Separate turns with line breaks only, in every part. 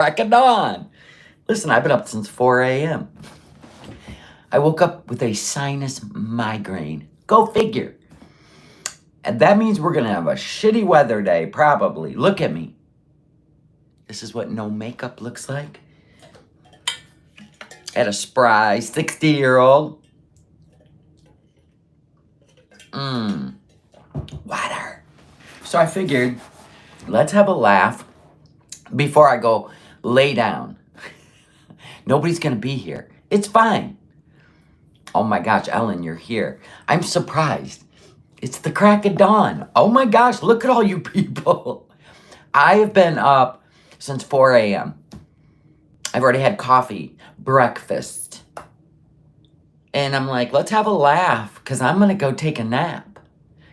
Crack of dawn. Listen, I've been up since 4 a.m. I woke up with a sinus migraine. Go figure. And that means we're going to have a shitty weather day, probably. Look at me. This is what no makeup looks like. At a spry 60-year-old. Water. So I figured, let's have a laugh before I go lay down. Nobody's going to be here. It's fine. Oh my gosh, Ellen, you're here. I'm surprised. It's the crack of dawn. Oh my gosh, look at all you people. I have been up since 4 a.m. I've already had coffee, breakfast. And I'm like, let's have a laugh because I'm going to go take a nap.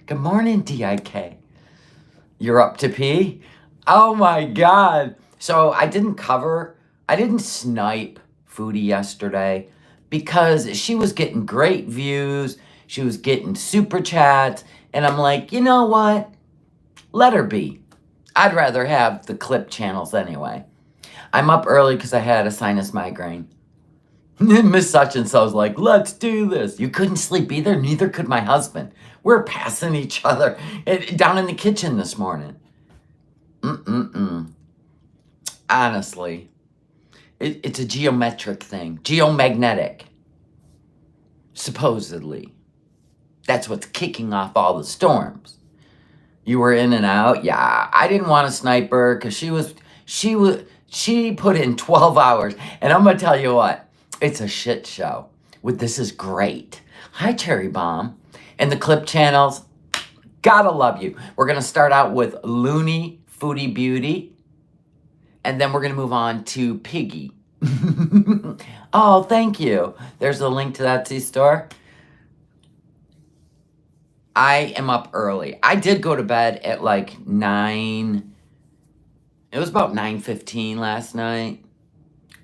Good morning, DIK. You're up to pee? Oh my God. So I didn't snipe Foodie yesterday because she was getting great views. She was getting super chats. And I'm like, you know what? Let her be. I'd rather have the clip channels anyway. I'm up early because I had a sinus migraine. Miss Such and So's like, let's do this. You couldn't sleep either. Neither could my husband. We're passing each other down in the kitchen this morning. Honestly, it's a geometric thing. Geomagnetic. Supposedly. That's what's kicking off all the storms. You were in and out. Yeah, I didn't want to snipe her because she put in 12 hours. And I'm going to tell you what. It's a shit show. This is great. Hi, Cherry Bomb. And the clip channels. Gotta love you. We're going to start out with Looney Foodie Beauty. And then we're going to move on to Piggy. Oh, thank you. There's a link to that Etsy store. I am up early. I did go to bed at like 9. It was about 9:15 last night.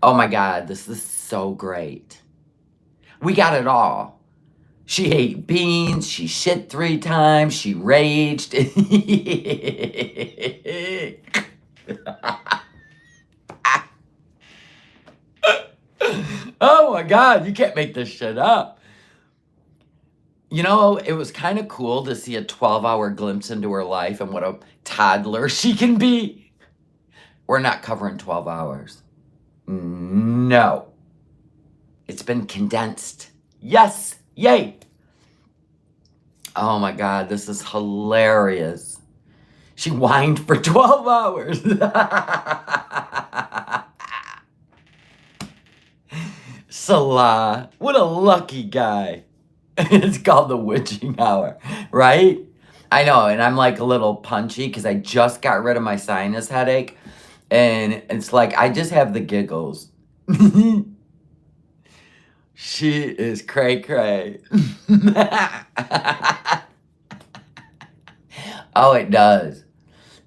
Oh my God, this is so great. We got it all. She ate beans. She shit 3 times. She raged. Oh my God, you can't make this shit up. You know, it was kind of cool to see a 12-hour glimpse into her life and what a toddler she can be. We're not covering 12 hours. No. It's been condensed. Yes. Yay. Oh my God, this is hilarious. She whined for 12 hours. Salah. What a lucky guy. It's called the witching hour, right? I know, and I'm like a little punchy because I just got rid of my sinus headache. And it's like, I just have the giggles. She is cray-cray. Oh, it does.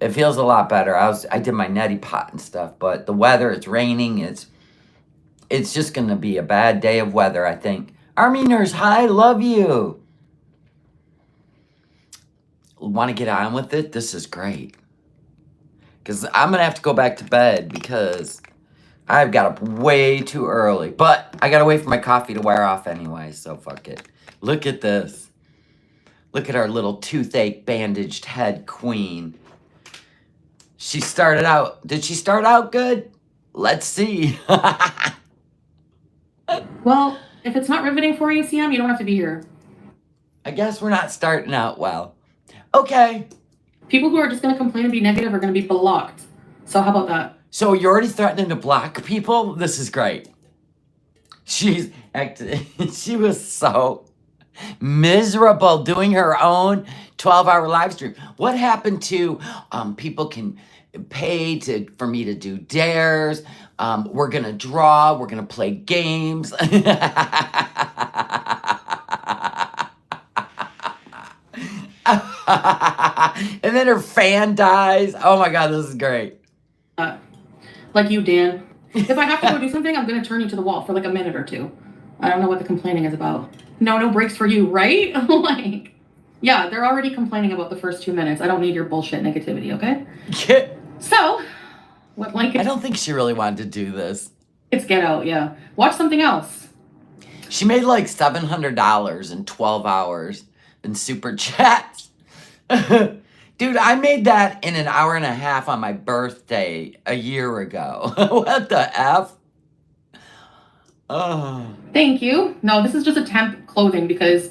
It feels a lot better. I did my neti pot and stuff, but the weather, it's raining. It's just going to be a bad day of weather, I think. Army Nurse, hi, love you. Want to get on with it? This is great. Because I'm going to have to go back to bed because I've got up way too early. But I got to wait for my coffee to wear off anyway, so fuck it. Look at this. Look at our little toothache bandaged head queen. She started out. Did she start out good? Let's see.
Well, if it's not riveting for you, CM, you don't have to be here.
I guess we're not starting out well. Okay.
People who are just going to complain and be negative are going to be blocked. So how about that?
So you're already threatening to block people? This is great. She was so miserable doing her own 12-hour live stream. What happened to people can pay for me to do dares? We're going to draw. We're going to play games. And then her fan dies. Oh my God, this is great.
Like you, Dan. If I have to go do something, I'm going to turn you to the wall for like a minute or 2. I don't know what the complaining is about. No breaks for you, right? Like, yeah, they're already complaining about the first 2 minutes. I don't need your bullshit negativity, okay? So, What
I
blanket?
don't think she really wanted to do this.
It's Get Out, yeah. Watch something else.
She made like $700 in 12 hours in super chats. Dude, I made that in an hour and a half on my birthday a year ago. What the F? Oh.
Thank you. No, this is just a temp clothing because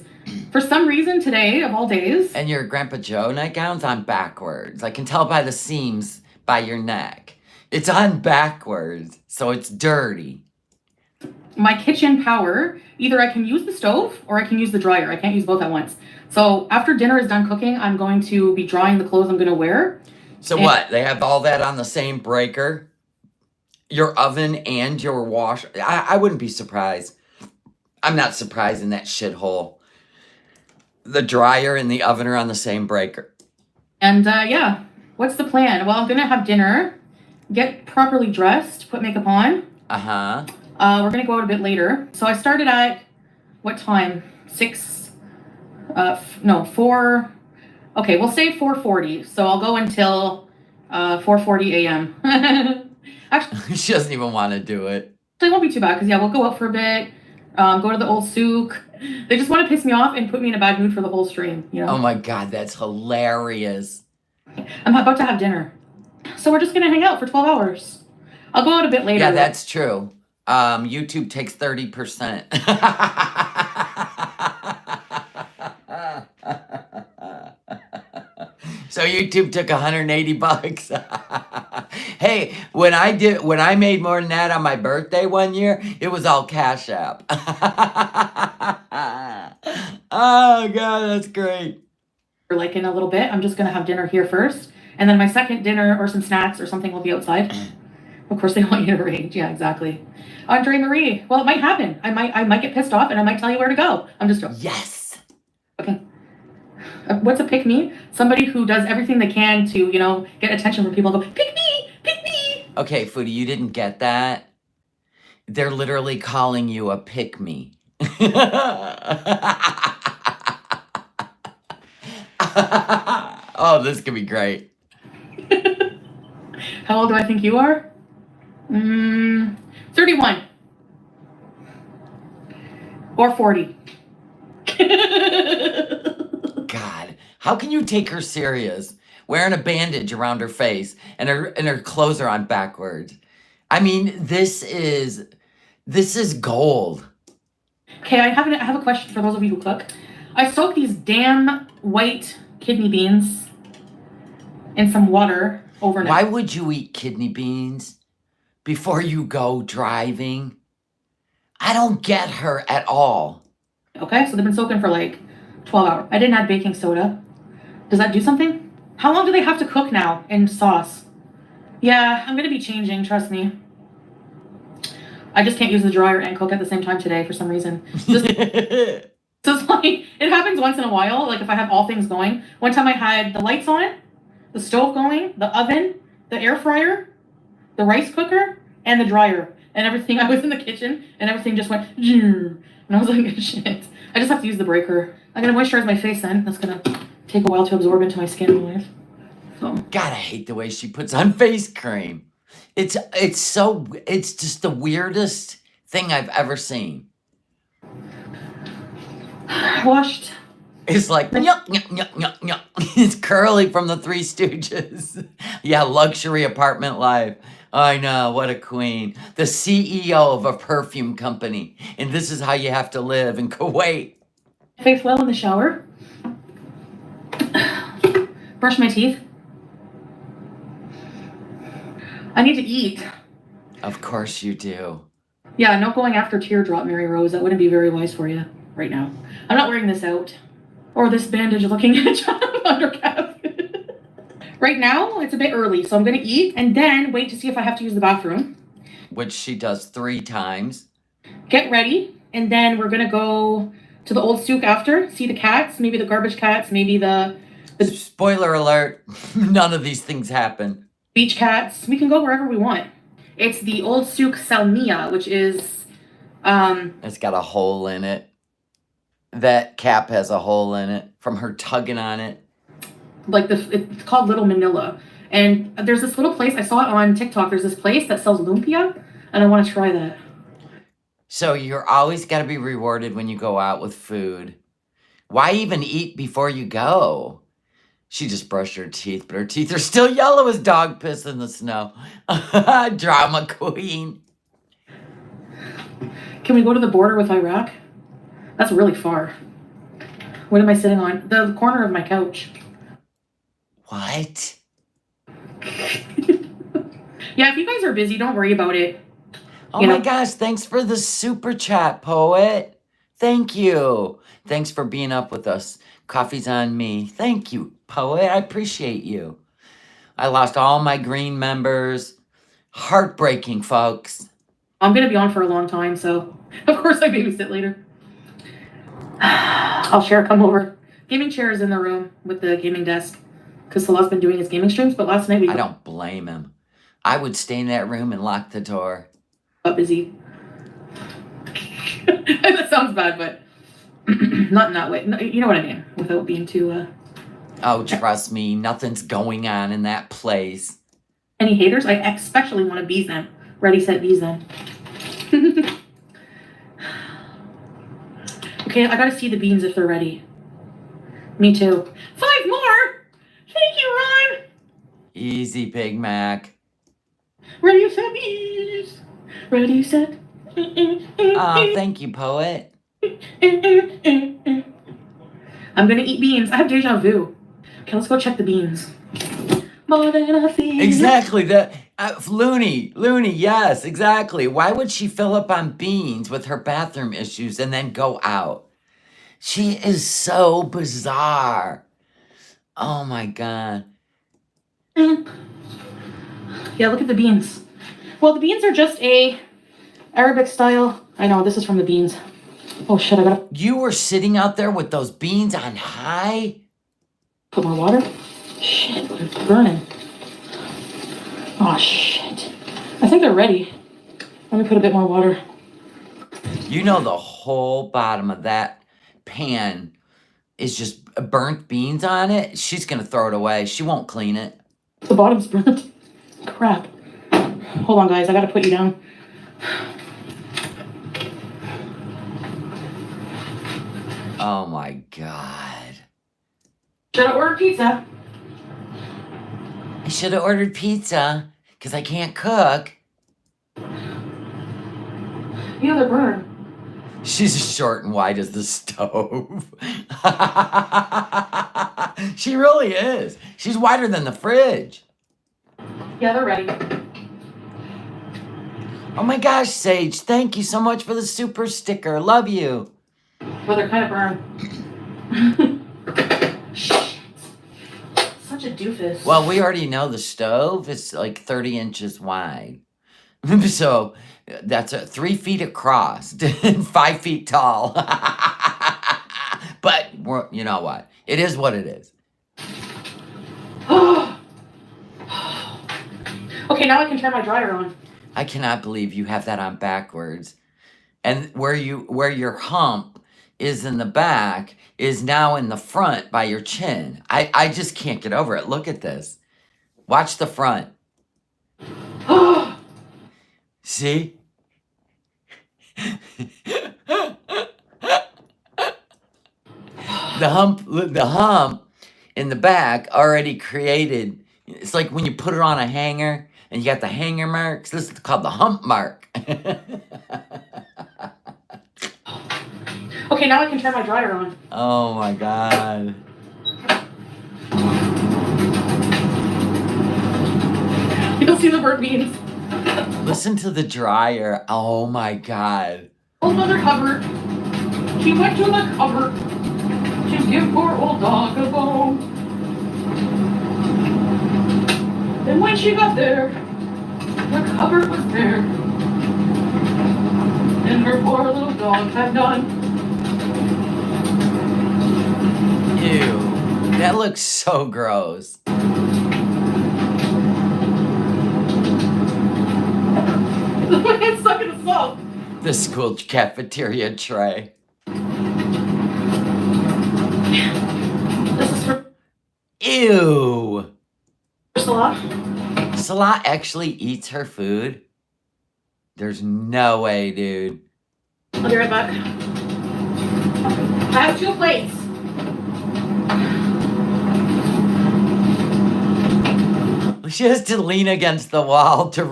for some reason today, of all days,
And your Grandpa Joe nightgown's on backwards. I can tell by the seams by your neck. It's on backwards, so it's dirty.
my kitchen power, either I can use the stove or I can use the dryer. I can't use both at once. So after dinner is done cooking, I'm going to be drying the clothes I'm going to wear.
So what? They have all that on the same breaker? Your oven and your washer? I wouldn't be surprised. I'm not surprised in that shithole. The dryer and the oven are on the same breaker.
And yeah, what's the plan? Well, I'm going to have dinner, get properly dressed, put makeup on.
Uh-huh.
We're going to go out a bit later. So I started at what time? 4. Okay, we'll say 4:40. So I'll go until 4:40 a.m. Actually,
She doesn't even want to do it.
it won't be too bad because yeah, we'll go out for a bit, go to the old souk. They just want to piss me off and put me in a bad mood for the whole stream. You know.
Oh my God, that's hilarious.
I'm about to have dinner, so we're just gonna hang out for 12 hours. I'll go out a bit later.
Yeah, that's true. YouTube takes 30%. So YouTube took $180. Hey, when I made more than that on my birthday one year, it was all Cash App. Oh God, that's great.
Like in a little bit, I'm just gonna have dinner here first, and then my second dinner or some snacks or something will be outside. Of course, they want you to rage. Yeah, exactly. Andre Marie. Well, it might happen. I might get pissed off, and I might tell you where to go. I'm just joking.
Yes.
Okay. What's a pick me? Somebody who does everything they can to, get attention from people. Go pick me, pick me.
Okay, Foodie, you didn't get that. They're literally calling you a pick me. Oh, this could be great.
How old do I think you are? 31. Or 40.
God, how can you take her serious? Wearing a bandage around her face and her clothes are on backwards. I mean, this is gold.
Okay, I have a question for those of you who cook. I soak these damn white kidney beans in some water overnight.
Why would you eat kidney beans before you go driving? I don't get her at all.
Okay, so they've been soaking for like 12 hours. I didn't add baking soda. Does that do something? How long do they have to cook now in sauce? Yeah, I'm gonna be changing, trust me. I just can't use the dryer and cook at the same time today for some reason. So it's like, it happens once in a while, like if I have all things going. One time I had the lights on, the stove going, the oven, the air fryer, the rice cooker, and the dryer. And everything, I was in the kitchen, and everything just went, and I was like, shit. I just have to use the breaker. I'm going to moisturize my face then. That's going to take a while to absorb into my skin anyways. So.
God, I hate the way she puts on face cream. It's just the weirdest thing I've ever seen.
Washed.
It's like, nyuk, nyuk, nyuk, nyuk, nyuk. It's Curly from the Three Stooges. Yeah, luxury apartment life. I know, what a queen. The CEO of a perfume company. And this is how you have to live in Kuwait.
Face well in the shower. Brush my teeth. I need to eat.
Of course you do.
Yeah, no going after teardrop, Mary Rose. That wouldn't be very wise for you right now. I'm not wearing this out. Or this bandage looking at John Undercap. Right now, it's a bit early, so I'm going to eat and then wait to see if I have to use the bathroom.
Which she does 3 times.
Get ready, and then we're going to go to the old souk after, see the cats, maybe the garbage cats, maybe the
Spoiler alert, none of these things happen.
Beach cats. We can go wherever we want. It's the old souk Salmiya, which is...
It's got a hole in it. That cap has a hole in it from her tugging on it.
Like it's called Little Manila, And there's this little place, I saw it on TikTok. There's this place that sells lumpia, and I want to try that.
So you're always got to be rewarded when you go out with food. Why even eat before you go? She just brushed her teeth, but her teeth are still yellow as dog piss in the snow. Drama queen.
Can we go to the border with Iraq? That's really far. What am I sitting on? The corner of my couch.
What?
Yeah, if you guys are busy, don't worry about it.
Oh my gosh, thanks for the super chat, Poet. Thank you. Thanks for being up with us. Coffee's on me. Thank you, Poet. I appreciate you. I lost all my green members. Heartbreaking, folks.
I'm going to be on for a long time, so of course I babysit later. I'll share, come over. Gaming chair is in the room with the gaming desk because Salah's been doing his gaming streams, but last night
I don't blame him. I would stay in that room and lock the door.
Got busy. That sounds bad, but not in that way. No, you know what I mean, without being too...
Oh, trust me, nothing's going on in that place.
Any haters? I especially want to bees them. Ready, set, bees them. Okay, I gotta see the beans if they're ready. Me too. 5 more! Thank you, Ron!
Easy, Big Mac.
Ready, set, bees! Ready, set.
Oh, thank you, Poet.
I'm gonna eat beans. I have deja vu. Okay, let's go check the beans. More than a feeling.
Exactly. Looney, yes, exactly. Why would she fill up on beans with her bathroom issues and then go out? She is so bizarre. Oh my God.
Yeah, look at the beans. Well, the beans are just a Arabic style. I know, this is from the beans. Oh shit, I gotta...
You were sitting out there with those beans on high?
Put more water? Shit, it's burning. Oh shit. I think they're ready. Let me put a bit more water.
You know the whole bottom of that pan is just burnt beans on it. She's gonna throw it away. She won't clean it.
The bottom's burnt. Crap. Hold on, guys. I gotta put you down.
Oh my God.
Should I order pizza?
I should have ordered pizza because I can't cook.
You know they're burned.
She's as short and wide as the stove. She really is. She's wider than the fridge.
Yeah, they're ready.
Oh my gosh, Sage, thank you so much for the super sticker. Love you.
Well, they're kind of burned. Shit. Such a doofus.
Well, we already know the stove is like 30 inches wide. So that's 3 feet across and 5 feet tall. But you know what? It is what it is.
Okay, now I can turn my dryer on.
I cannot believe you have that on backwards. And where your hump is in the back is now in the front by your chin. I just can't get over it. Look at this. Watch the front. See? The hump in the back already created. It's like when you put it on a hanger and you got the hanger marks. This is called the hump mark.
Okay, now I can turn my dryer on.
Oh my God.
You'll see the burnt beans.
Listen to the dryer. Oh my God.
Old mother cupboard. She went to the cupboard to give poor old dog a bone. And when she got there, the cupboard was bare. And her poor little dog had none.
Ew. That looks so gross.
It's stuck in the salt.
The school cafeteria tray.
This is for
Ew.
Salah.
Salah actually eats her food? There's no way, dude.
I'll be right back. I have 2 plates.
She has to lean against the wall to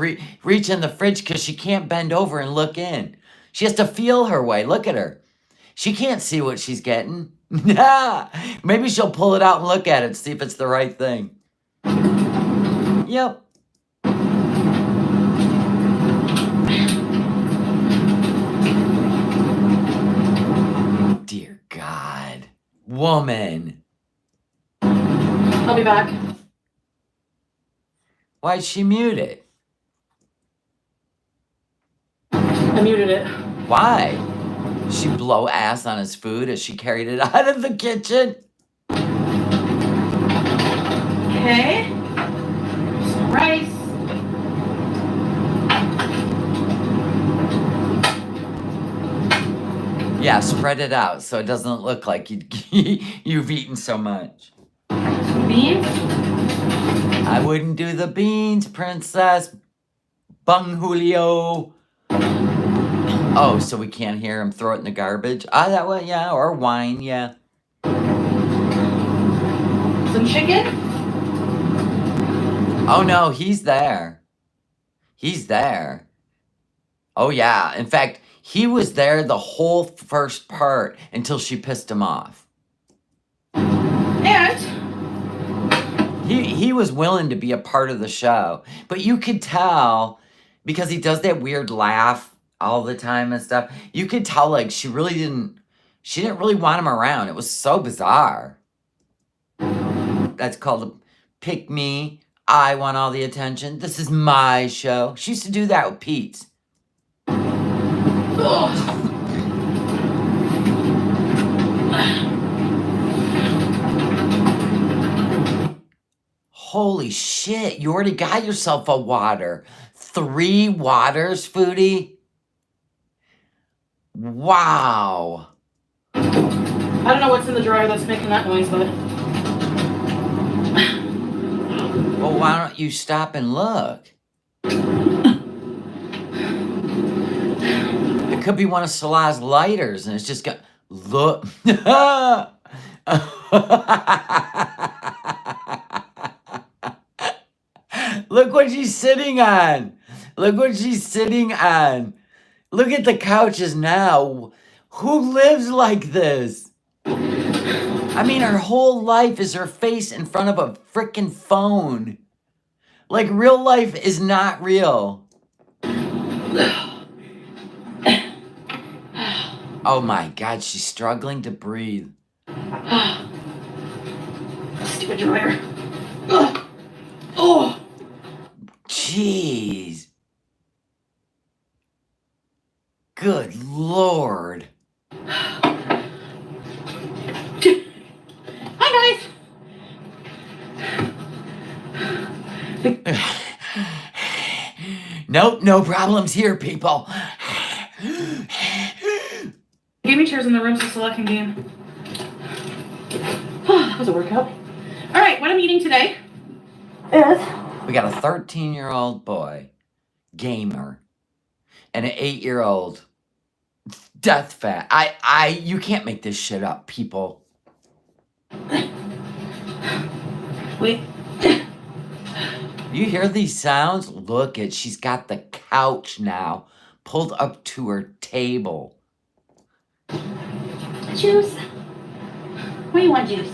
reach in the fridge because she can't bend over and look in. She has to feel her way. Look at her. She can't see what she's getting. Nah. Maybe she'll pull it out and look at it, see if it's the right thing. Yep. Dear God. Woman.
I'll be back.
Why'd she mute it?
I muted it.
Why? Did she blow ass on his food as she carried it out of the kitchen?
Okay. Some rice.
Yeah, spread it out so it doesn't look like you've eaten so much.
Some beans.
I wouldn't do the beans, princess. Bung Julio. Oh, so we can't hear him throw it in the garbage? Ah, that way, yeah, or wine, yeah.
Some chicken.
Oh no, he's there. He's there. Oh yeah, in fact, he was there the whole first part until she pissed him off.
And
He was willing to be a part of the show, but you could tell because he does that weird laugh all the time and stuff. You could tell like she didn't really want him around. It was so bizarre. That's called a pick me. I want all the attention. This is my show. She used to do that with Pete. Holy shit, you already got yourself a water. 3 waters, Foodie? Wow.
I don't know what's in the dryer that's making that noise, but...
Well, why don't you stop and look? It could be one of Salah's lighters, and it's just got... Look. Look what she's sitting on. Look what she's sitting on. Look at the couches now. Who lives like this? I mean, her whole life is her face in front of a frickin' phone. Like, real life is not real. Oh my God, she's struggling to breathe.
Stupid dryer. Oh.
Jeez. Good Lord.
Hi, guys.
Nope, no problems here, people.
Gaming chairs in the room so Salah can game. That was a workout. All right, what I'm eating today is...
We got a 13-year-old boy, gamer, and an 8-year-old death fat. You can't make this shit up, people.
Wait.
You hear these sounds? Look at, she's got the couch now pulled up to her table.
Juice. What do you want, juice?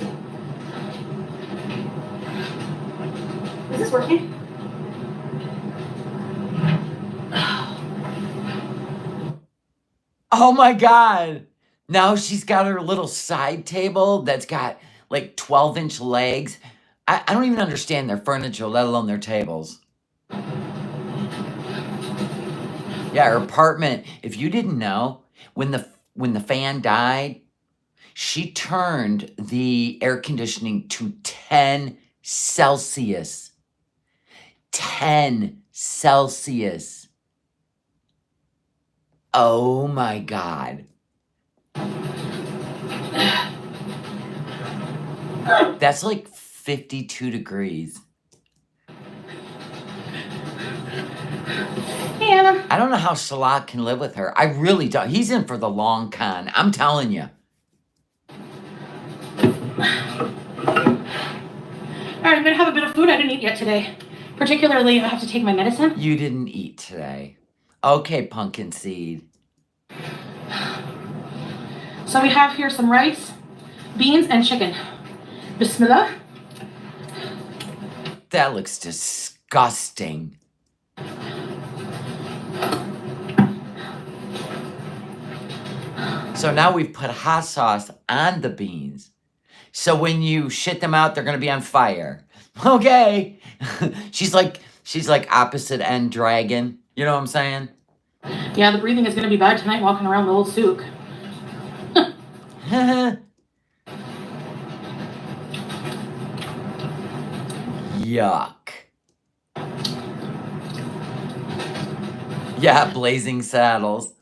Is this working?
Oh my God. Now she's got her little side table that's got like 12-inch legs. I don't even understand their furniture, let alone their tables. Yeah, her apartment, if you didn't know, when the fan died, she turned the air conditioning to 10 Celsius. 10 Celsius. Oh my God. That's like 52 degrees.
Susanna?
I don't know how Salah can live with her. I really don't. He's in for the long con. I'm telling you.
Alright, I'm gonna have a bit of food I didn't eat yet today. Particularly, I have to take my medicine.
You didn't eat today. Okay, pumpkin seed.
So we have here some rice, beans, and chicken. Bismillah.
That looks disgusting. So now we've put hot sauce on the beans. So when you shit them out, they're gonna be on fire. Okay. she's like opposite end dragon. You know what I'm saying?
Yeah, the breathing is gonna be bad tonight walking around the old souk.
Yuck. Yeah, blazing saddles.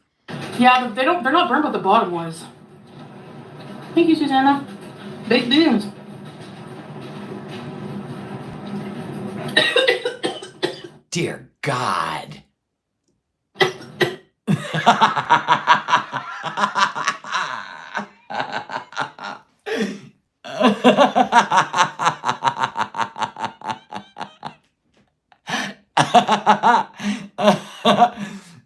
Yeah, but they're not burnt, but the bottom was. Thank you, Susanna. Baked beans.
Dear God.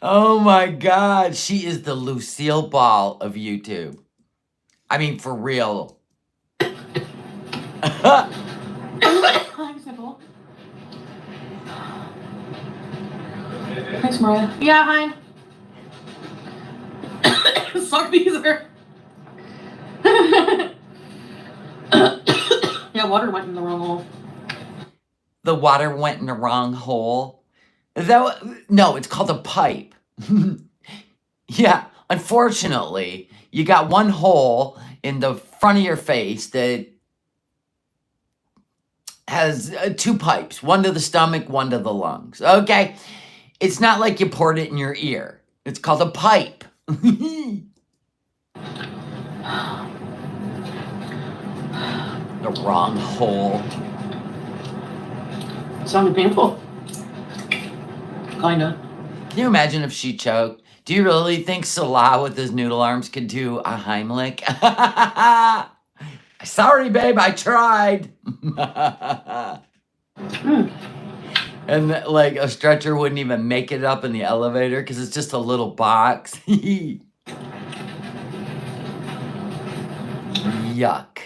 Oh my God. She is the Lucille Ball of YouTube. I mean, for real.
Thanks, Mariah. Yeah, hi. Suck these are. Yeah, water went in the wrong hole.
The water went in the wrong hole. No, it's called a pipe. Yeah, unfortunately, you got one hole in the front of your face that has two pipes, one to the stomach, one to the lungs. Okay, it's not like you poured it in your ear. It's called a pipe. The wrong hole.
Sounded painful. Kinda.
Can you imagine if she choked? Do you really think Salah with his noodle arms could do a Heimlich? Sorry, babe, I tried. And like a stretcher wouldn't even make it up in the elevator because it's just a little box. Yuck.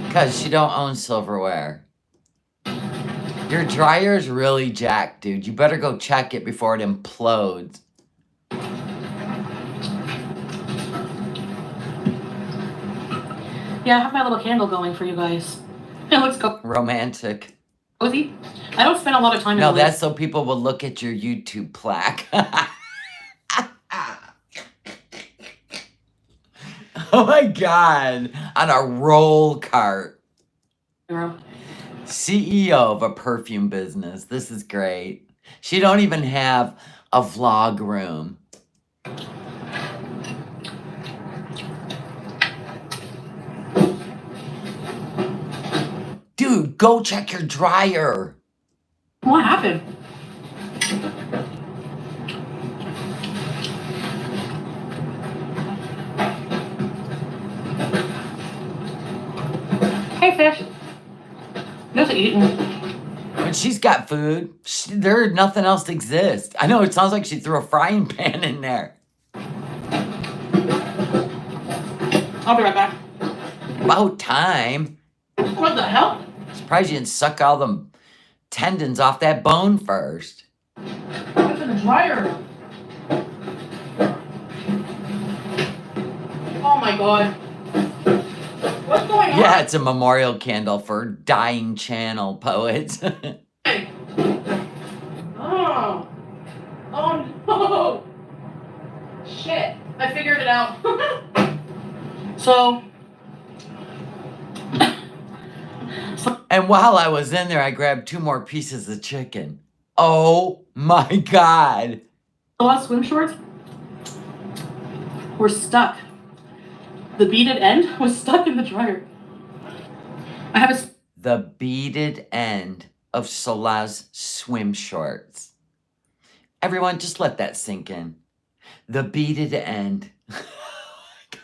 Because she don't own silverware. Your dryer's really jacked, dude. You better go check it before it implodes.
Yeah, I have my little candle going for you guys. It looks
Romantic.
cozy. I don't spend a lot of time in
No,
the
that's so people will look at your YouTube plaque. Oh my God. On a roll cart. CEO of a perfume business. This is great. She don't even have a vlog room. Dude, go check your dryer.
What happened? Hey, fish. Just eating.
When she's got food, there nothing else exists. I know it sounds like she threw a frying pan in there.
I'll be right back.
About time.
What the hell?
Surprised you didn't suck all the tendons off that bone first.
What's in the dryer? Oh my God. What's going on?
Yeah, it's a memorial candle for dying channel poets.
Hey. Oh. Oh no. Shit. I figured it out. So.
And while I was in there, I grabbed 2 more pieces of chicken. Oh my God.
The last swim shorts were stuck. The beaded end was stuck in the dryer. I have
The beaded end of Salah's swim shorts. Everyone, just let that sink in. The beaded end.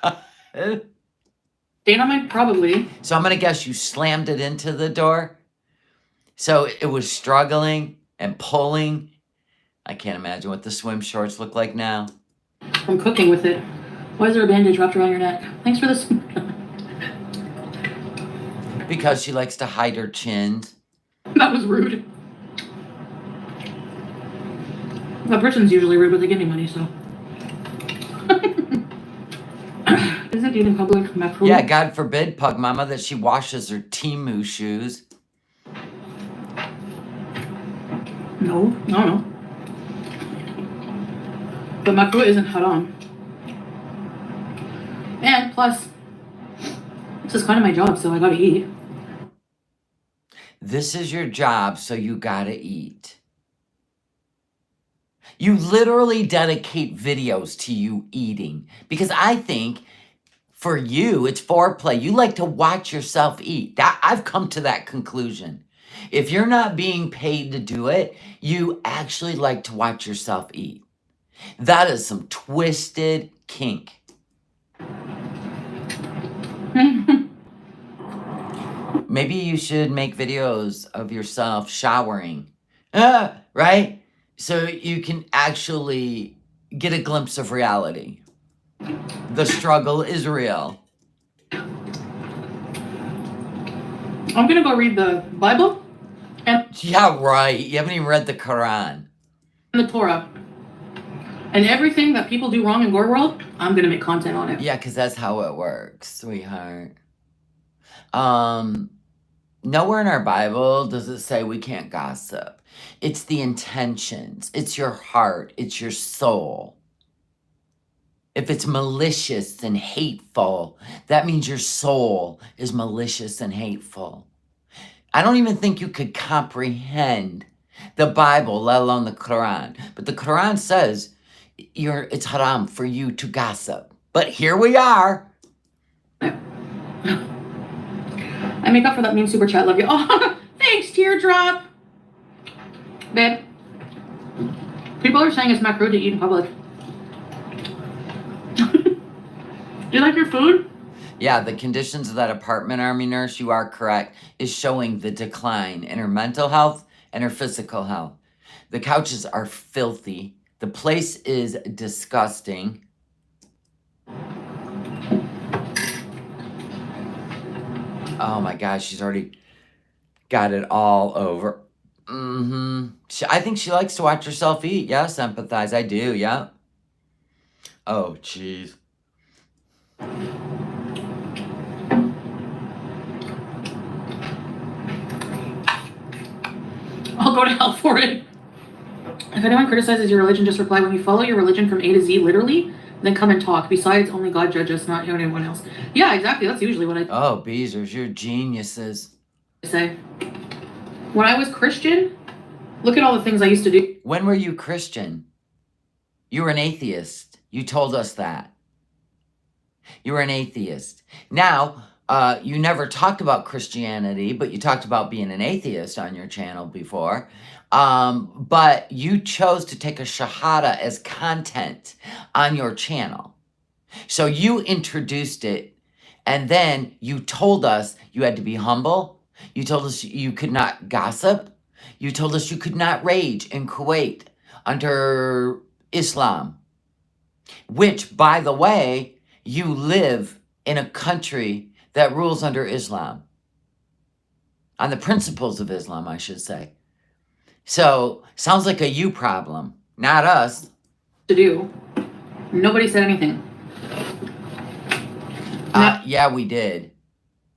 God.
Dynamite, probably.
So I'm going to guess you slammed it into the door. So it was struggling and pulling. I can't imagine what the swim shorts look like now.
From cooking with it. Why is there a bandage wrapped around your neck? Thanks for this.
Because she likes to hide her chins.
That was rude. That person's usually rude, but they give me money, so. Isn't eating public mackerel?
Yeah, God forbid, Pug Mama, that she washes her Timu shoes.
No. But mackerel isn't haram. And plus, this is kind of my job, so I gotta eat.
This is your job, so you gotta eat. You literally dedicate videos to you eating. Because I think for you, it's foreplay. You like to watch yourself eat. I've come to that conclusion. If you're not being paid to do it, you actually like to watch yourself eat. That is some twisted kink. Maybe you should make videos of yourself showering, right? So you can actually get a glimpse of reality. The struggle is real.
I'm gonna go read the Bible and
Yeah, right. You haven't even read the Quran.
the Torah. And everything that people do wrong in Gore World, I'm gonna make content on it.
Yeah, because that's how it works, sweetheart. Nowhere in our Bible does it say we can't gossip. It's the intentions. It's your heart. It's your soul. If it's malicious and hateful, that means your soul is malicious and hateful. I don't even think you could comprehend the Bible, let alone the Quran. But the Quran says it's haram for you to gossip. But here we are.
I make up for that mean super chat. Love you. Oh, thanks, teardrop. Babe. People are saying it's not rude to eat in public. Do you like your food?
Yeah, the conditions of that apartment, Army nurse, you are correct, is showing the decline in her mental health and her physical health. The couches are filthy. The place is disgusting. Oh my gosh, she's already got it all over. I think she likes to watch herself eat. Yes, empathize. I do, yeah. Oh, jeez.
I'll go to hell for it. If anyone criticizes your religion, just reply, when you follow your religion from A to Z, literally, then come and talk. Besides, only God judges, not anyone else. Yeah, exactly. That's usually what I
Oh, Beezers, you're geniuses.
say. When I was Christian, look at all the things I used to do.
When were you Christian? You were an atheist. You told us that. You were an atheist. Now, you never talked about Christianity, but you talked about being an atheist on your channel before. But you chose to take a shahada as content on your channel. So you introduced it, and then you told us you had to be humble. You told us you could not gossip. You told us you could not rage in Kuwait under Islam, which, by the way, you live in a country that rules under Islam, on the principles of Islam, I should say. So, sounds like a you problem, not us.
To do. Nobody said anything.
Yeah, we did.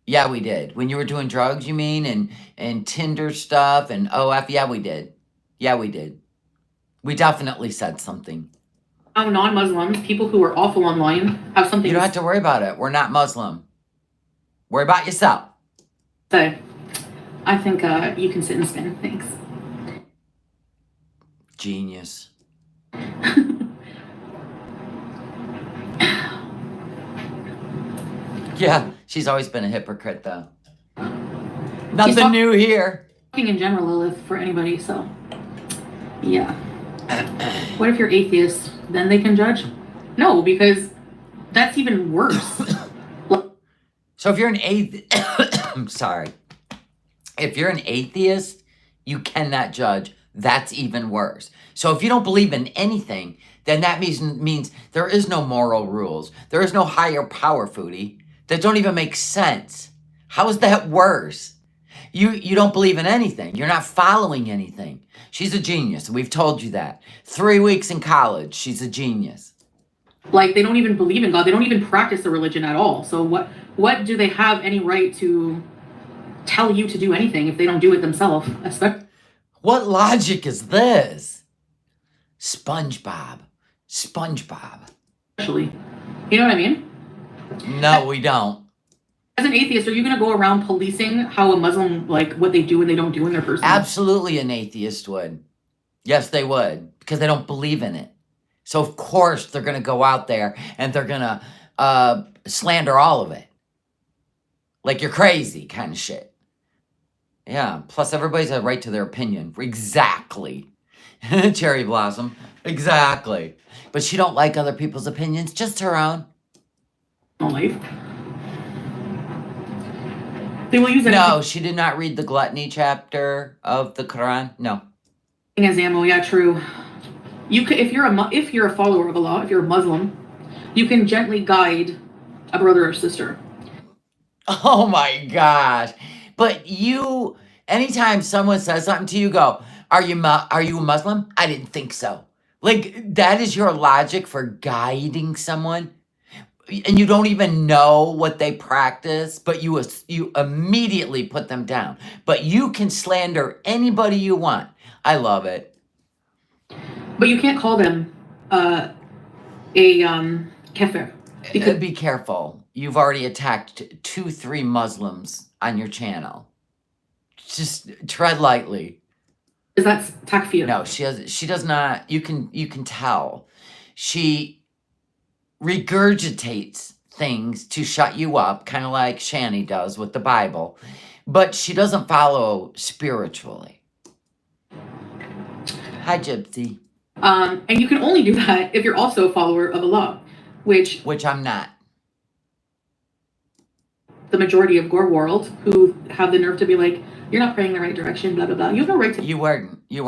Yeah, we did. When you were doing drugs, you mean, and Tinder stuff and OF, yeah, we did. Yeah, we did. We definitely said something.
How non-Muslims, people who are awful online, have something
You don't have to worry about it. We're not Muslim. Worry about yourself.
So, I think you can sit and spin. Thanks.
Genius. Yeah, she's always been a hypocrite, though. Nothing new here.
Talking in general, Lilith, for anybody, so yeah. What if you're atheist? Then they can judge? No, because that's even worse.
So if you're an atheist, sorry. If you're an atheist, you cannot judge. That's even worse. So if you don't believe in anything, then that means there is no moral rules. There is no higher power, Foodie. That don't even make sense. How is that worse? You don't believe in anything. You're not following anything. She's a genius. We've told you that. 3 weeks in college, she's a genius.
Like, they don't even believe in God. They don't even practice the religion at all. So what do they have any right to tell you to do anything if they don't do it themselves?
What logic is this? SpongeBob.
Especially. You know what I mean?
No, we don't.
As an atheist, are you going to go around policing how a Muslim, like, what they do and they don't do in their personal?
Absolutely an atheist would. Yes, they would. Because they don't believe in it. So, of course, they're going to go out there and they're going to slander all of it. Like you're crazy kind of shit. Yeah, plus everybody's a right to their opinion. Exactly. Cherry Blossom. Exactly. But she don't like other people's opinions, just her own.
Life. They will use it.
No, she did not read the gluttony chapter of the Quran. No.
As ammo, yeah, true. You could, if you're a follower of Allah, if you're a Muslim, you can gently guide a brother or sister.
Oh my gosh. But you, anytime someone says something to you, go, are you a Muslim? I didn't think so. Like, that is your logic for guiding someone? And you don't even know what they practice, but you immediately put them down. But you can slander anybody you want. I love it.
But you can't call them a kafir.
Because be careful. You've already attacked 2-3 Muslims on your channel. Just tread lightly.
Is that takfir?
No, she does not. You can tell. She regurgitates things to shut you up, kind of like Shani does with the Bible, but she doesn't follow spiritually. Hi, Gypsy.
And you can only do that if you're also a follower of Allah, which
I'm not.
The majority of Gore world who have the nerve to be like, you're not praying the right direction, blah blah blah. You have no right to.
You weren't. You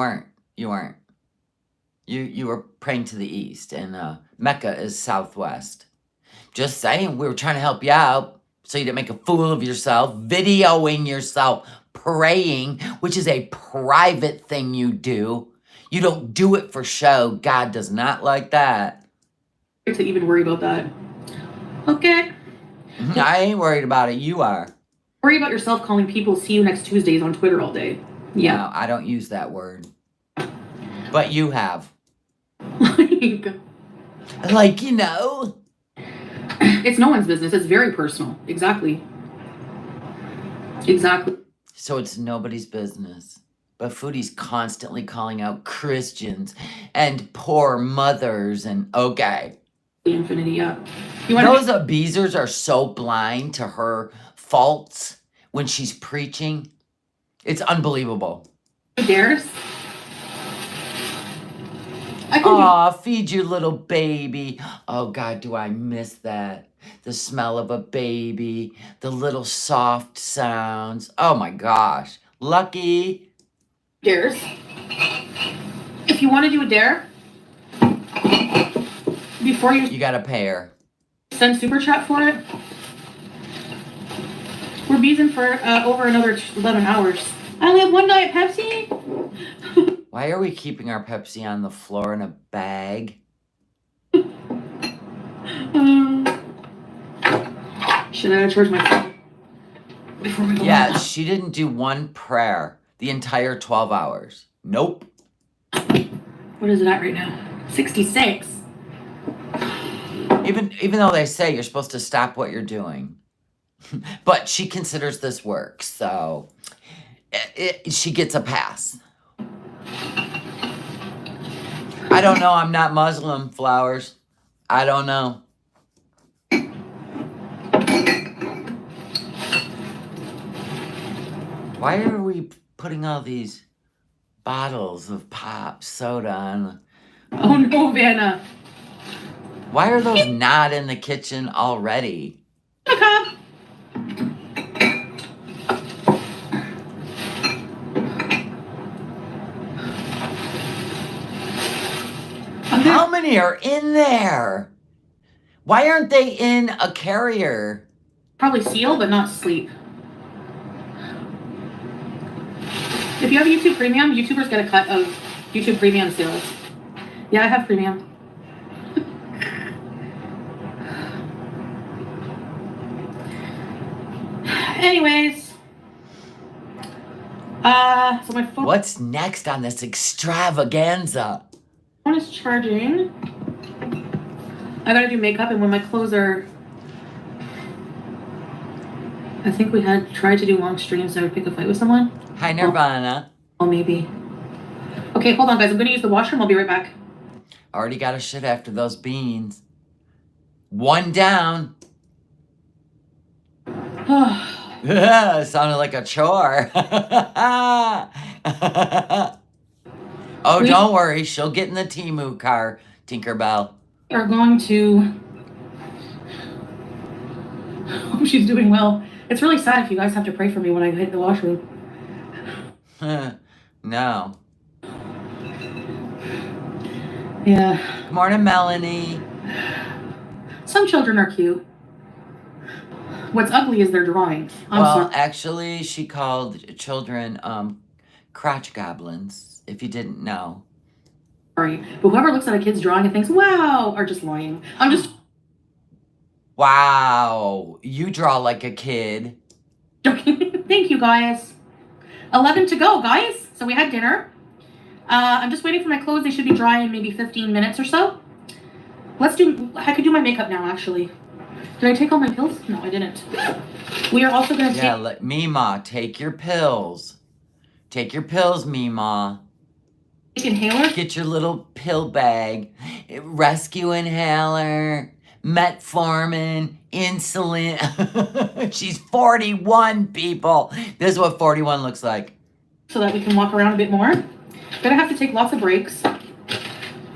were praying to the east, and Mecca is southwest. Just saying, we were trying to help you out so you didn't make a fool of yourself, videoing yourself praying, which is a private thing you do. You don't do it for show. God does not like that.
To even worry about that. Okay.
I ain't worried about it. You are.
Worry about yourself calling people see you next Tuesdays on Twitter all day. Yeah.
No, I don't use that word. But you have. Like, you know.
It's no one's business. It's very personal. Exactly.
So it's nobody's business. But Foodie's constantly calling out Christians and poor mothers and okay.
The infinity, yeah.
Those abusers are so blind to her faults when she's preaching. It's unbelievable.
Dares?
Aw, feed your little baby. Oh, God, do I miss that. The smell of a baby, the little soft sounds. Oh, my gosh. Lucky.
Dares. If you want to do a dare, before you
gotta pay her.
Send super chat for it. We're beezing for over another 11 hours. I only have one Diet Pepsi.
Why are we keeping our Pepsi on the floor in a bag?
Should I charge my phone before we go?
Yeah, she didn't do one prayer the entire 12 hours. Nope.
What is it at right now? 66.
Even though they say you're supposed to stop what you're doing. But she considers this work, so she gets a pass. I don't know. I'm not Muslim, Flowers. I don't know. Why are we putting all these bottles of pop soda
Oh no, Vanna.
Why are those not in the kitchen already?
Okay.
How many are in there? Why aren't they in a carrier?
Probably seal, but not sleep. If you have YouTube Premium, YouTubers get a cut of YouTube Premium sales. Yeah, I have Premium. Anyways. So my phone...
What's next on this extravaganza?
Phone is charging. I gotta do makeup, and when my clothes are... I think we had tried to do long streams, so I would pick a fight with someone.
Hi, Nirvana.
Oh, maybe. Okay, hold on, guys. I'm gonna use the washroom. I'll be right back.
Already got a shit after those beans. One down. Sounded like a chore. Oh, don't worry. She'll get in the Temu car, Tinkerbell.
Are going to... Hope she's doing well. It's really sad if you guys have to pray for me when I hit the washroom.
No.
Yeah.
Good morning, Melanie.
Some children are cute. What's ugly is their drawings.
Actually, she called children crotch goblins, if you didn't know.
Sorry. But whoever looks at a kid's drawing and thinks, wow, are just lying. I'm just...
Wow. You draw like a kid.
joking. Thank you, guys. 11 to go, guys. So we had dinner. I'm just waiting for my clothes. They should be dry in maybe 15 minutes or so. I could do my makeup now, actually. Did I take all my pills? No, I didn't. We are also going to take...
Mima, take your pills. Take your pills, Mima.
Take inhaler?
Get your little pill bag. Rescue inhaler. Metformin. Insulin. She's 41, people. This is what 41 looks like.
So that we can walk around a bit more. Gonna have to take lots of breaks.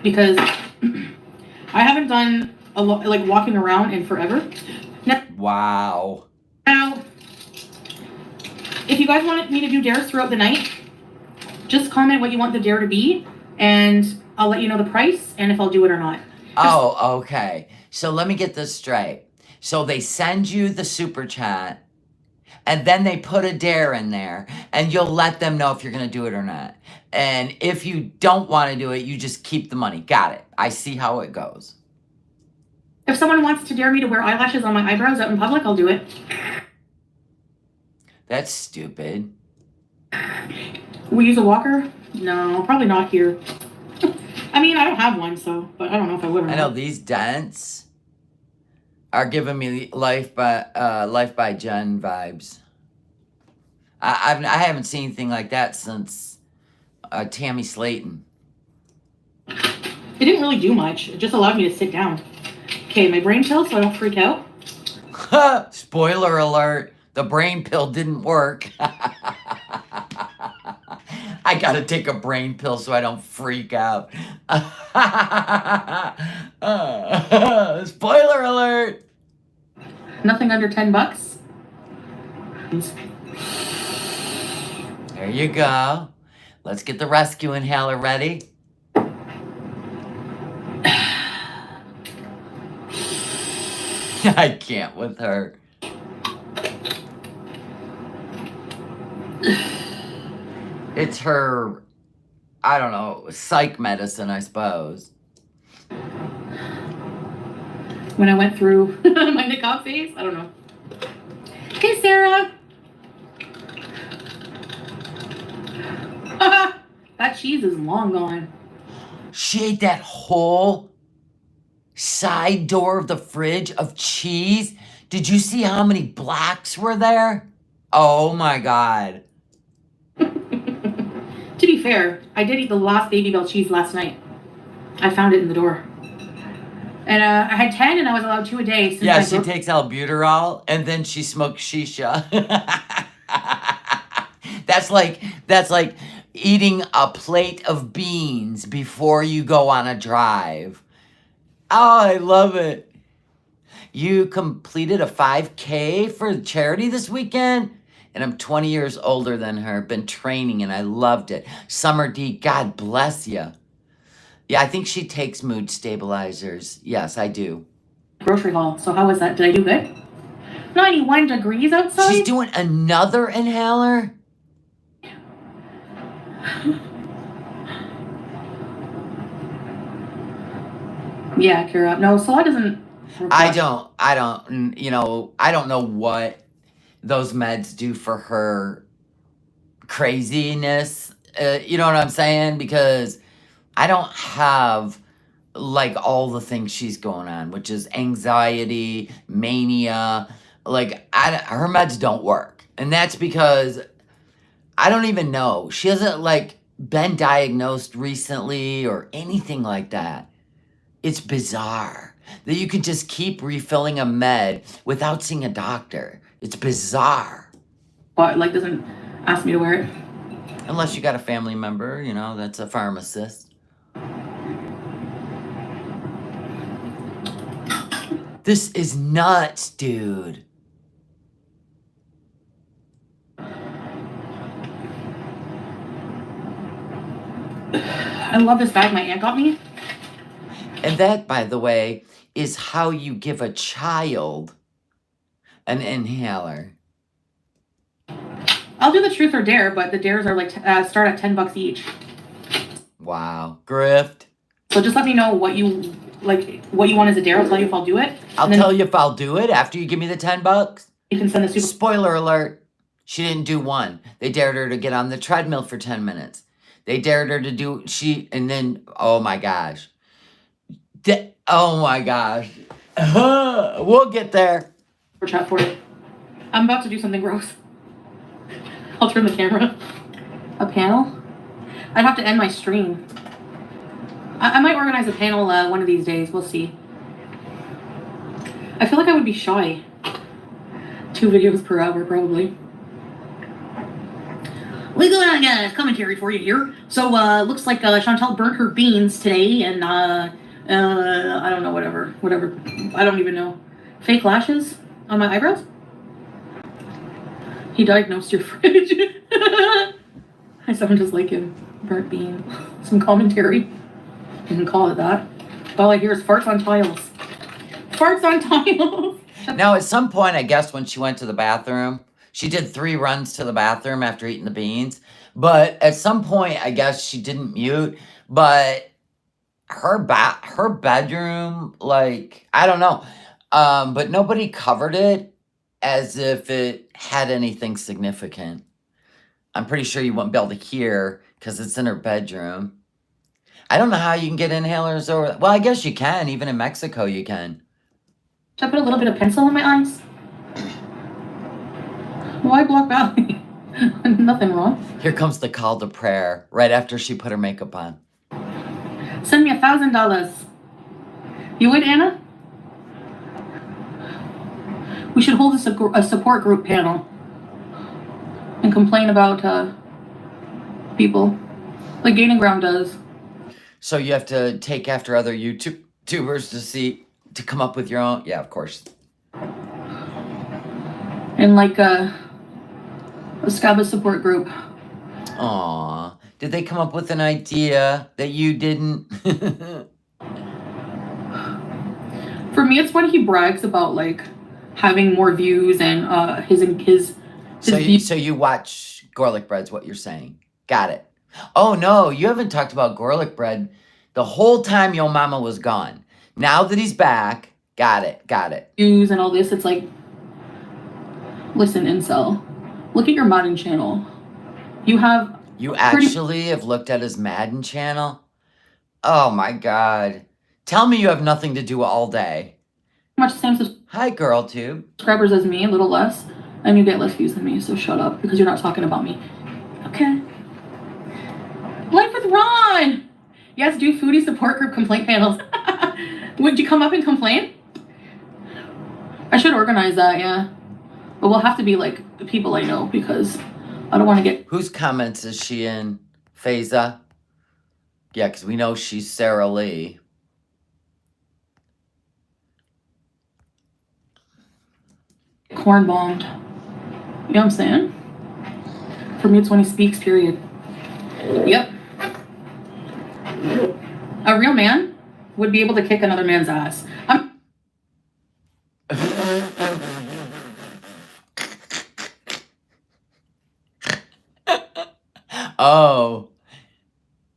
Because I haven't done a lot, like walking around in forever.
Wow.
Now, if you guys want me to do dares throughout the night, just comment what you want the dare to be, and I'll let you know the price and if I'll do it or not.
Oh, okay. So let me get this straight. So they send you the super chat, and then they put a dare in there, and you'll let them know if you're going to do it or not. And if you don't want to do it, you just keep the money. Got it. I see how it goes.
If someone wants to dare me to wear eyelashes on my eyebrows out in public, I'll do it.
That's stupid.
We use a walker? No, probably not here. I mean, I don't have one, but I don't know if I would or not.
I know these dents are giving me Life by Jen vibes. I haven't seen anything like that since Tammy Slayton.
It didn't really do much. It just allowed me to sit down. Okay, my brain pill so I don't freak out.
Spoiler alert, the brain pill didn't work. I gotta take a brain pill so I don't freak out. Spoiler alert.
Nothing under $10.
There you go. Let's get the rescue inhaler ready. I can't with her. It's her, I don't know, psych medicine, I suppose.
When I went through my niqab phase, I don't know. Hey, Sarah. That cheese is long gone.
She ate that whole side door of the fridge of cheese. Did you see how many blacks were there? Oh my God.
To be fair, I did eat the last Baby Bell cheese last night. I found it in the door. And I had 10 and I was allowed 2 a day.
Yeah, she takes albuterol and then she smokes shisha. That's like eating a plate of beans before you go on a drive. Oh, I love it. You completed a 5K for charity this weekend? And I'm 20 years older than her, been training, and I loved it. Summer D, God bless you. Yeah, I think she takes mood stabilizers. Yes, I do.
Grocery haul. So how was that? Did I do good? 91 degrees outside?
She's doing another inhaler?
Yeah, Kira. No, Salah doesn't.
I don't know what those meds do for her craziness. You know what I'm saying? Because I don't have like all the things she's going on, which is anxiety, mania. Like her meds don't work. And that's because I don't even know. She hasn't like been diagnosed recently or anything like that. It's bizarre that you can just keep refilling a med without seeing a doctor. It's bizarre.
But like doesn't ask me to wear it.
Unless you got a family member, that's a pharmacist. This is nuts, dude.
I love this bag my aunt got me.
And that, by the way, is how you give a child an inhaler.
I'll do the truth or dare, but the dares are like start at $10 each.
Wow, grift.
So just let me know what you want as a dare. I'll tell you if I'll do it.
I'll tell you if I'll do it after you give me the $10.
You can send the super.
Spoiler alert. She didn't do one. They dared her to get on the treadmill for 10 minutes. They dared her to do and then oh my gosh. Oh my gosh. We'll get there.
For chat for it. I'm about to do something gross. I'll turn the camera. A panel? I'd have to end my stream. I might organize a panel one of these days. We'll see. I feel like I would be shy. 2 videos per hour, probably. We go on commentary for you here. So, looks like Chantal burnt her beans today, and I don't know, whatever. I don't even know. Fake lashes on my eyebrows? He diagnosed your fridge. I sound just like him. Burnt bean. Some commentary. You can call it that. All I hear is farts on tiles. Farts on tiles.
Now, at some point, I guess when she went to the bathroom, she did 3 runs to the bathroom after eating the beans. But at some point, I guess she didn't mute. But her bedroom, like, I don't know. But nobody covered it as if it had anything significant. I'm pretty sure you won't be able to hear because it's in her bedroom. I don't know how you can get inhalers over. Well, I guess you can. Even in Mexico, you can.
Should I put a little bit of pencil in my eyes? Why Black Valley? Nothing wrong.
Here comes the call to prayer right after she put her makeup on.
Send me $1,000. You would, Anna? We should hold a support group panel and complain about people like Gaining Ground does.
So you have to take after other YouTubers to come up with your own. Yeah, of course.
And like a Scabba support group.
Aw, did they come up with an idea that you didn't?
For me, it's when he brags about like having more views and his
So you watch garlic bread's what you're saying. Got it. Oh no, you haven't talked about garlic bread the whole time your mama was gone. Now that he's back, got it.
Views and all this, it's like, listen, incel, look at your Madden channel. You actually
have looked at his Madden channel? Oh my god. Tell me you have nothing to do all day.
Much the same
Hi, GirlTube.
Subscribers as me, a little less, and you get less views than me, so shut up, because you're not talking about me. Okay. Life with Ron! Yes, do foodie support group complaint panels. Would you come up and complain? I should organize that, yeah. But we'll have to be like the people I know, because I don't want to get...
Whose comments is she in? Faiza. Yeah, because we know she's Sarah Lee.
Corn bombed. You know what I'm saying? For me, it's when he speaks, period. Yep. A real man would be able to kick another man's ass.
Oh.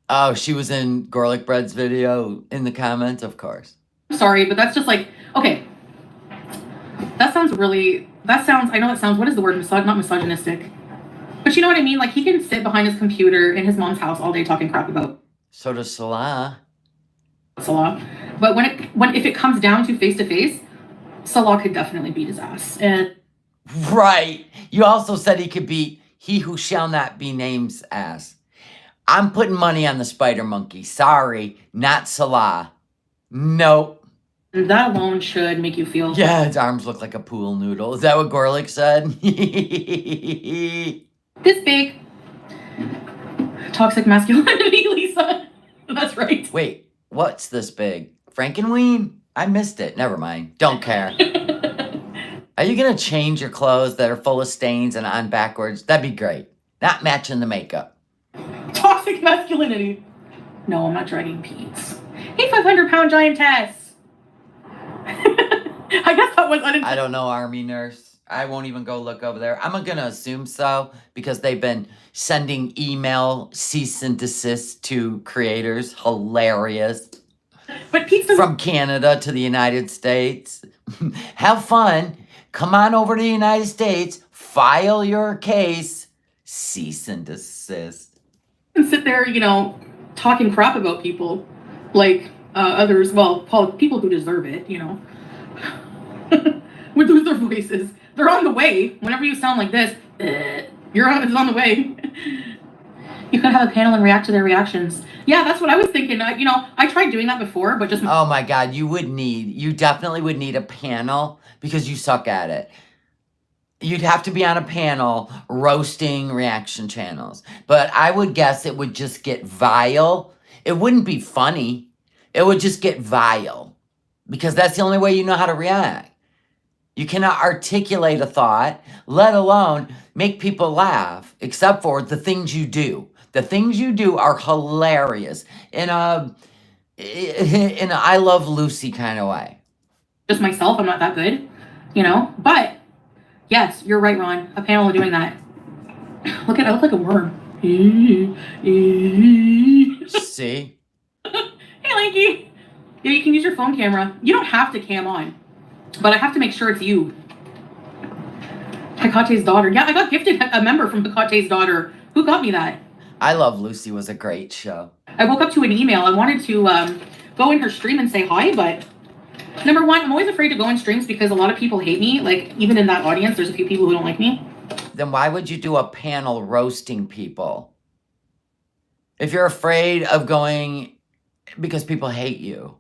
Oh, she was in Garlic Bread's video in the comments, of course.
Sorry, but that's just like, okay. That sounds, I know that sounds, what is the word? Not misogynistic. But you know what I mean? Like, he can sit behind his computer in his mom's house all day talking crap about
So does Salah.
Salah. But if it comes down to face, Salah could definitely beat his ass. And
right. You also said he could beat he who shall not be named's ass. I'm putting money on the spider monkey. Sorry, not Salah. Nope.
That alone should make you feel.
Yeah, his arms look like a pool noodle. Is that what Gorlick said?
This big. Toxic masculinity, Lisa. That's right.
Wait, what's this big? Frankenween? I missed it. Never mind. Don't care. Are you going to change your clothes that are full of stains and on backwards? That'd be great. Not matching the makeup.
Toxic masculinity. No, I'm not dragging Pete's. Hey, 500-pound giantess. I guess that was unintentional.
I don't know, Army nurse. I won't even go look over there. I'm going to assume so because they've been sending email cease and desist to creators. Hilarious.
But Pete's
from Canada to the United States. Have fun. Come on over to the United States. File your case. Cease and desist.
And sit there, talking crap about people. Like others, people who deserve it, With their voices. They're on the way. Whenever you sound like this, it's on the way. You could have a panel and react to their reactions. Yeah, that's what I was thinking. I tried doing that before, but just...
Oh my God, you definitely would need a panel because you suck at it. You'd have to be on a panel roasting reaction channels. But I would guess it would just get vile. It wouldn't be funny. It would just get vile because that's the only way you know how to react. You cannot articulate a thought, let alone make people laugh, except for the things you do. The things you do are hilarious in a I Love Lucy kind of way.
Just myself, I'm not that good, But yes, you're right, Ron. A panel of doing that. I look like a worm.
See?
Hey, Lanky. Yeah, you can use your phone camera. You don't have to cam on, but I have to make sure it's you. Hekate's daughter. Yeah, I got gifted a member from Hekate's daughter. Who got me that?
I Love Lucy was a great show.
I woke up to an email. I wanted to go in her stream and say hi, but number one, I'm always afraid to go in streams because a lot of people hate me. Like, even in that audience, there's a few people who don't like me.
Then why would you do a panel roasting people? If you're afraid of going because people hate you.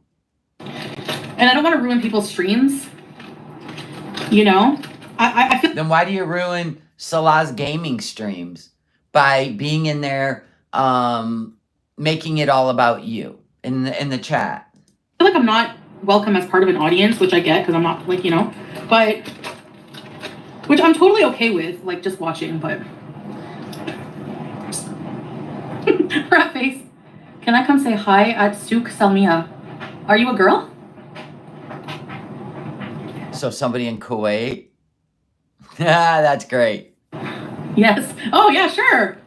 And I don't want to ruin people's streams. I feel...
Then why do you ruin Salah's gaming streams? By being in there, making it all about you in the chat.
I feel like I'm not welcome as part of an audience, which I get because I'm not but which I'm totally okay with, like just watching. But rat face, can I come say hi at Souk Salmiya? Are you a girl?
So somebody in Kuwait. Yeah, that's great.
Yes. Oh, yeah, sure.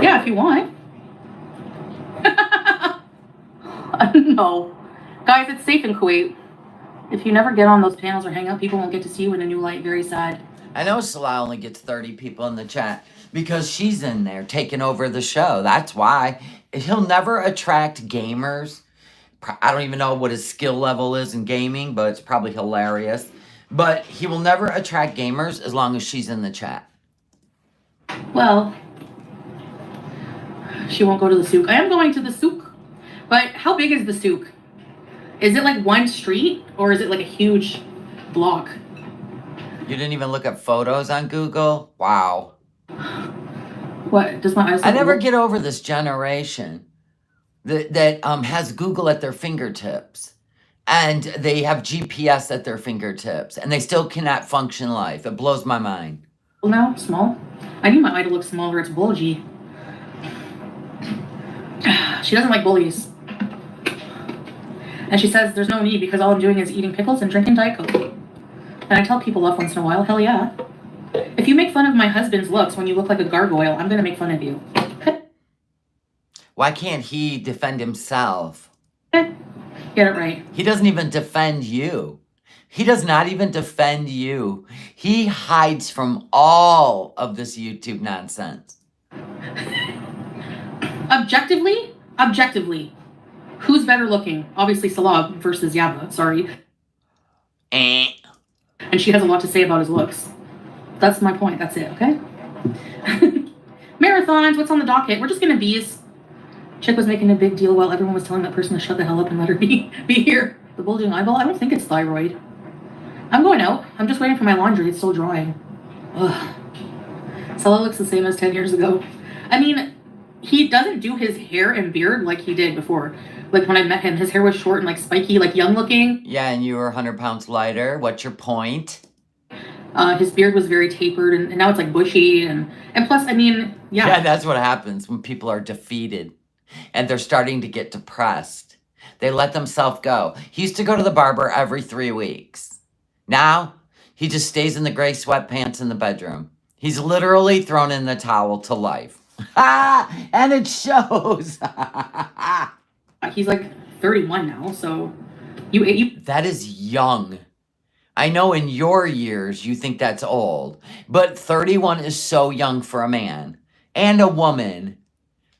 Yeah, if you want. No. Guys, it's safe in Kuwait. If you never get on those panels or hang out, people won't get to see you in a new light. Very sad.
I know Salah only gets 30 people in the chat because she's in there taking over the show. That's why. He'll never attract gamers. I don't even know what his skill level is in gaming, but it's probably hilarious. But he will never attract gamers as long as she's in the chat.
Well, she won't go to the souk. I am going to the souk. But how big is the souk? Is it like one street or is it like a huge block?
You didn't even look at photos on Google? Wow.
What? Does my eyes
I
look
never
old?
get over this generation that has Google at their fingertips. And they have GPS at their fingertips. And they still cannot function life. It blows my mind.
Now? Small? I need my eye to look smaller. It's bulgy. She doesn't like bullies. And she says there's no need because all I'm doing is eating pickles and drinking Diet Coke. And I tell people off once in a while, hell yeah. If you make fun of my husband's looks when you look like a gargoyle, I'm going to make fun of you.
Why can't he defend himself?
Get it right.
He doesn't even defend you. He does not even defend you. He hides from all of this YouTube nonsense.
Objectively, who's better looking? Obviously Salah versus Yaba, sorry.
Eh.
And she has a lot to say about his looks. That's my point, that's it, okay? Marathons, what's on the docket? We're just gonna bees. Chick was making a big deal while everyone was telling that person to shut the hell up and let her be here. The bulging eyeball, I don't think it's thyroid. I'm going out. I'm just waiting for my laundry, it's still drying. Ugh. Salah looks the same as 10 years ago. I mean, he doesn't do his hair and beard like he did before. Like when I met him, his hair was short and like spiky, like young looking.
Yeah, and you were 100 pounds lighter. What's your point?
His beard was very tapered and now it's like bushy and plus, I mean, yeah.
Yeah, that's what happens when people are defeated and they're starting to get depressed. They let themselves go. He used to go to the barber every 3 weeks. Now, he just stays in the gray sweatpants in the bedroom. He's literally thrown in the towel to life. And it shows.
He's like 31 now, so you.
That is young. I know in your years you think that's old, but 31 is so young for a man and a woman.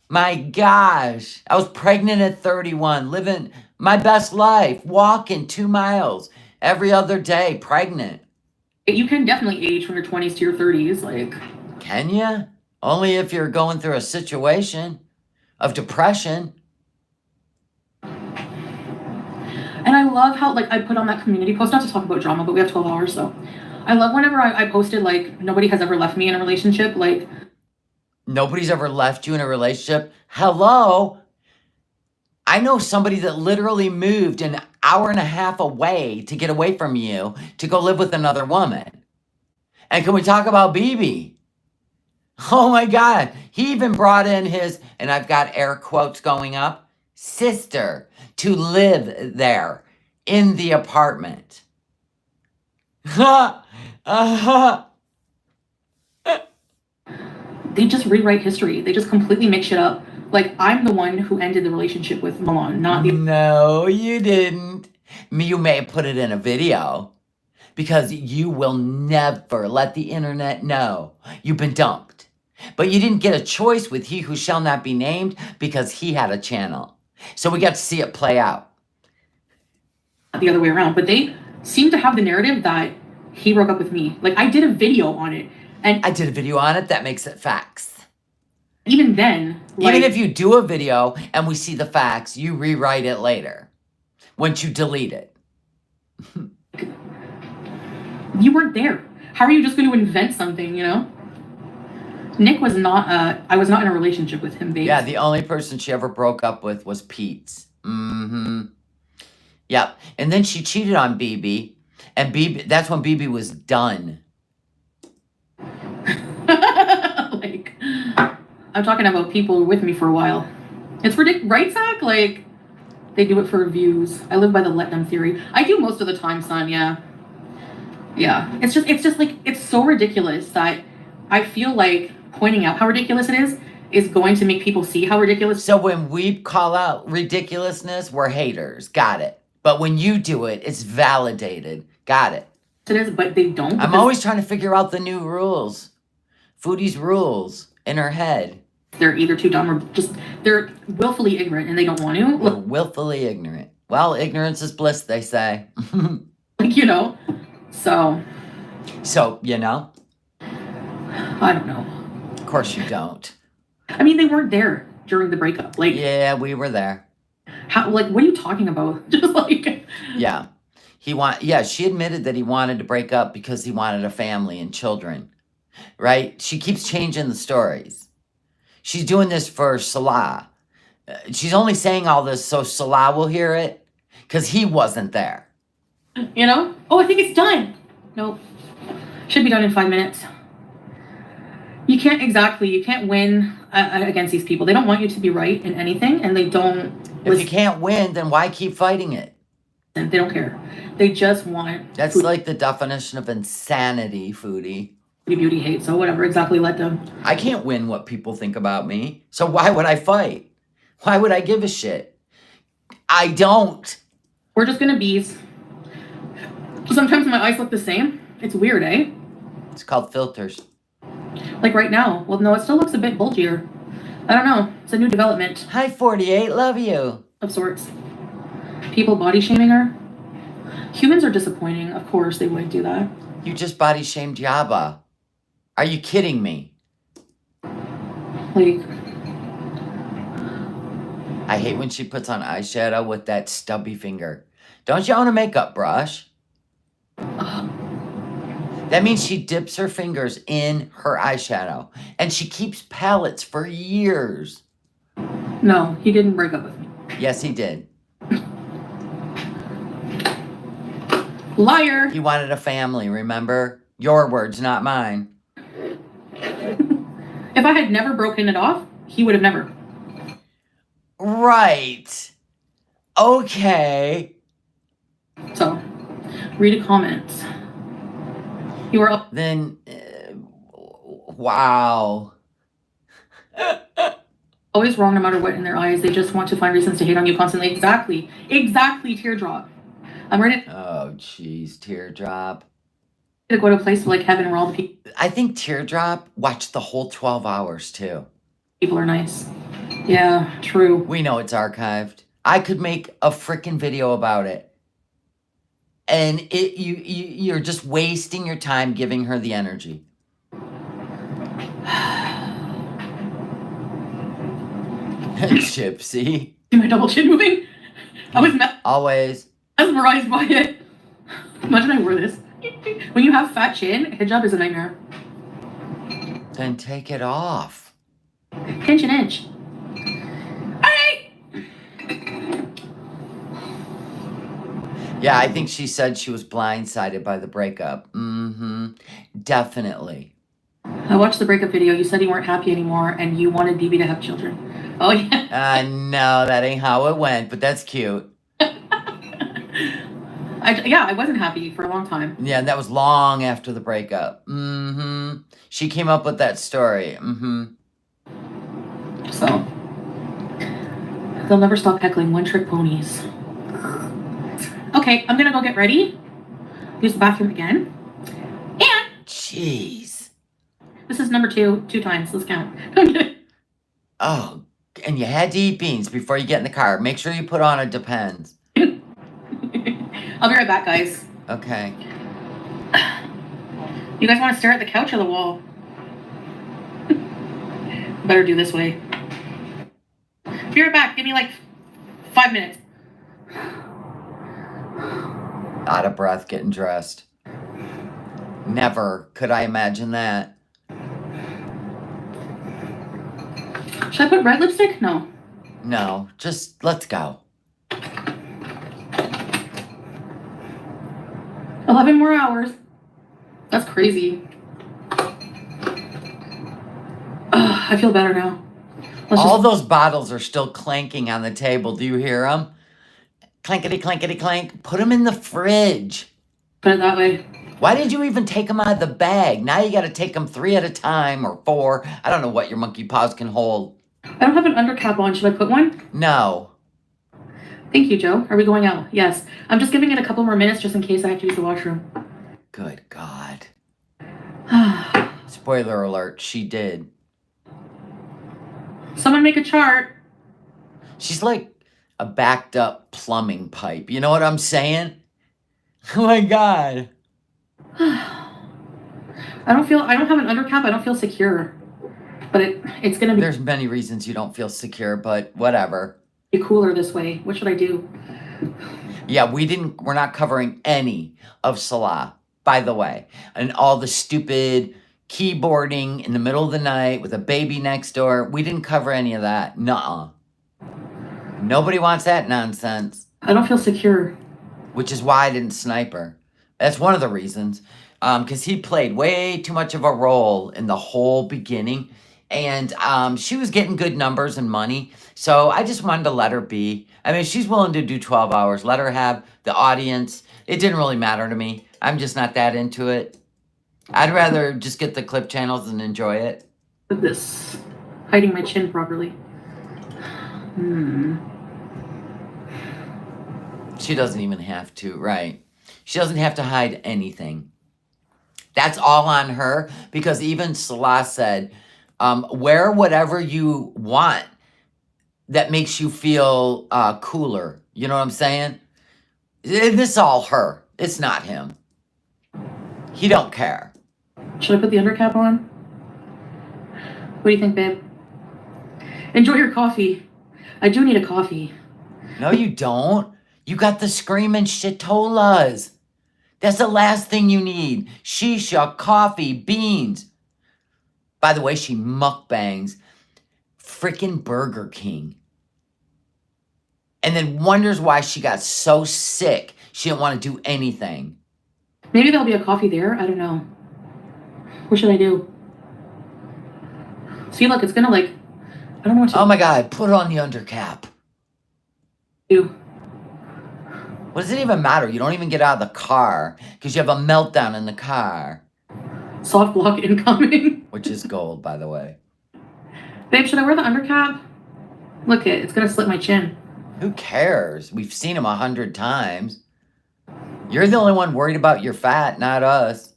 My gosh, I was pregnant at 31, living my best life, walking 2 miles every other day, pregnant.
You can definitely age from your 20s to your 30s, like.
Can you? Only if you're going through a situation of depression.
And I love how, like, I put on that community post, not to talk about drama, but we have 12 hours, so. I love whenever I posted, like, nobody has ever left me in a relationship, like.
Nobody's ever left you in a relationship? Hello? I know somebody that literally moved an hour and a half away to get away from you to go live with another woman. And can we talk about BB? Oh my God. He even brought in his, and I've got air quotes going up, sister to live there in the apartment.
They just rewrite history. They just completely make shit up. Like, I'm the one who ended the relationship with Milan, not the...
No, you didn't. You may have put it in a video because you will never let the internet know you've been dumped. But you didn't get a choice with He Who Shall Not Be Named because he had a channel. So we got to see it play out.
The other way around. But they seem to have the narrative that he broke up with me. Like, I did a video on it. And
I did a video on it. That makes it facts.
Even then... like,
even if you do a video and we see the facts, you rewrite it later. Once you delete it.
You weren't there. How are you just going to invent something, you know? Nick was not, I was not in a relationship with him, babe.
Yeah, the only person she ever broke up with was Pete's. Yep. And then she cheated on BB. And BB, that's when BB was done.
Like, I'm talking about people who were with me for a while. It's ridiculous, right, Zach? Like, they do it for views. I live by the let them theory. I do most of the time, son, yeah. Yeah. It's just like, it's so ridiculous that I feel like pointing out how ridiculous it is going to make people see how ridiculous.
So when we call out ridiculousness, we're haters. Got it. But when you do it, it's validated. Got it.
It is, but they don't.
I'm always trying to figure out the new rules. Foodie's rules in her head.
They're either too dumb or just, they're willfully ignorant and they don't want to.
We're willfully ignorant. Well, ignorance is bliss, they say.
Like, you know, so,
you know?
I don't know.
Of course you don't.
I mean, they weren't there during the breakup. Like,
yeah, we were there.
how, like, what are you talking about? Just like,
Yeah. She admitted that he wanted to break up because he wanted a family and children. Right? She keeps changing the stories. She's doing this for Salah. She's only saying all this so Salah will hear it, because he wasn't there.
You know? Oh, I think it's done. Nope. Should be done in 5 minutes. You can't win against these people. They don't want you to be right in anything, and they don't.
If you can't win, then why keep fighting it?
They don't care. They just want.
That's like the definition of insanity, Foodie.
Beauty hate, so whatever. Exactly, let them.
I can't win what people think about me, so why would I fight? Why would I give a shit? I don't.
We're just gonna bees. Sometimes my eyes look the same. It's weird, eh?
It's called filters.
Like right now. Well, no, it still looks a bit bulgier. I don't know. It's a new development.
Hi, 48. Love you.
Of sorts. People body shaming her. Humans are disappointing. Of course, they wouldn't do that.
You just body shamed Yaba. Are you kidding me?
Like,
I hate when she puts on eyeshadow with that stubby finger. Don't you own a makeup brush? That means she dips her fingers in her eyeshadow. And she keeps palettes for years.
No, he didn't break up with me.
Yes, he did.
Liar!
He wanted a family, remember? Your words, not mine.
If I had never broken it off, he would have never.
Right. Okay.
So, read a comment. You are...
Then, wow.
always wrong no matter what in their eyes. They just want to find reasons to hate on you constantly. Exactly. Exactly, Teardrop. I'm ready
Oh, jeez, Teardrop.
to go to a place like heaven where all the
I think Teardrop watched the whole 12 hours, too.
people are nice. Yeah, true.
We know it's archived. I could make a freaking video about it. And you're just wasting your time giving her the energy. Gypsy.
See my double chin moving? I was
Always.
mesmerized by it. Imagine I wore this. When you have fat chin, hijab is a nightmare.
Then take it off.
Pinch an inch. Alright!
Yeah, I think she said she was blindsided by the breakup. Mm-hmm. Definitely.
I watched the breakup video. You said you weren't happy anymore and you wanted BB to have children. Oh, yeah.
No, that ain't how it went, but that's cute.
I wasn't happy for a long time.
Yeah, that was long after the breakup. Mm-hmm. She came up with that story. Mm-hmm.
So, they'll never stop heckling one-trick ponies. Okay, I'm gonna go get ready. Use the bathroom again. And
Jeez.
this is number 2 times. Let's count.
Oh, and you had to eat beans before you get in the car. Make sure you put on a Depends.
I'll be right back, guys.
Okay.
You guys want to stare at the couch or the wall? Better do this way. Be right back. Give me like 5 minutes.
Out of breath, getting dressed. Never could I imagine that.
Should I put red lipstick? No.
No, just let's go.
11 more hours. That's crazy. I feel better now.
All those bottles are still clanking on the table. Do you hear them? Clankety, clankety, clank. Put them in the fridge.
Put it that way.
Why did you even take them out of the bag? Now you got to take them 3 at a time or 4. I don't know what your monkey paws can hold.
I don't have an undercap on. Should I put one?
No.
Thank you, Joe. Are we going out? Yes. I'm just giving it a couple more minutes just in case I have to use the washroom.
Good God. Spoiler alert, she did.
Someone make a chart.
She's like a backed up plumbing pipe. You know what I'm saying? Oh my God.
I don't have an undercap. I don't feel secure. But it's going to be...
There's many reasons you don't feel secure, but whatever.
Be cooler this way. What should I do?
Yeah, we're not covering any of Salah, by the way. And all the stupid keyboarding in the middle of the night with a baby next door. We didn't cover any of that. Nuh-uh. Nobody wants that nonsense.
I don't feel secure.
Which is why I didn't snipe her. That's one of the reasons. Because he played way too much of a role in the whole beginning. And she was getting good numbers and money. So I just wanted to let her be. I mean, she's willing to do 12 hours. Let her have the audience. It didn't really matter to me. I'm just not that into it. I'd rather just get the clip channels and enjoy it.
Look at this. Hiding my chin properly.
She doesn't even have to, right? She doesn't have to hide anything. That's all on her, because even Salah said, wear whatever you want that makes you feel cooler. You know what I'm saying? This is all her. It's not him. He don't care.
Should I put the undercap on? What do you think, babe? Enjoy your coffee. I do need a coffee.
No, you don't. You got the screaming shitolas. That's the last thing you need. Shisha, coffee, beans. By the way, she mukbangs freaking Burger King. And then wonders why she got so sick. She didn't want to do anything.
Maybe there'll be a coffee there. I don't know. What should I do? See, look, it's gonna I don't know what to
Oh my God, put on the undercap.
do.
What does it even matter? You don't even get out of the car because you have a meltdown in the car.
Soft block incoming.
Which is gold, by the way.
Babe, should I wear the undercap? Look, it's gonna slip my chin.
Who cares? We've seen him 100 times. You're the only one worried about your fat, not us.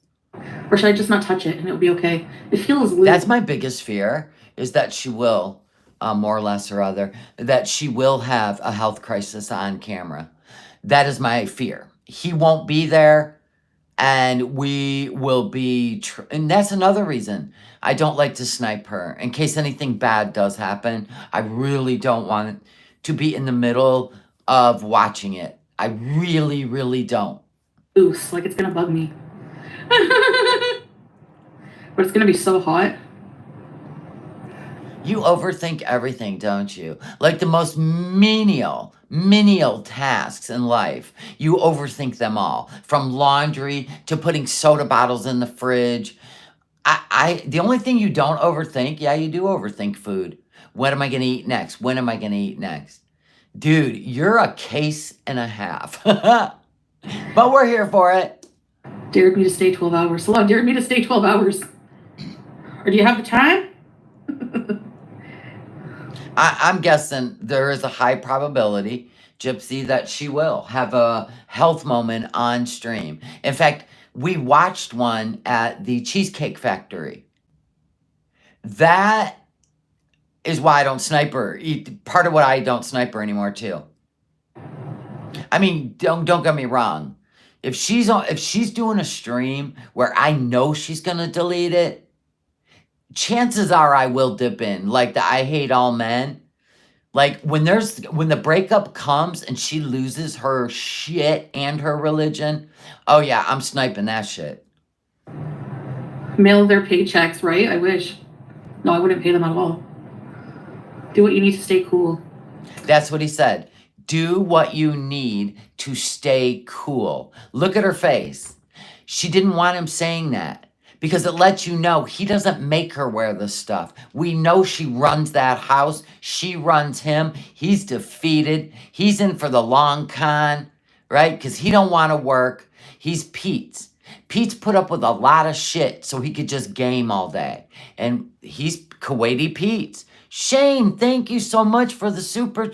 Or should I just not touch it and it'll be okay? It feels loose.
That's my biggest fear, is that she will, more or less or other, that she will have a health crisis on camera. That is my fear. He won't be there, and we will be... and that's another reason I don't like to snipe her. In case anything bad does happen, I really don't want to be in the middle of watching it. I really, really don't.
Loose, like it's gonna bug me. But it's gonna be so hot.
You overthink everything, don't you? Like the most menial tasks in life. You overthink them all. From laundry to putting soda bottles in the fridge. The only thing you don't overthink, yeah, you do overthink food. What am I going to eat next? When am I going to eat next? Dude, you're a case and a half. But we're here for it.
Dared me to stay 12 hours. Salah dared me to stay 12 hours. Or do you have the time?
I'm guessing there is a high probability, Gypsy, that she will have a health moment on stream. In fact, we watched one at the Cheesecake Factory. That is why I don't snipe her. Part of what I don't snipe her anymore, too. I mean, don't get me wrong. If she's doing a stream where I know she's going to delete it, chances are I will dip in, like the I Hate All Men. Like when the breakup comes and she loses her shit and her religion, oh yeah, I'm sniping that shit.
Mail their paychecks, right? I wish. No, I wouldn't pay them at all. Do what you need to stay cool.
That's what he said. Do what you need to stay cool. Look at her face. She didn't want him saying that. Because it lets you know he doesn't make her wear this stuff. We know she runs that house. She runs him. He's defeated. He's in for the long con, right? Because he don't want to work. He's Pete's. Pete's put up with a lot of shit so he could just game all day. And he's Kuwaiti Pete's. Shane, thank you so much for the super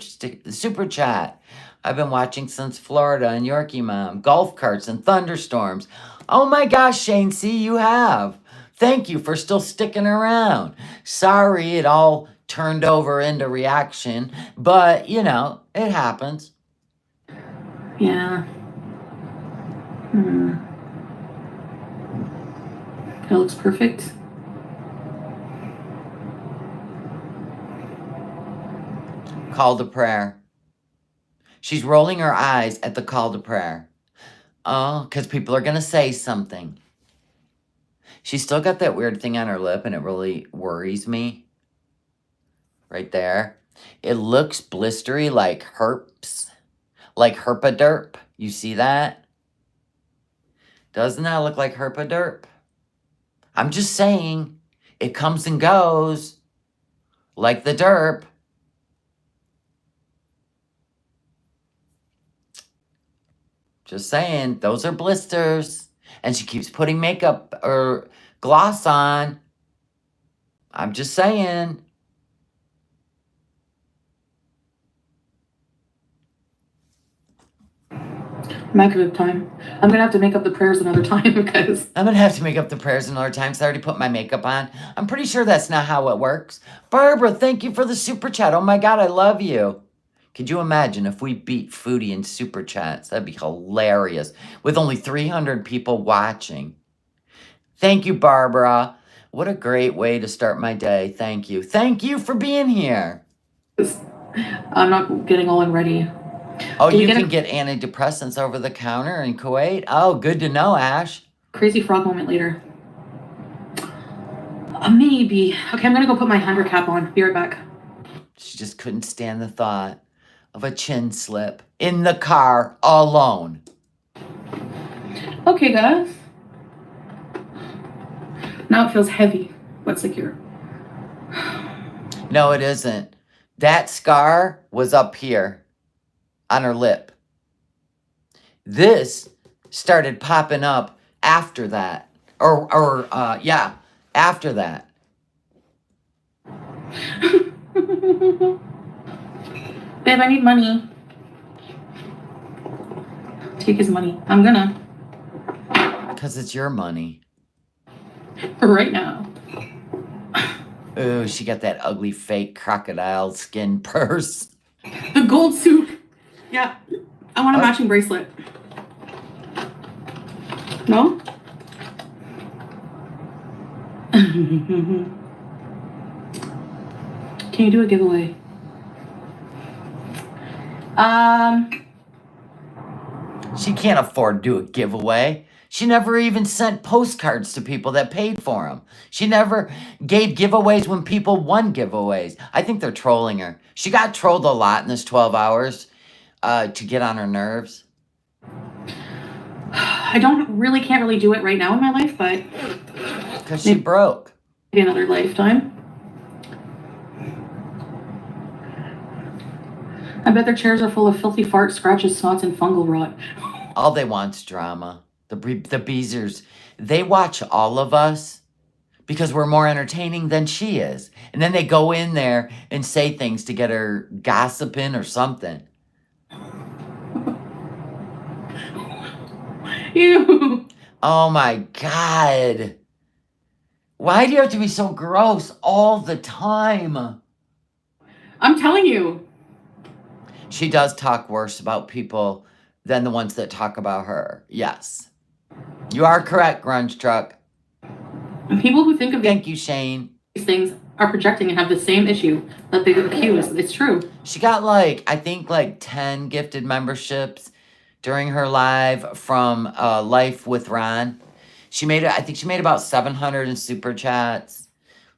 chat. I've been watching since Florida and Yorkie Mom. Golf carts and thunderstorms. Oh my gosh, Shane, see, you have. Thank you for still sticking around. Sorry it all turned over into reaction, but, you know, it happens.
Yeah. That looks perfect.
Call to prayer. She's rolling her eyes at the call to prayer. Oh, because people are going to say something. She's still got that weird thing on her lip, and it really worries me. Right there. It looks blistery like herps. Like herpaderp. You see that? Doesn't that look like herpaderp? I'm just saying. It comes and goes. Like the derp. Just saying. Those are blisters. And she keeps putting makeup or gloss on. I'm just saying.
Immaculate time. I'm gonna have to make up the prayers another time because
I'm gonna have to make up the prayers another time because I already put my makeup on. I'm pretty sure that's not how it works. Barbara, thank you for the super chat. Oh my God, I love you. Could you imagine if we beat Foodie in super chats? That'd be hilarious. With only 300 people watching. Thank you, Barbara. What a great way to start my day. Thank you. Thank you for being here.
I'm not getting all ready.
Oh, you can get antidepressants over the counter in Kuwait? Oh, good to know, Ash.
Crazy frog moment later. Maybe. Okay, I'm gonna go put my 100 cap on. Be right back.
She just couldn't stand the thought of a chin slip in the car alone.
Okay, guys. Now it feels heavy, but secure.
No, it isn't. That scar was up here on her lip. This started popping up after that. Yeah, after that.
Babe, I need money. Take his money. I'm gonna.
Because it's your money.
Right now.
Ooh, she got that ugly fake crocodile skin purse.
The gold suit. Yeah. I want a matching bracelet. No? Can you do a giveaway?
She can't afford to do a giveaway. She never even sent postcards to people that paid for them. She never gave giveaways when people won giveaways. I think they're trolling her. She got trolled a lot in this 12 hours to get on her nerves.
I can't really do it right now in my life, but...
Because she broke.
Maybe another lifetime. I bet their chairs are full of filthy farts, scratches, snots, and fungal rot.
All they want's drama. The Beezers, they watch all of us because we're more entertaining than she is. And then they go in there and say things to get her gossiping or something.
Ew.
Oh my God. Why do you have to be so gross all the time?
I'm telling you.
She does talk worse about people than the ones that talk about her. Yes. You are correct, Grunge Truck.
And people who think of
Thank you, Shane.
These things are projecting and have the same issue that they accuse. It's true.
She got I think 10 gifted memberships during her live from Life with Ron. I think she made about 700 in super chats.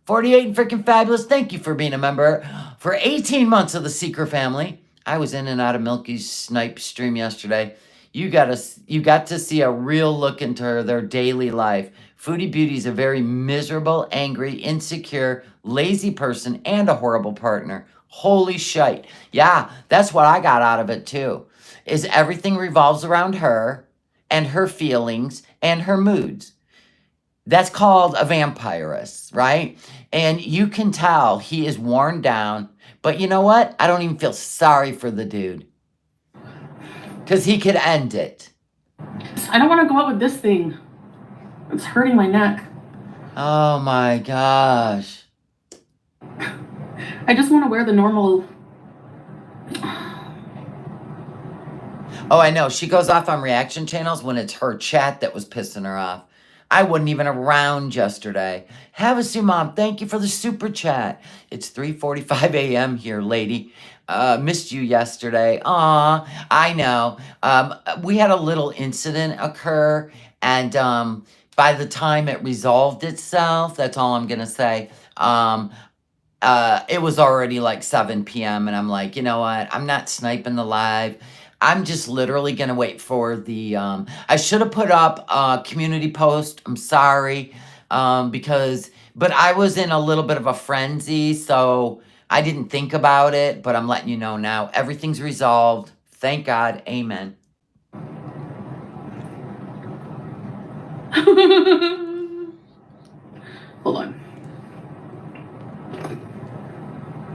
48 and freaking fabulous. Thank you for being a member for 18 months of the Secret Family. I was in and out of Milky's Snipe stream yesterday. You got to see a real look into their daily life. Foodie Beauty is a very miserable, angry, insecure, lazy person and a horrible partner. Holy shite. Yeah, that's what I got out of it too. Is everything revolves around her and her feelings and her moods. That's called a vampirist, right? And you can tell he is worn down. But you know what? I don't even feel sorry for the dude. Because he could end it.
I don't want to go out with this thing. It's hurting my neck.
Oh my gosh.
I just want to wear the normal...
Oh, I know. She goes off on reaction channels when it's her chat that was pissing her off. I wasn't even around yesterday. Have a Sue Mom. Thank you for the super chat. It's 3:45 a.m. here, lady. Missed you yesterday. Aw, I know. We had a little incident occur, and by the time it resolved itself, that's all I'm gonna say. It was already like 7 p.m. and I'm like, you know what? I'm not sniping the live. I'm just literally gonna wait for the. I should have put up a community post. I'm sorry, but I was in a little bit of a frenzy, so I didn't think about it. But I'm letting you know now. Everything's resolved. Thank God. Amen.
Hold on.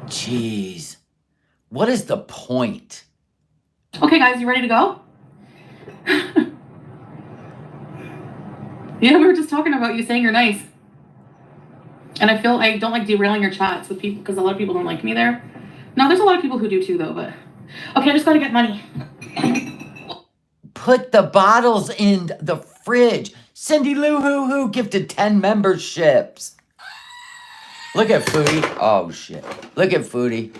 Jeez, what is the point?
Okay, guys, you ready to go? Yeah, we were just talking about you saying you're nice. And I feel I don't like derailing your chats with people because a lot of people don't like me there. No, there's a lot of people who do too, though, but... Okay, I just gotta get money.
Put the bottles in the fridge. Cindy Lou Hoo Hoo gifted 10 memberships. Look at Foodie. Oh, shit. Look at Foodie.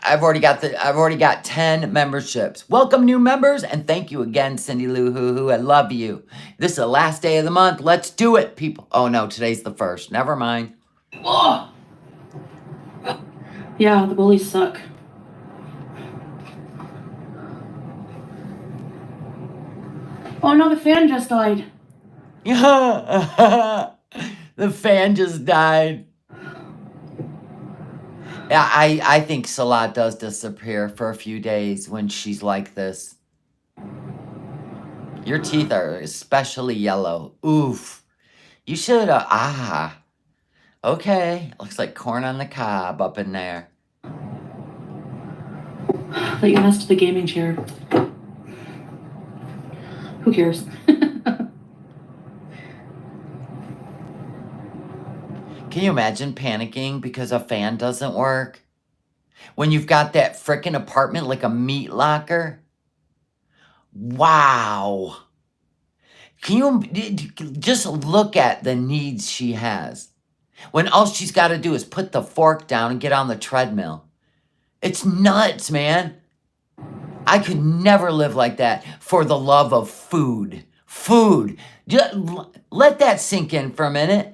I've already got 10 memberships. Welcome new members, and thank you again, Cindy Lou Hoo Hoo. I love you. This is the last day of the month. Let's do it, people. Oh no, today's the 1st. Never mind.
Oh. Yeah, the bullies suck. Oh no, the fan just died.
The fan just died. Yeah, I think Salah does disappear for a few days when she's like this. Your teeth are especially yellow. Oof. You should, Okay. Looks like corn on the cob up in there.
That you messed the gaming chair. Who cares?
Can you imagine panicking because a fan doesn't work? When you've got that frickin' apartment like a meat locker? Wow. Can you just look at the needs she has? When all she's got to do is put the fork down and get on the treadmill. It's nuts, man. I could never live like that for the love of food. Food. Just let that sink in for a minute.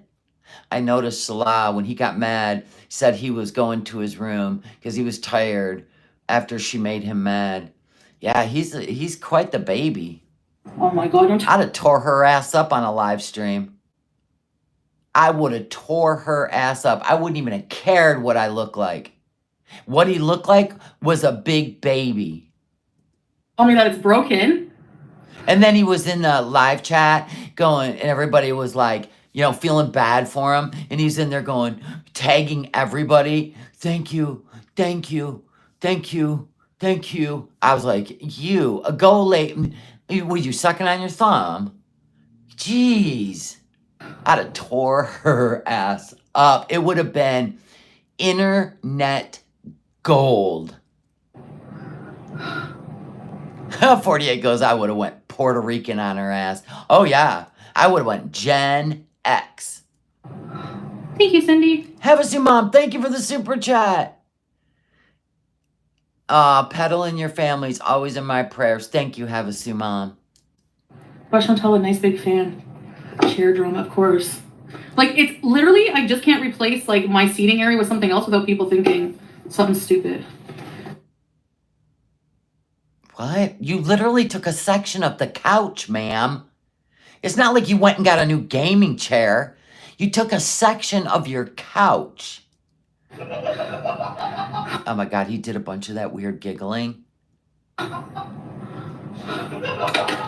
I noticed Salah, when he got mad, said he was going to his room because he was tired after she made him mad. Yeah, he's quite the baby.
Oh my God.
I'd have tore her ass up on a live stream. I would have tore her ass up. I wouldn't even have cared what I looked like. What he looked like was a big baby.
Tell me that it's broken.
And then he was in the live chat going, and everybody was like, you know, feeling bad for him. And he's in there going, tagging everybody. Thank you, thank you, thank you, thank you. I was like, you, go late. Were you sucking on your thumb? Jeez. I'd have tore her ass up. It would have been internet gold. 48 goes, I would have went Puerto Rican on her ass. Oh, yeah. I would have went Gen X.
Thank you, Cindy.
Have a seat, Mom. Thank you for the super chat. Peddling your family's always in my prayers. Thank you, Have a seat, Mom.
Rush tell a nice big fan. Chair drum, of course. Like, it's literally, I just can't replace, like, my seating area with something else without people thinking something stupid.
What? You literally took a section of the couch, ma'am. It's not like you went and got a new gaming chair. You took a section of your couch. Oh my God, he did a bunch of that weird giggling.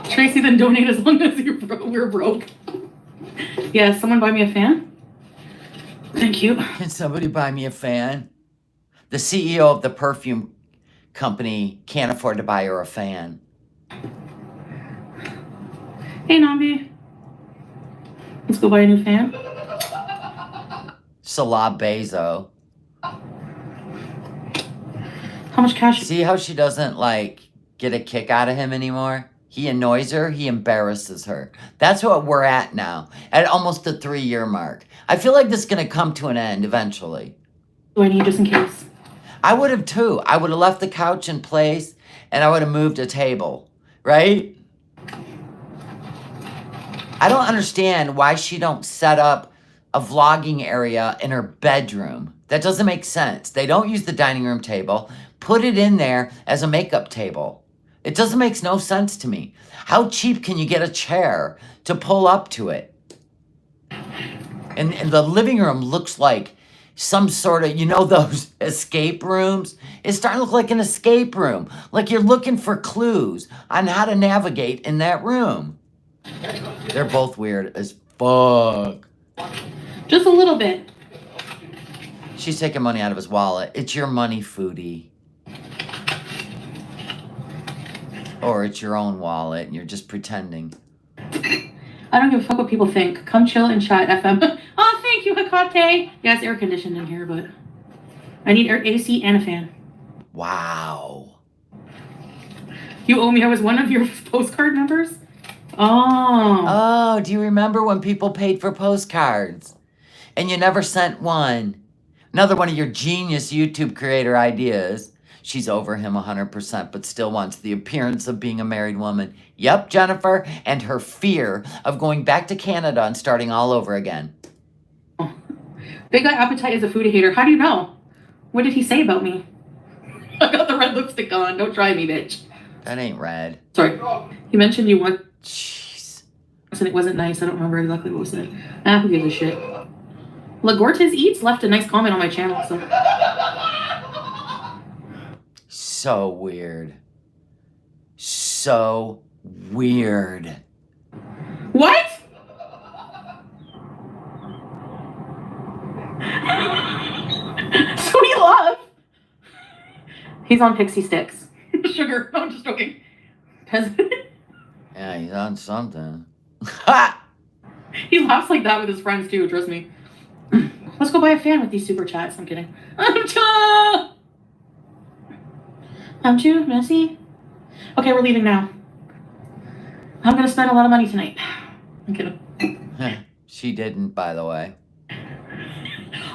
Tracy, then donate as long as we're broke. Yeah, someone buy me a fan? Thank you.
Can somebody buy me a fan? The CEO of the perfume company can't afford to buy her a fan.
Hey, Nambi. Let's go buy a new fan.
Salah Bezo.
How much cash?
See how she doesn't, like, get a kick out of him anymore? He annoys her. He embarrasses her. That's what we're at now, at almost the 3-year mark. I feel like this is going to come to an end eventually.
Do I need just in case?
I would have too. I would have left the couch in place and I would have moved a table, right? I don't understand why she don't set up a vlogging area in her bedroom. That doesn't make sense. They don't use the dining room table. Put it in there as a makeup table. It doesn't make no sense to me. How cheap can you get a chair to pull up to it? And the living room looks like some sort of, you know, those escape rooms? It's starting to look like an escape room. Like you're looking for clues on how to navigate in that room. They're both weird as fuck.
Just a little bit.
She's taking money out of his wallet. It's your money, Foodie. Or it's your own wallet and you're just pretending.
I don't give a fuck what people think. Come chill and chat, FM. Oh, thank you, Hikate. Yeah, it's air conditioned in here, but I need AC and a fan.
Wow.
You owe me. I was one of your postcard members. Oh.
Oh, do you remember when people paid for postcards and you never sent one? Another one of your genius YouTube creator ideas. She's over him 100%, but still wants the appearance of being a married woman. Yep, Jennifer, and her fear of going back to Canada and starting all over again.
Oh. Big Guy Appetite is a foodie hater. How do you know? What did he say about me? I got the red lipstick on. Don't try me, bitch.
That ain't red.
Sorry. You mentioned you want...
Jeez.
And it wasn't nice. I don't remember exactly what was said. Who gives a shit? Lagortes Eats left a nice comment on my channel, so...
So weird. So weird.
What? Sweet love. He's on pixie sticks. Sugar. No, I'm just joking.
Yeah, he's on something. Ha!
He laughs like that with his friends too, trust me. Let's go buy a fan with these super chats. I'm kidding. I'm too messy. Okay, we're leaving now. I'm gonna spend a lot of money tonight. I'm kidding.
She didn't, by the way.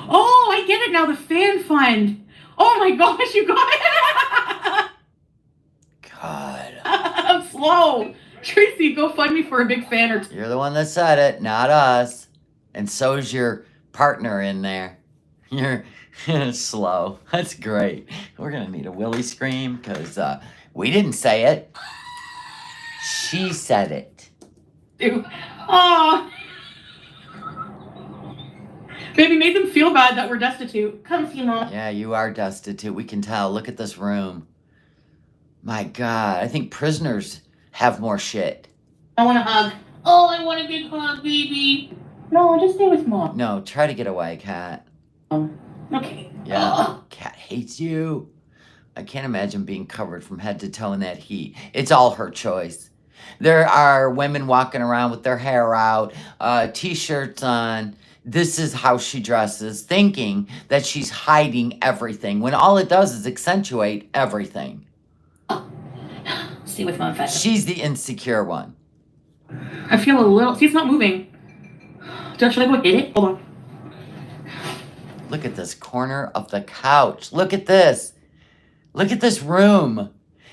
Oh, I get it now. The fan fund. Oh my gosh, you got it.
God.
I'm slow. Tracy, go fund me for a big fan or two.
You're the one that said it, not us. And so's your partner in there. You're slow. That's great. We're going to need a Willie scream because we didn't say it. She said it.
Dude. Aw. Baby made them feel bad that we're destitute. Come see Mom.
Yeah, you are destitute. We can tell. Look at this room. My God. I think prisoners have more shit.
I want a hug. Oh, I want a big hug, baby. No, just stay with Mom.
No, try to get away, Cat.
Okay.
Yeah, Cat hates you. I can't imagine being covered from head to toe in that heat. It's all her choice. There are women walking around with their hair out, t-shirts on. This is how she dresses, thinking that she's hiding everything, when all it does is accentuate everything.
Stay with Mom, fast.
She's the insecure one.
I feel a little... See, it's not moving. Should I go hit it? Hold on.
Look at this corner of the couch. Look at this. Look at this room.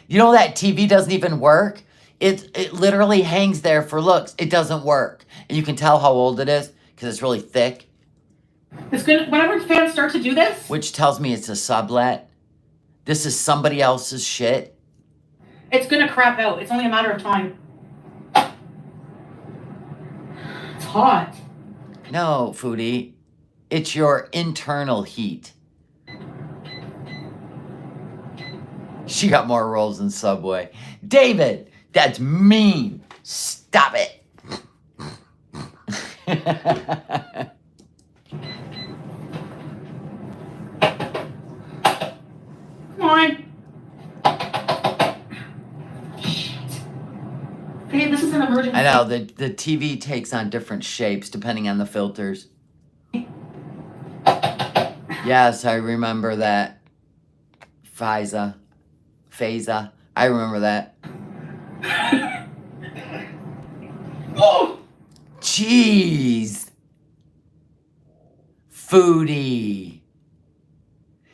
You know that TV doesn't even work? It literally hangs there for looks. It doesn't work. And you can tell how old it is because it's really thick.
It's gonna... Whenever fans start to do this...
Which tells me it's a sublet. This is somebody else's shit.
It's gonna crap out. It's only a matter of time. It's hot.
No, Foodie. It's your internal heat. She got more rolls than Subway. David, that's mean. Stop it.
Come on. Shit. Babe, this is an emergency.
I know, the TV takes on different shapes depending on the filters. Yes, I remember that. Faiza. I remember that.
Oh!
Jeez. Foodie.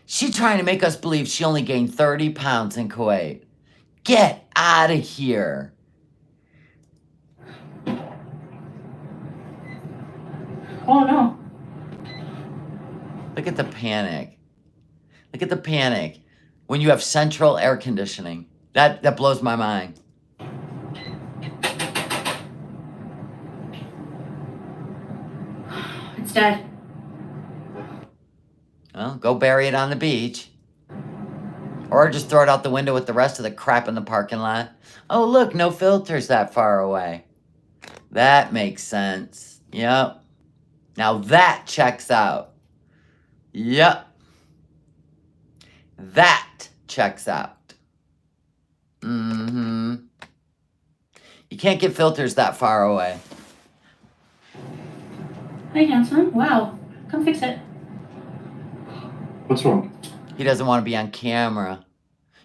She trying to make us believe she only gained 30 pounds in Kuwait. Get out of here.
Oh no.
Look at the panic. Look at the panic when you have central air conditioning. That blows my mind.
It's dead.
Well, go bury it on the beach. Or just throw it out the window with the rest of the crap in the parking lot. Oh, look, no filters that far away. That makes sense. Yep. Now that checks out. Yep. That checks out. Mm-hmm. You can't get filters that far away.
Hey, handsome. Wow. Come fix it.
What's wrong?
He doesn't want to be on camera.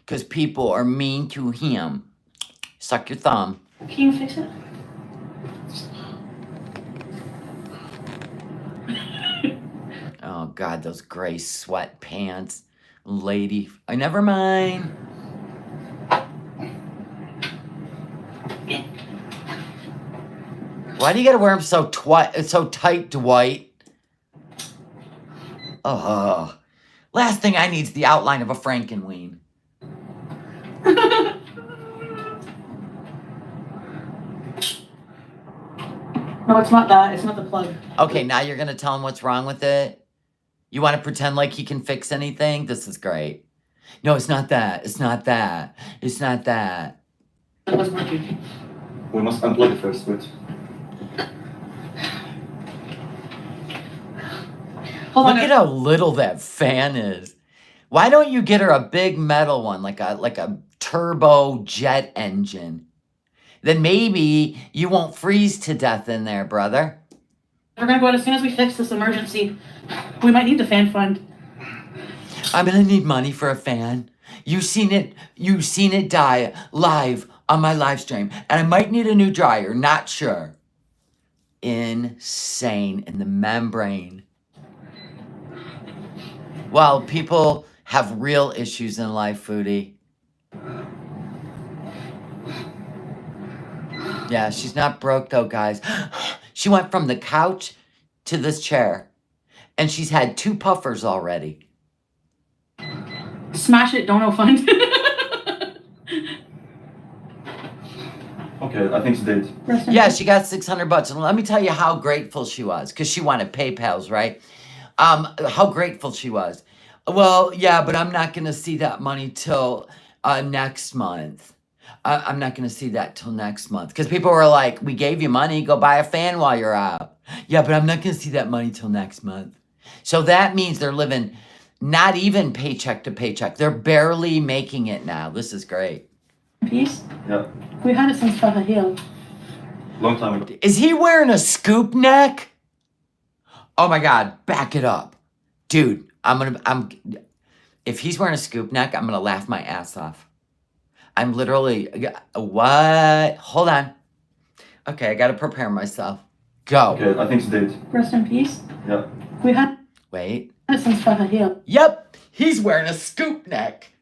Because people are mean to him. Suck your thumb.
Can you fix it?
Oh, God, those gray sweatpants. Lady. Never mind. Why do you gotta wear them so tight, Dwight? Oh. Last thing I need is the outline of a Frankenweenie.
No, it's not that. It's not the plug.
Okay, now you're gonna tell him what's wrong with it? You want to pretend like he can fix anything? This is great. No, it's not that. It's not that. It's not that.
It was working.
We must unplug it first, wait.
Hold on.
Look at how little that fan is. Why don't you get her a big metal one, like a turbo jet engine? Then maybe you won't freeze to death in there, brother.
We're gonna go out as soon as we fix this emergency. We might need the fan fund.
I'm gonna need money for a fan. You've seen it die live on my live stream. And I might need a new dryer, not sure. Insane in the membrane. Well, people have real issues in life, Foodie. Yeah, she's not broke though, guys. She went from the couch to this chair. And she's had 2 puffers already.
Smash it, dono fund.
Okay, I think it's dead.
Yeah, she got $600. And let me tell you how grateful she was. Because she wanted PayPals, right? How grateful she was. Well, yeah, but I'm not going to see that money till next month. I'm not going to see that till next month. Because people were like, we gave you money, go buy a fan while you're out. Yeah, but I'm not going to see that money till next month. So that means they're living not even paycheck to paycheck. They're barely making it now. This is great.
Peace?
Yeah,
We had it since Salah Hill.
long time ago.
Is he wearing a scoop neck? Oh my God, back it up. Dude, if he's wearing a scoop neck, I'm going to laugh my ass off. I'm literally, what? Hold on. Okay, I got to prepare myself. Go.
Okay, I think it's dead.
Rest in peace.
Yeah.
We had
Wait.
it since Salah Hill.
Yep, he's wearing a scoop neck.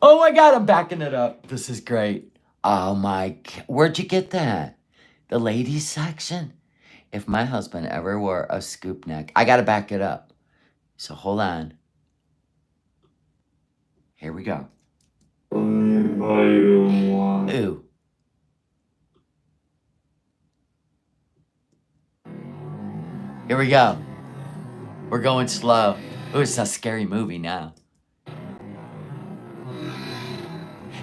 Oh my God, I'm backing it up. This is great. Oh my, where'd you get that? The ladies section? If my husband ever wore a scoop neck, I got to back it up. So hold on. Here we go. Ooh. Here we go. We're going slow. Ooh, it's a scary movie now.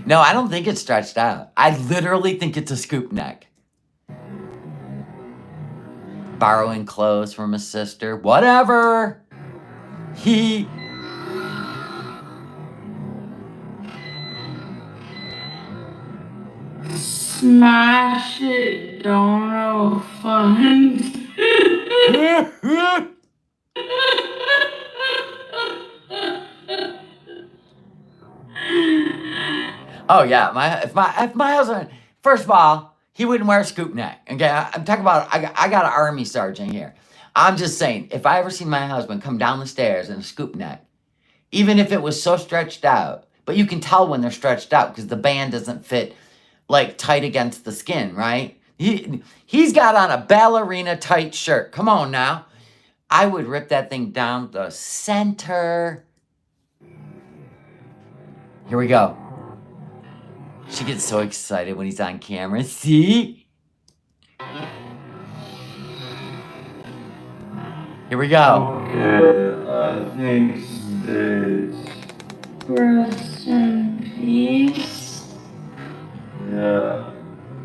No, I don't think it's stretched out. I literally think it's a scoop neck. Borrowing clothes from his sister. Whatever.
Smash it, dono fund.
Oh yeah, if my husband, first of all, he wouldn't wear a scoop neck. Okay, I'm talking about I got an army sergeant here. I'm just saying, if I ever seen my husband come down the stairs in a scoop neck, even if it was so stretched out, but you can tell when they're stretched out because the band doesn't fit like tight against the skin, right? He's got on a ballerina tight shirt. Come on now. I would rip that thing down the center. Here we go. She gets so excited when he's on camera. See? Here we go.
Okay, I think this.
Rest in peace.
Yeah.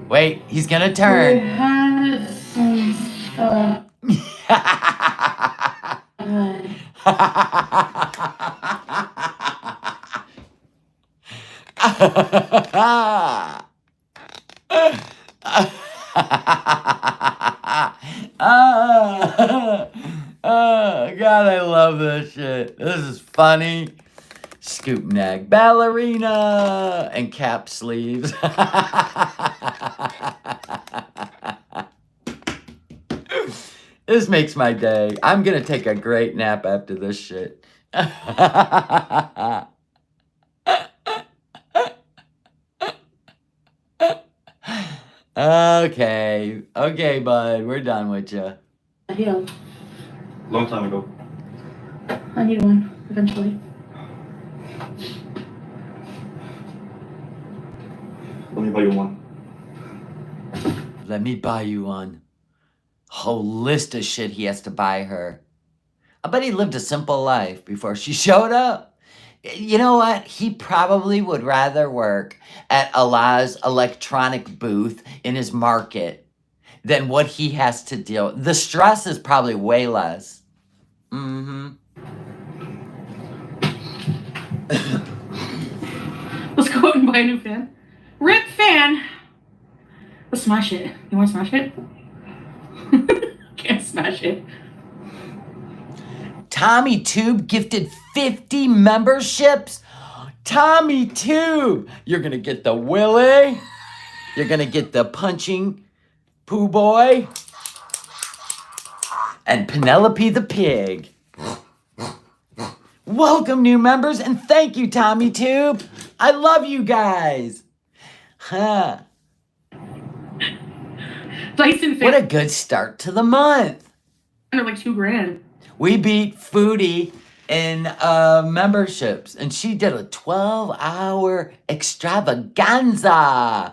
Wait, he's gonna
We
turn.
had some stuff.
Oh, God, I love this shit. This is funny. Scoop neck, ballerina, and cap sleeves. This makes my day. I'm gonna take a great nap after this shit. Okay, bud, we're done with you.
I heal.
Long time ago.
I need one eventually.
Let me buy you one.
Let me buy you one. Whole list of shit he has to buy her. I bet he lived a simple life before she showed up. You know what? He probably would rather work at Allah's electronic booth in his market than what he has to deal with. The stress is probably way less.
Let's go out and buy a new fan. Rip fan! Let's smash it. You want to smash it? Can't smash it.
Tommy Tube gifted 50 memberships. Tommy Tube, you're gonna get the Willie. You're gonna get the punching poo boy. And Penelope the pig. Welcome, new members, and thank you, Tommy Tube. I love you guys. Huh.
Dyson fan.
What a good start to the month.
They're like $2,000.
We beat Foodie in memberships, and she did a 12-hour extravaganza.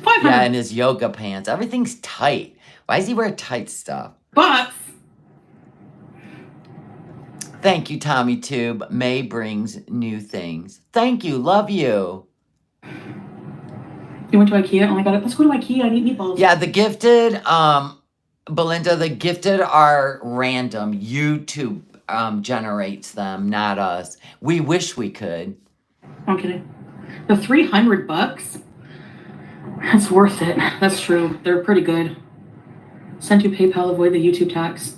500
Yeah, in his yoga pants. Everything's tight. Why does he wear tight stuff?
bucks.
Thank you, Tommy Tube. May brings new things. Thank you. Love you.
You went to IKEA? Oh my god, let's go to IKEA. I need meatballs.
Yeah, the gifted, Belinda, the gifted are random. YouTube generates them, not us. We wish we could.
I'm kidding. The $300? That's worth it. That's true. They're pretty good. Send to PayPal, avoid the YouTube tax.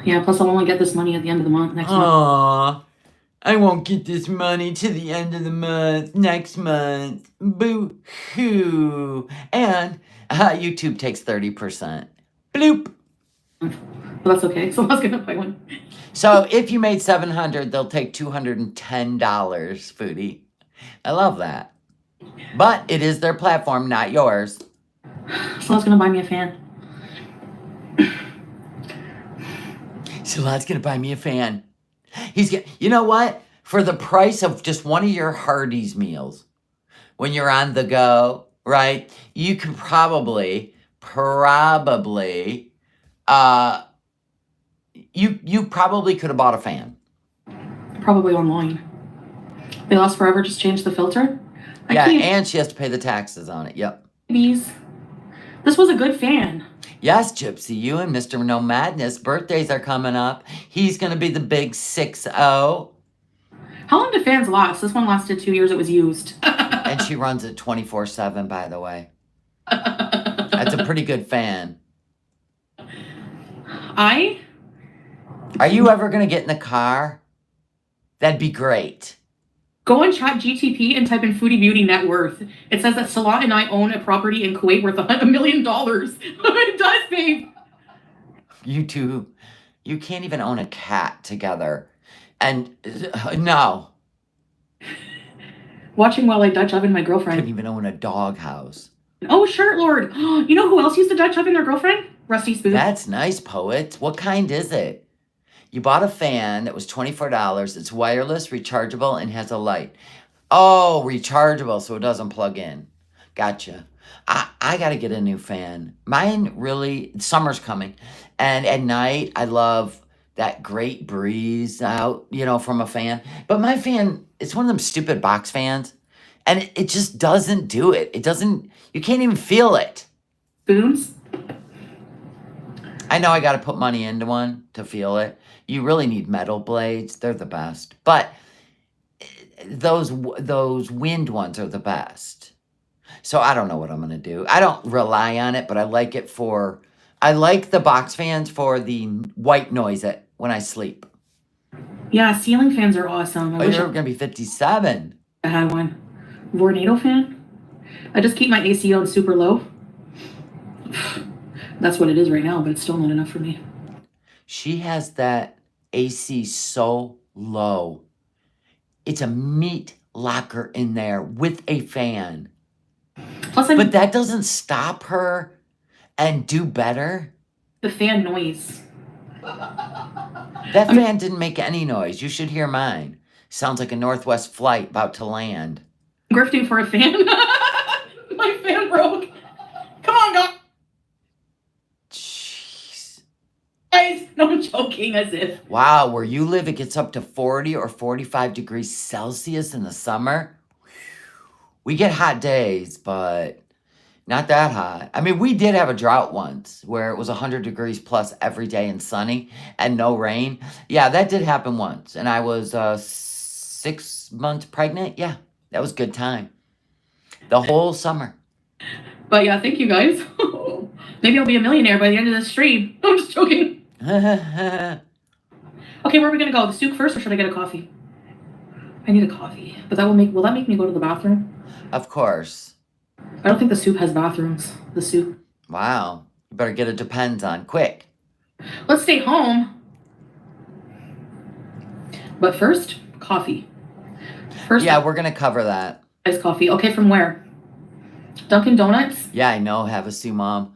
Yeah, plus I'll only get this money at the end of the month next month.
Aww, I won't get this money to the end of the month next month. Boo-hoo. And YouTube takes 30%. Bloop.
But that's okay. So I was gonna buy one.
So if you made $700, they'll take $210, Foodie. I love that. But it is their platform, not yours.
So I was gonna buy me a fan.
Salad's gonna buy me a fan. You know what? For the price of just one of your Hardee's meals, when you're on the go, right? You can probably, you probably could have bought a fan.
Probably online. They last forever. Just change the filter.
Yeah, and she has to pay the taxes on it. Yep.
This was a good fan.
Yes, Gypsy, you and Mr. No Madness birthdays are coming up. He's gonna be the big 6-0.
How long do fans last? This one lasted 2 years. It was used.
And she runs it 24/7, by the way. That's a pretty good fan.
Are
you ever gonna get in the car? That'd be great.
Go on Chat GTP and type in Foodie Beauty net worth. It says that Salah and I own a property in Kuwait worth $1 million. It does, babe.
You two, you can't even own a cat together. And no.
Watching while I Dutch oven my girlfriend.
Couldn't even own a dog house.
Oh, Shirt Lord. You know who else used to Dutch oven their girlfriend? Rusty Spoon.
That's nice, poet. What kind is it? You bought a fan that was $24. It's wireless, rechargeable, and has a light. Oh, rechargeable, so it doesn't plug in. Gotcha. I got to get a new fan. Mine really, summer's coming. And at night, I love that great breeze out, from a fan. But my fan, it's one of them stupid box fans. And it just doesn't do it. It doesn't, you can't even feel it.
Spoons?
I know I got to put money into one to feel it. You really need metal blades. They're the best. But those wind ones are the best. So I don't know what I'm going to do. I don't rely on it, but I like the box fans for the white noise when I sleep.
Yeah, ceiling fans are awesome. I wish
You're going to be 57.
I had one. Vornado fan? I just keep my AC on super low. That's what it is right now, but it's still not enough for me.
She has that AC so low. It's a meat locker in there with a fan.
Plus,
but that doesn't stop her and do better.
The fan noise.
That fan didn't make any noise. You should hear mine. Sounds like a Northwest flight about to land.
Grifting for a fan? My fan broke. Come on, guys.
Jeez.
Guys, no, I'm joking as if.
Wow, where you live, it gets up to 40 or 45 degrees Celsius in the summer. We get hot days, but not that hot. I mean, we did have a drought once where it was 100 degrees plus every day and sunny and no rain. Yeah, that did happen once. And I was 6 months pregnant. Yeah, that was a good time. The whole summer.
But yeah, thank you guys. Maybe I'll be a millionaire by the end of this stream. I'm just joking. Okay, where are we going to go? The souk first or should I get a coffee? I need a coffee. But will that make me go to the bathroom?
Of course.
I don't think the soup has bathrooms. The soup.
Wow. You better get a Depends on quick.
Let's stay home. But first, coffee.
Yeah, we're going to cover that.
Iced coffee. Okay, from where? Dunkin' Donuts?
Yeah, I know. Have a Sue Mom.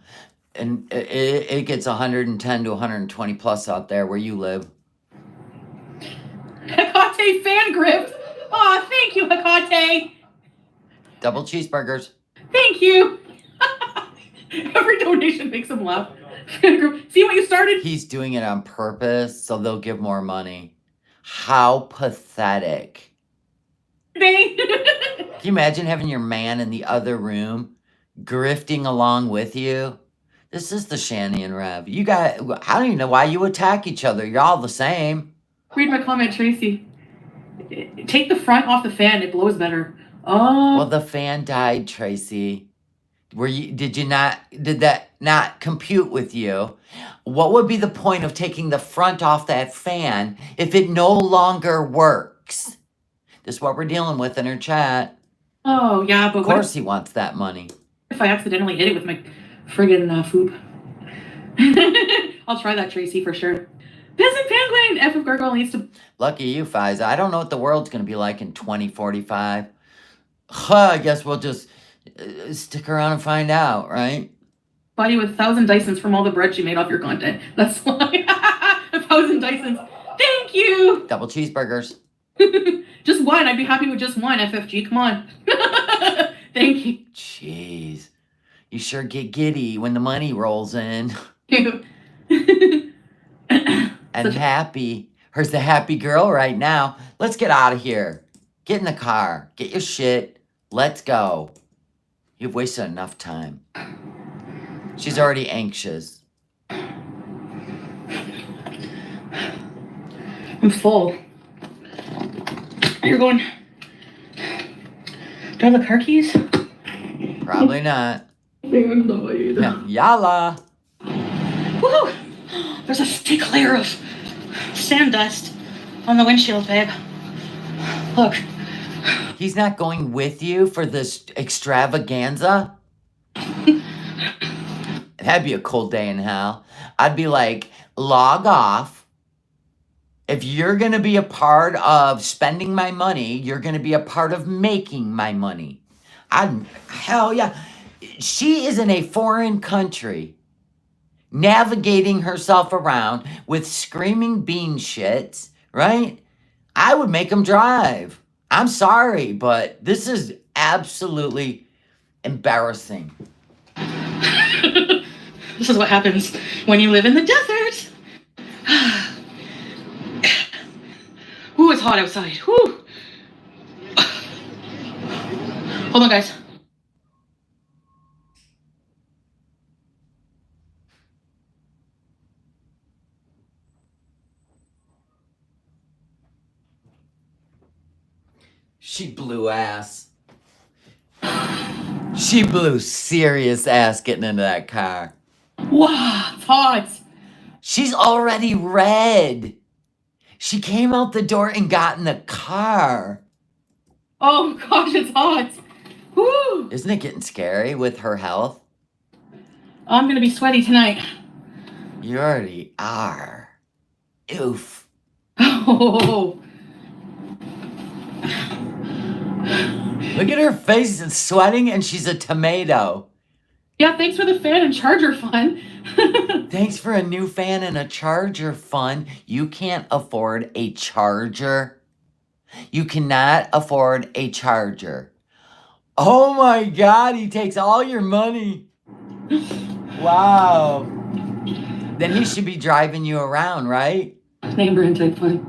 And it gets 110 to 120 plus out there where you live.
Hecate fan grift. Aw, thank you, Hecate.
Double cheeseburgers.
Thank you. Every donation makes him laugh. See what you started?
He's doing it on purpose, so they'll give more money. How pathetic. Can you imagine having your man in the other room grifting along with you? This is the Shanny and Rev. I don't even know why you attack each other. You're all the same.
Read my comment, Tracy. Take the front off the fan. It blows better. Oh.
Well, the fan died, Tracy. Did that not compute with you? What would be the point of taking the front off that fan if it no longer works? This is what we're dealing with in her chat.
Oh, yeah, but
of course he wants that money.
If I accidentally hit it with my friggin' foop. I'll try that, Tracy, for sure. Peasant Penguin! F of Gargoyle needs to...
Lucky you, Fiza. I don't know what the world's going to be like in 2045. I guess we'll just stick around and find out, right?
Buy you 1,000 Dysons from all the bread you made off your content. That's why. 1,000 Dysons. Thank you!
Double cheeseburgers.
Just one. I'd be happy with just one, FFG. Come on. Thank you.
Jeez. You sure get giddy when the money rolls in. And happy. Her's the happy girl right now. Let's get out of here. Get in the car. Get your shit. Let's go. You've wasted enough time. She's already anxious.
I'm full. You're going... Do I have the car keys?
Probably not.
Yeah.
Yalla.
Woohoo! There's a thick layer of sand dust on the windshield, babe. Look.
He's not going with you for this extravaganza? That'd be a cold day in hell. I'd be like, log off. If you're going to be a part of spending my money, you're going to be a part of making my money. Hell yeah. She is in a foreign country, navigating herself around with screaming bean shits, right? I would make them drive. I'm sorry, but this is absolutely embarrassing.
This is what happens when you live in the desert. Ooh, it's hot outside. Whew. Hold on, guys.
She blew ass. She blew serious ass getting into that car.
Wow, it's hot.
She's already red. She came out the door and got in the car.
Oh gosh, it's hot. Woo.
Isn't it getting scary with her health?
I'm gonna be sweaty tonight.
You already are. Oof.
Oh.
Look at her face, it's sweating and she's a tomato.
Yeah, thanks for the fan and charger fun.
Thanks for a new fan and a charger fun. You can't afford a charger. You cannot afford a charger. Oh my God, he takes all your money. Wow. Then he should be driving you around, right?
Name brand type fun.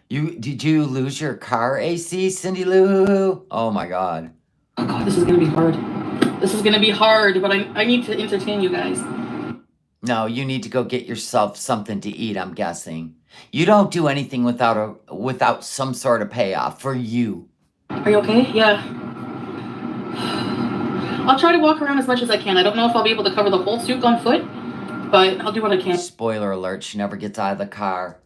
Did you lose your car AC, Cindy Lou? Oh my God.
Oh God, this is gonna be hard. This is gonna be hard, but I need to entertain you guys.
No, you need to go get yourself something to eat, I'm guessing. You don't do anything without some sort of payoff for you.
Are you okay? Yeah. I'll try to walk around as much as I can. I don't know if I'll be able to cover the whole souk on foot, but I'll do what I can.
Spoiler alert, she never gets out of the car.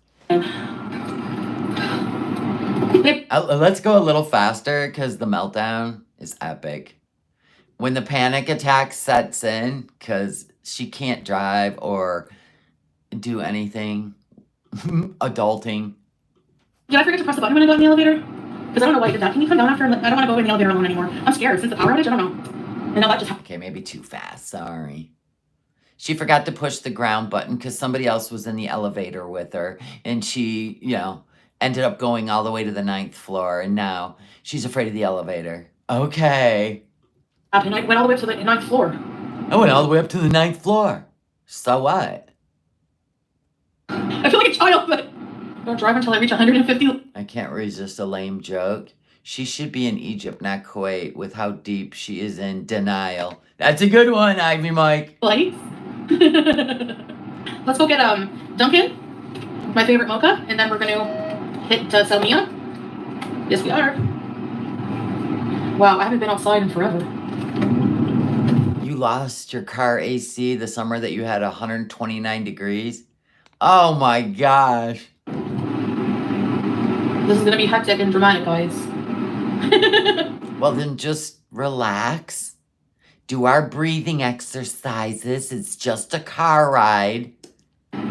Let's go a little faster because the meltdown is epic. When the panic attack sets in because she can't drive or do anything, adulting.
Did I forget to press the button when I got in the elevator? Because I don't know why I did that. Can you come down after? I don't want to go in the elevator alone anymore. I'm scared since the power outage. I don't know. And now that just happened.
Okay, maybe too fast. Sorry. She forgot to push the ground button because somebody else was in the elevator with her. And she, ended up going all the way to the 9th floor. And now she's afraid of the elevator. Okay.
And I went all the way up to the 9th floor.
I went all the way up to the 9th floor. So what?
I feel like a child, but I don't drive until I reach 150.
I can't resist a lame joke. She should be in Egypt, not Kuwait, with how deep she is in denial. That's a good one, Ivy Mike.
Lights. Let's go get Dunkin', my favorite mocha, and then we're gonna hit Salmia. Yes, we are. Wow, I haven't been outside in forever.
You lost your car AC the summer that you had 129 degrees? Oh my gosh.
This is gonna be hectic and dramatic, guys.
Well, then just relax. Do our breathing exercises. It's just a car ride.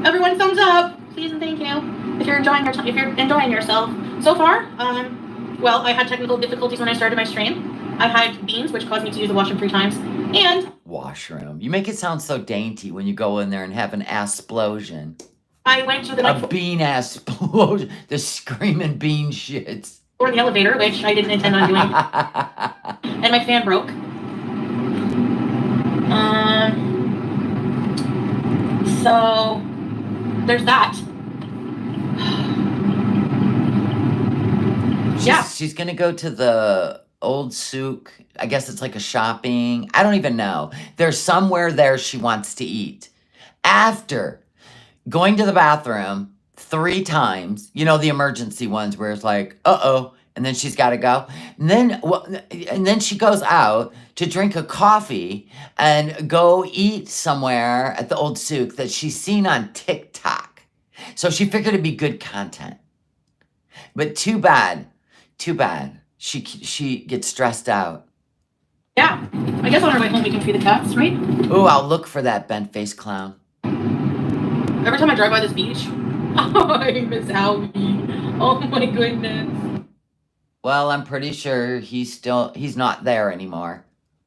Everyone, thumbs up, please and thank you. If you're enjoying yourself. So far, well, I had technical difficulties when I started my stream. I had beans, which caused me to use the washroom 3 times, and
washroom. You make it sound so dainty when you go in there and have an ass-splosion.
I went to the
bean ass explosion. The screaming bean shits.
Or the elevator, which I didn't intend on doing. And my fan broke. So there's that.
She's gonna go to the old souk. I guess it's like a shopping. I don't even know. There's somewhere there she wants to eat. After going to the bathroom 3 times, the emergency ones where it's like, uh-oh, and then she's got to go. And then she goes out to drink a coffee and go eat somewhere at the old souk that she's seen on TikTok. So she figured it'd be good content. But too bad. She gets stressed out.
Yeah, I guess on our way home we can feed the cats, right?
Ooh, I'll look for that bent-faced clown.
Every time I drive by this beach, I miss Howie. Oh my goodness.
Well, I'm pretty sure he's not there anymore.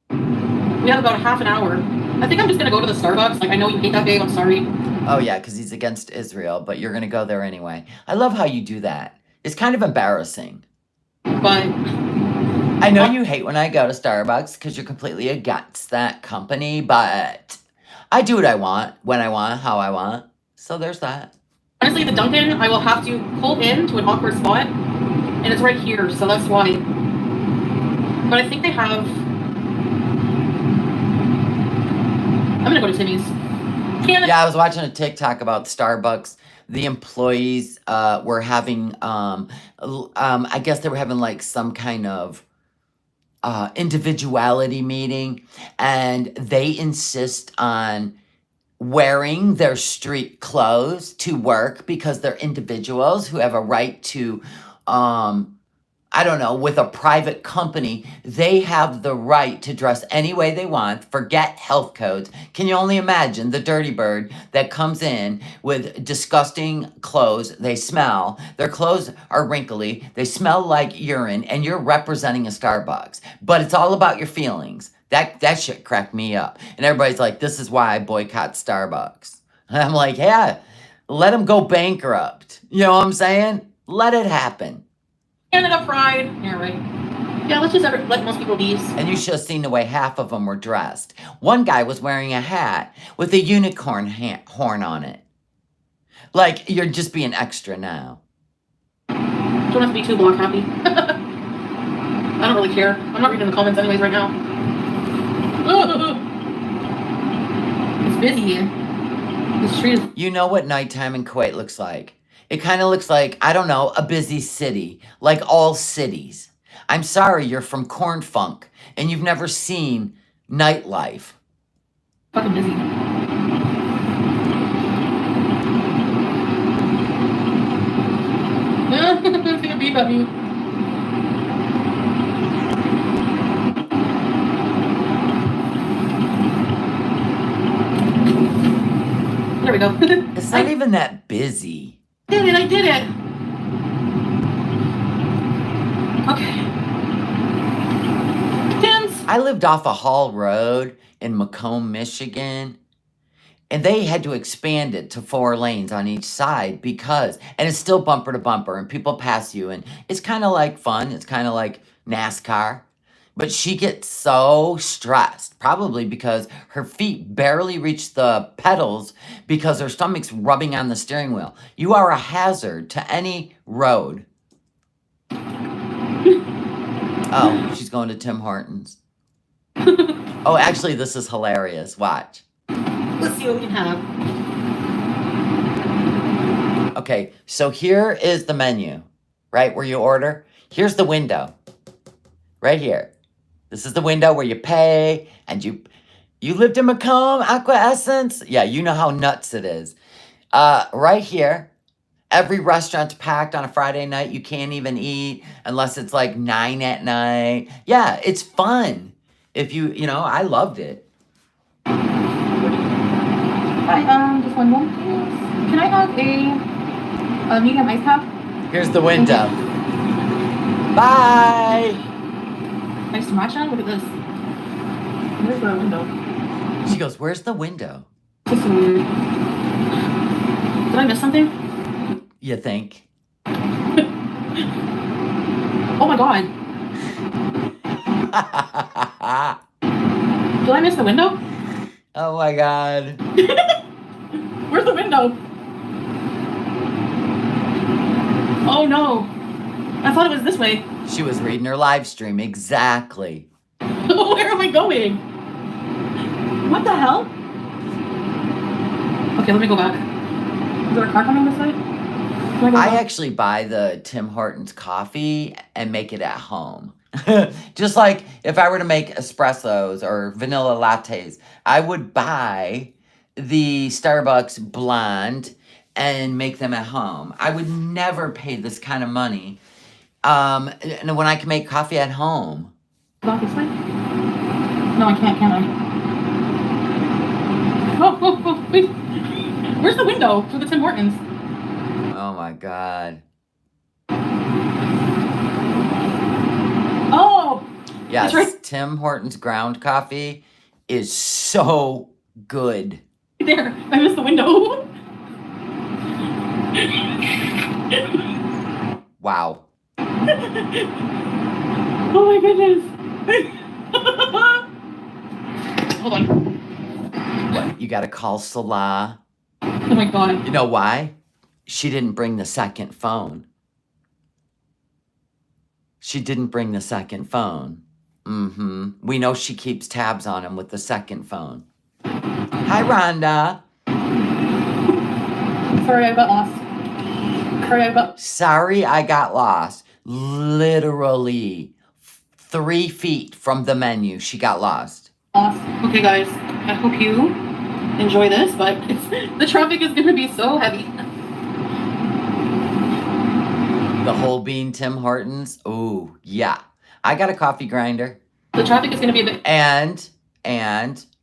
We have about half an hour. I think I'm just gonna go to the Starbucks. Like, I know you hate that, babe. I'm sorry.
Oh yeah, because he's against Israel, but you're gonna go there anyway. I love how you do that. It's kind of embarrassing.
But
I know you hate when I go to Starbucks because you're completely against that company, but I do what I want, when I want, how I want. So there's that.
honestly, the Dunkin', I will have to pull in to an awkward spot, and it's right here, so that's why. But I think they have. I'm gonna go to Timmy's.
Yeah, I was watching a TikTok about Starbucks. The employees were having, I guess they were having like some kind of individuality meeting, and they insist on wearing their street clothes to work because they're individuals who have a right to, I don't know, with a private company, they have the right to dress any way they want. Forget health codes. Can you only imagine the dirty bird that comes in with disgusting clothes? They smell. Their clothes are wrinkly. They smell like urine, and you're representing a Starbucks. But it's all about your feelings. That shit cracked me up. And everybody's like, this is why I boycott Starbucks. And I'm like, yeah, let them go bankrupt. You know what I'm saying? Let it happen.
Canada Pride. Yeah, right. Yeah, let's just let most people be.
And you should have seen the way half of them were dressed. One guy was wearing a hat with a unicorn horn on it. Like, you're just being extra now.
Don't have to be too block happy. I don't really care. I'm not reading the comments anyways right now. It's busy here. The street is...
You know what nighttime in Kuwait looks like. It kind of looks like, I don't know, a busy city. Like all cities. I'm sorry you're from Corn Funk and you've never seen nightlife.
fucking busy. It's gonna beep at me. There we go.
It's not even that busy.
I did it. Okay. Tim's.
I lived off a Hall Road in Macomb, Michigan, and they had to expand it to 4 lanes on each side because, and it's still bumper to bumper, and people pass you, and it's kind of like fun. It's kind of like NASCAR. But she gets so stressed, probably because her feet barely reach the pedals because her stomach's rubbing on the steering wheel. You are a hazard to any road. Oh, she's going to Tim Hortons. Oh, actually, this is hilarious. Watch.
Let's see what we can have.
Okay, so here is the menu, right, where you order. Here's the window, right here. This is the window where you pay, and you lived in Macomb, Aqua Essence? Yeah, you know how nuts it is. Right here, every restaurant's packed on a Friday night. You can't even eat unless it's like 9 at night. Yeah, it's fun. If you know, I loved it.
Hi, just one moment, please. Can I have a medium ice cap?
Here's the window. Bye!
Nice to match on? Look at this. Where's the window?
She goes, where's the window?
This is weird. Did I miss something?
You think?
Oh my god. Did I miss the window?
Oh my god.
Where's the window? Oh no. I thought it was this way.
She was reading her live stream. Exactly.
Where am I going? What the hell? Okay, let me go back. Is there a car coming this way?
I actually buy the Tim Hortons coffee and make it at home. Just like if I were to make espressos or vanilla lattes, I would buy the Starbucks blonde and make them at home. I would never pay this kind of money and when I can make coffee at home.
Walk this way? No, I can't I? Oh, wait. Where's the window for the Tim Hortons?
Oh my god. Yes,
That's right
Tim Hortons ground coffee is so good.
there. I missed the window.
Wow.
Oh my goodness. Hold on.
What? You got to call Salah.
Oh my god.
You know why? She didn't bring the second phone. She didn't bring the second phone. We know she keeps tabs on him with the second phone. Hi, Rhonda.
Sorry, I got lost.
Sorry, I got lost. Literally 3 feet from the menu, she got lost.
Okay, guys. I hope you enjoy this, but the traffic is going to be so heavy.
The whole bean Tim Hortons. Ooh, yeah. I got a coffee grinder.
The traffic is going to be a bit
And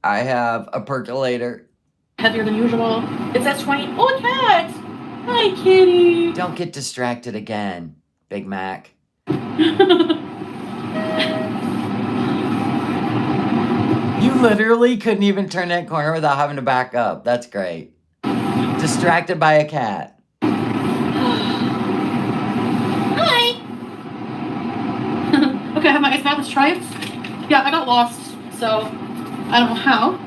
I have a percolator.
heavier than usual. It says 20. Oh, a cat! Hi, kitty.
Don't get distracted again, Big Mac. You literally couldn't even turn that corner without having to back up. That's great. Distracted by a cat.
Hi! Okay, I have my ice bath. Let's try it. Yeah, I got lost, so I don't know how.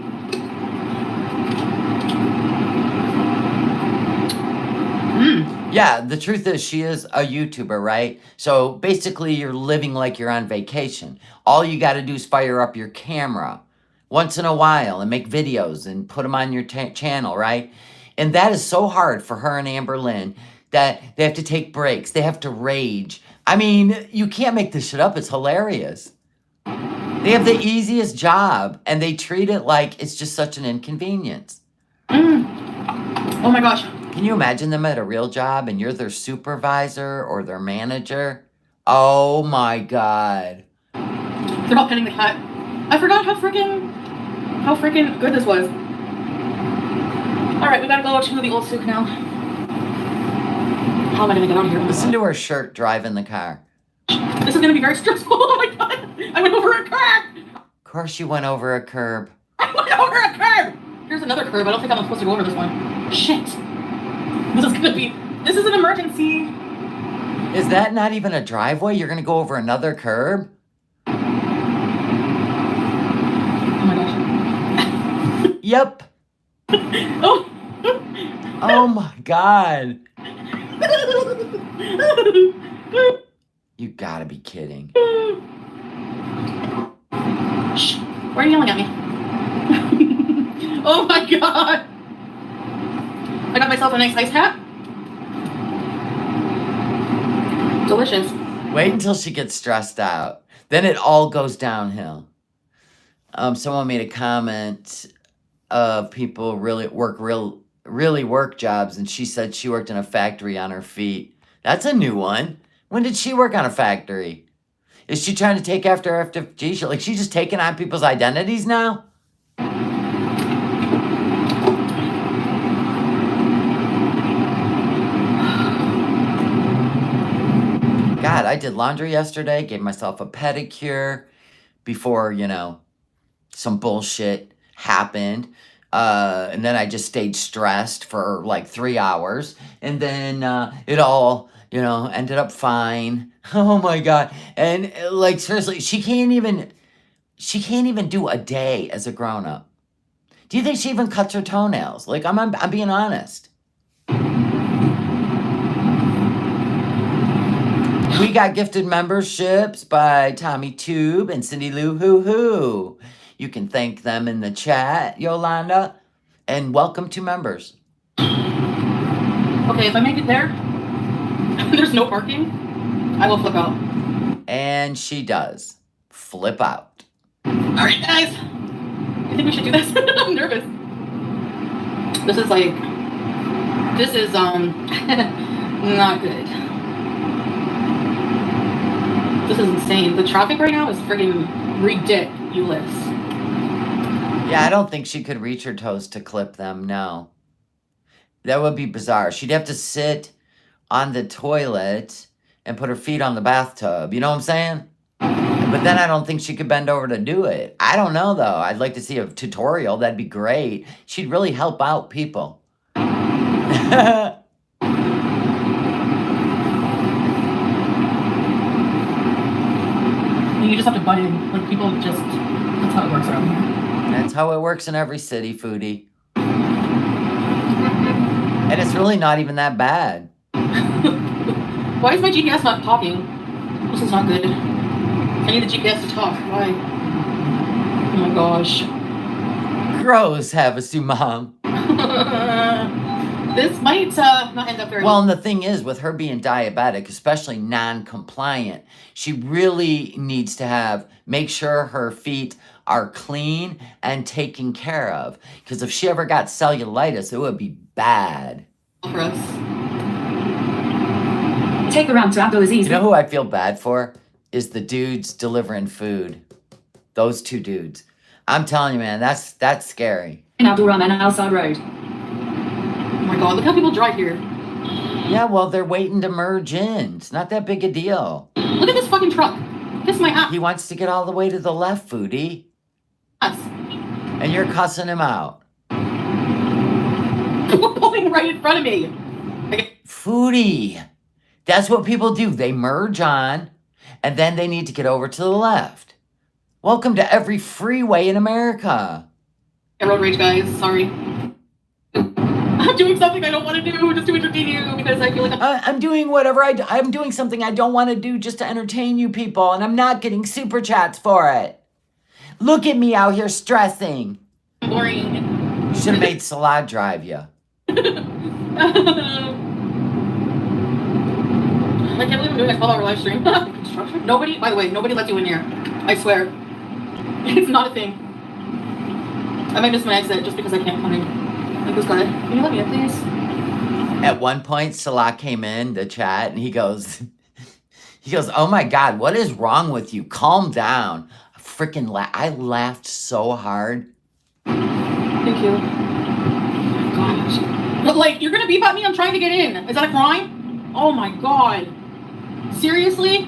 Yeah, the truth is she is a YouTuber, right? So basically you're living like you're on vacation. All you got to do is fire up your camera once in a while and make videos and put them on your channel, right? And that is so hard for her and Amber Lynn that they have to take breaks. They have to rage. I mean, you can't make this shit up. It's hilarious. They have the easiest job and they treat it like it's just such an inconvenience.
Oh my gosh.
Can you imagine them at a real job and you're their supervisor or their manager? Oh my God.
They're all petting the cat. I forgot how freaking good this was. Alright, we gotta go to the old souk now. How am I gonna get out of here?
Listen to her shirt driving the car.
This is gonna be very stressful. Oh my god! I went over a curb!
Of course you went over a curb.
I went over a curb! Here's another curb. I don't think I'm supposed to go over this one. Shit. This is an emergency.
Is that not even a driveway? You're gonna go over another curb?
Oh my gosh.
Yep.
Oh.
Oh my God. You gotta be kidding.
Shh. Why are you yelling at me? Oh my god. I got myself a nice ice hat. Delicious.
Wait until she gets stressed out. Then it all goes downhill. Someone made a comment of people really work jobs, and she said she worked in a factory on her feet. That's a new one. When did she work on a factory? Is she trying to take after FFG? Like she's just taking on people's identities now? God, I did laundry yesterday, gave myself a pedicure before, some bullshit happened. And then I just stayed stressed for like 3 hours. And then it all, ended up fine. Oh my God. And like, seriously, she can't even do a day as a grown-up. Do you think she even cuts her toenails? Like, I'm being honest. We got gifted memberships by Tommy Tube and Cindy Lou Hoo Hoo. You can thank them in the chat, Yolanda. And welcome to members.
Okay, if I make it there, there's no parking, I will flip out.
And she does. Flip out.
Alright, guys. I think we should do this. I'm nervous. This is not good. This is insane. The traffic right now is friggin' ridiculous.
Yeah, I don't think she could reach her toes to clip them, no. That would be bizarre. She'd have to sit on the toilet and put her feet on the bathtub. You know what I'm saying? But then I don't think she could bend over to do it. I don't know, though. I'd like to see a tutorial. That'd be great. She'd really help out people.
You just have to butt in. Like, people just... That's how it works around here.
That's how it works in every city, Foodie. And it's really not even that bad.
Why is my GPS not talking? This is not good. I need the GPS to talk. Why? Oh my gosh.
Gross, Havasu Mom.
This might not end up very
Well, and the thing is, with her being diabetic, especially non-compliant, she really needs to make sure her feet are clean and taken care of. Because if she ever got cellulitis, it would be bad.
for us.
Take a round to Abdulaziz.
You know who I feel bad for? Is the dudes delivering food. Those two dudes. I'm telling you, man, that's scary.
In Abdul Rahman Al Saad Road.
Oh my god, look how people drive here.
Yeah, well, they're waiting to merge in. It's not that big a deal.
Look at this fucking truck. Kiss my ass.
He wants to get all the way to the left, Foodie. And you're cussing him out.
Pulling right in front of me.
Foodie. That's what people do. They merge on, and then they need to get over to the left. Welcome to every freeway in America.
Road rage, guys. Sorry. I'm doing something I don't want to do just to entertain you because I feel like
I'm doing whatever I'm doing something I don't want to do just to entertain you people, and I'm not getting super chats for it. Look at me out here stressing.
I'm boring.
You should have made Salah drive you.
I can't believe I'm doing a 12-hour live stream. Construction? Nobody, by the way, nobody lets you in here. I swear. It's not a thing. I might miss my exit just because I can't come in. Like this guy. Can you let me in, please?
At one point, Salah came in the chat and he goes, oh my God, what is wrong with you? Calm down. I laughed so hard.
Thank you. Oh my gosh. But like, you're gonna beep at me? I'm trying to get in. Is that a crime? Oh my god. Seriously?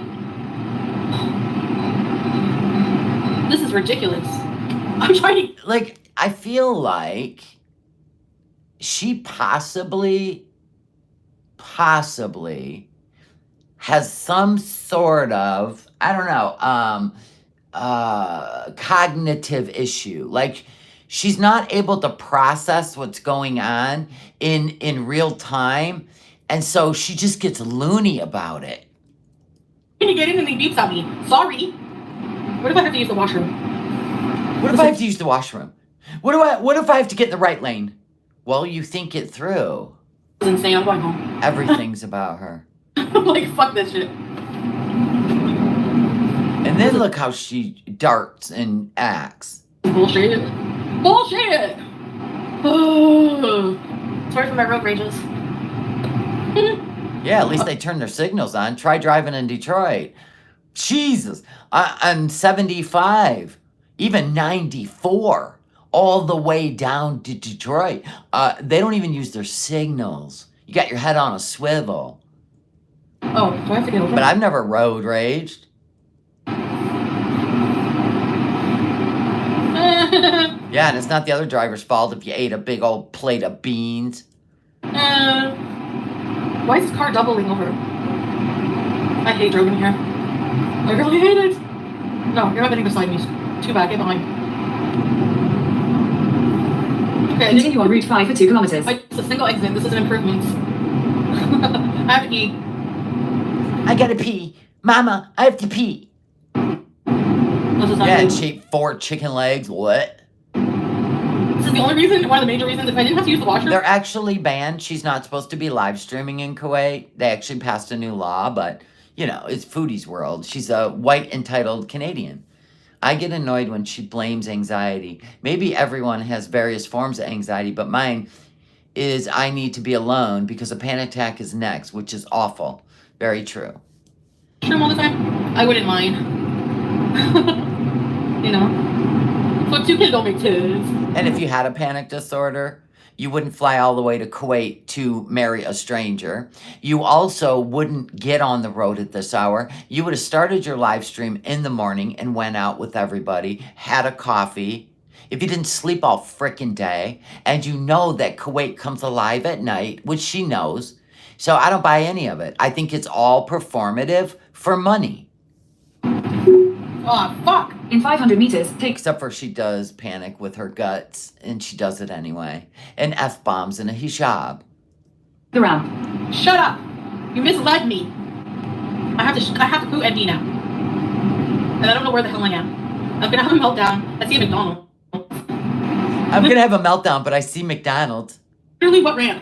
This is ridiculous. I'm trying to...
Like, I feel like she possibly has some sort of, I don't know, cognitive issue. Like, she's not able to process what's going on in real time, and so she just gets loony about it.
Can you get in and he beeps at me? Sorry. What if I have to use the washroom?
What if I have to use the washroom? What if I have to get in the right lane? Well, you think it through.
It's insane. I'm going home.
Everything's about her.
I'm like, fuck this shit.
And then look how she darts and acts.
Bullshit. Bullshit! Oh. Sorry for my road rages.
Yeah, at least they turn their signals on. Try driving in Detroit. Jesus. On 75, even 94, all the way down to Detroit. They don't even use their signals. You got your head on a swivel.
Oh, do I have to get over?
But I've never road raged. Yeah, and it's not the other driver's fault if you ate a big old plate of beans.
Why is this car doubling over? I hate driving here. I really hate it. No, you're not getting beside me. Too bad, get behind. Okay,
Continue on Route 5 for 2 kilometers.
it's a single exit. This is an improvement. I have to eat.
I gotta pee. Mama, I have to pee.
This is not
Yeah,
good.
she ate 4 chicken legs. What?
This is the only reason, one of the major reasons, if I didn't have to use the washroom.
They're actually banned. She's not supposed to be live streaming in Kuwait. They actually passed a new law, but, you know, it's Foodie's world. She's a white, entitled Canadian. I get annoyed when she blames anxiety. Maybe everyone has various forms of anxiety, but mine is I need to be alone because a panic attack is next, which is awful. Very true.
Washroom all the time? I wouldn't mind. You know? But 2 kids don't make kids.
And if you had a panic disorder, You wouldn't fly all the way to Kuwait to marry a stranger. You also wouldn't get on the road at this hour. You would have started your live stream in the morning and went out with everybody, had a coffee. If you didn't sleep all frickin' day, and you know that Kuwait comes alive at night, which she knows. So I don't buy any of it. I think it's all performative for money.
Oh, fuck.
In 500 meters, take
Except for she does panic with her guts, and she does it anyway. And F-bombs in a hijab.
the ramp.
Shut up. You misled me. I have to boot MD now. And I don't know where the hell I am. I'm gonna have a meltdown. I see a McDonald's.
I'm gonna have a meltdown, but I see McDonald's.
Literally, what ramp?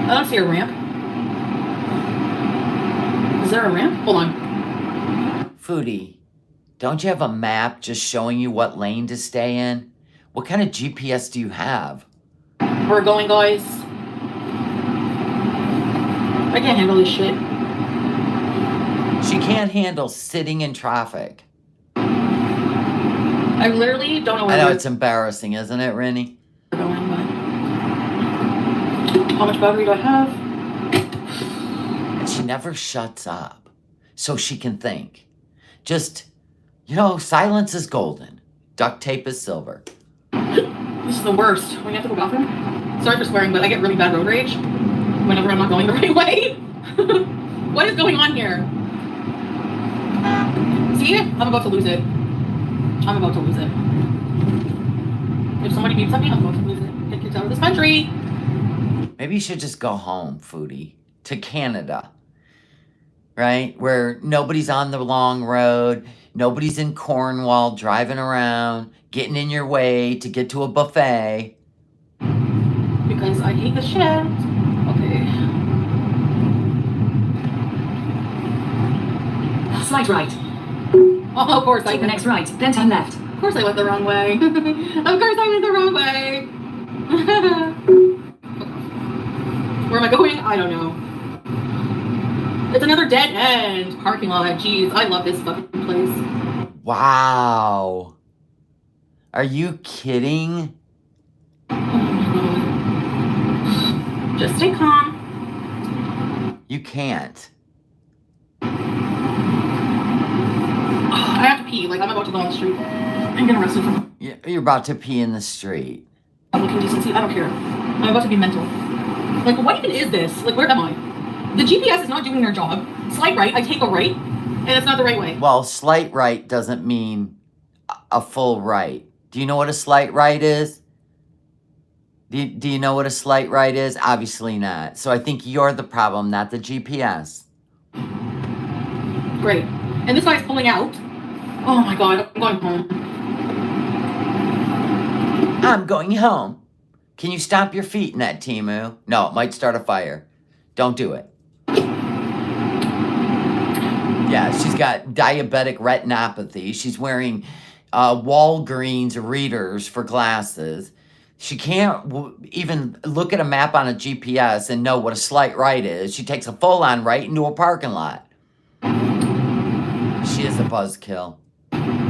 I don't see a ramp. Is there a ramp? Hold on.
Foodie, don't you have a map just showing you what lane to stay in? What kind of GPS do you have?
We're going, guys. I can't handle this shit.
She can't handle sitting in traffic.
I literally don't know where
I know
we're
it's embarrassing, isn't it, Rennie?
going, but... How much battery do I have?
And she never shuts up so she can think. Just, silence is golden. Duct tape is silver.
This is the worst. When you have to go bathroom? Sorry for swearing, but I get really bad road rage whenever I'm not going the right way. What is going on here? See? I'm about to lose it. I'm about to lose it. If somebody beeps at me, I'm about to lose it. Get kicked out of this country.
Maybe you should just go home, Foodie, to Canada. Right? Where nobody's on the long road, nobody's in Cornwall driving around, getting in your way to get to a buffet.
Because I hate the shit. Okay.
Slight right.
Oh, of course I
Take the next right, then turn left.
Of course I went the wrong way. Of course I went the wrong way. Where am I going? I don't know. It's another dead end parking lot. Jeez, I love this fucking place.
Wow. Are you kidding?
Oh my God. Just stay calm.
You can't.
I have to pee. Like, I'm about to go on the street and get arrested for
You're about to pee in the street.
public indecency. I don't care. I'm about to be mental. Like, what even is this? Like, where am I? The GPS is not doing their job. Slight right, I take a right, and it's not the right way.
Well, slight right doesn't mean a full right. Do you know what a slight right is? Do you know what a slight right is? Obviously not. So I think you're the problem, not the GPS.
Great. And this guy's pulling out. Oh my God, I'm going home.
I'm going home. Can you stomp your feet in that, Timu? No, it might start a fire. Don't do it. Yeah, she's got diabetic retinopathy. She's wearing Walgreens readers for glasses. She can't even look at a map on a GPS and know what a slight right is. She takes a full-on right into a parking lot. She is a buzzkill.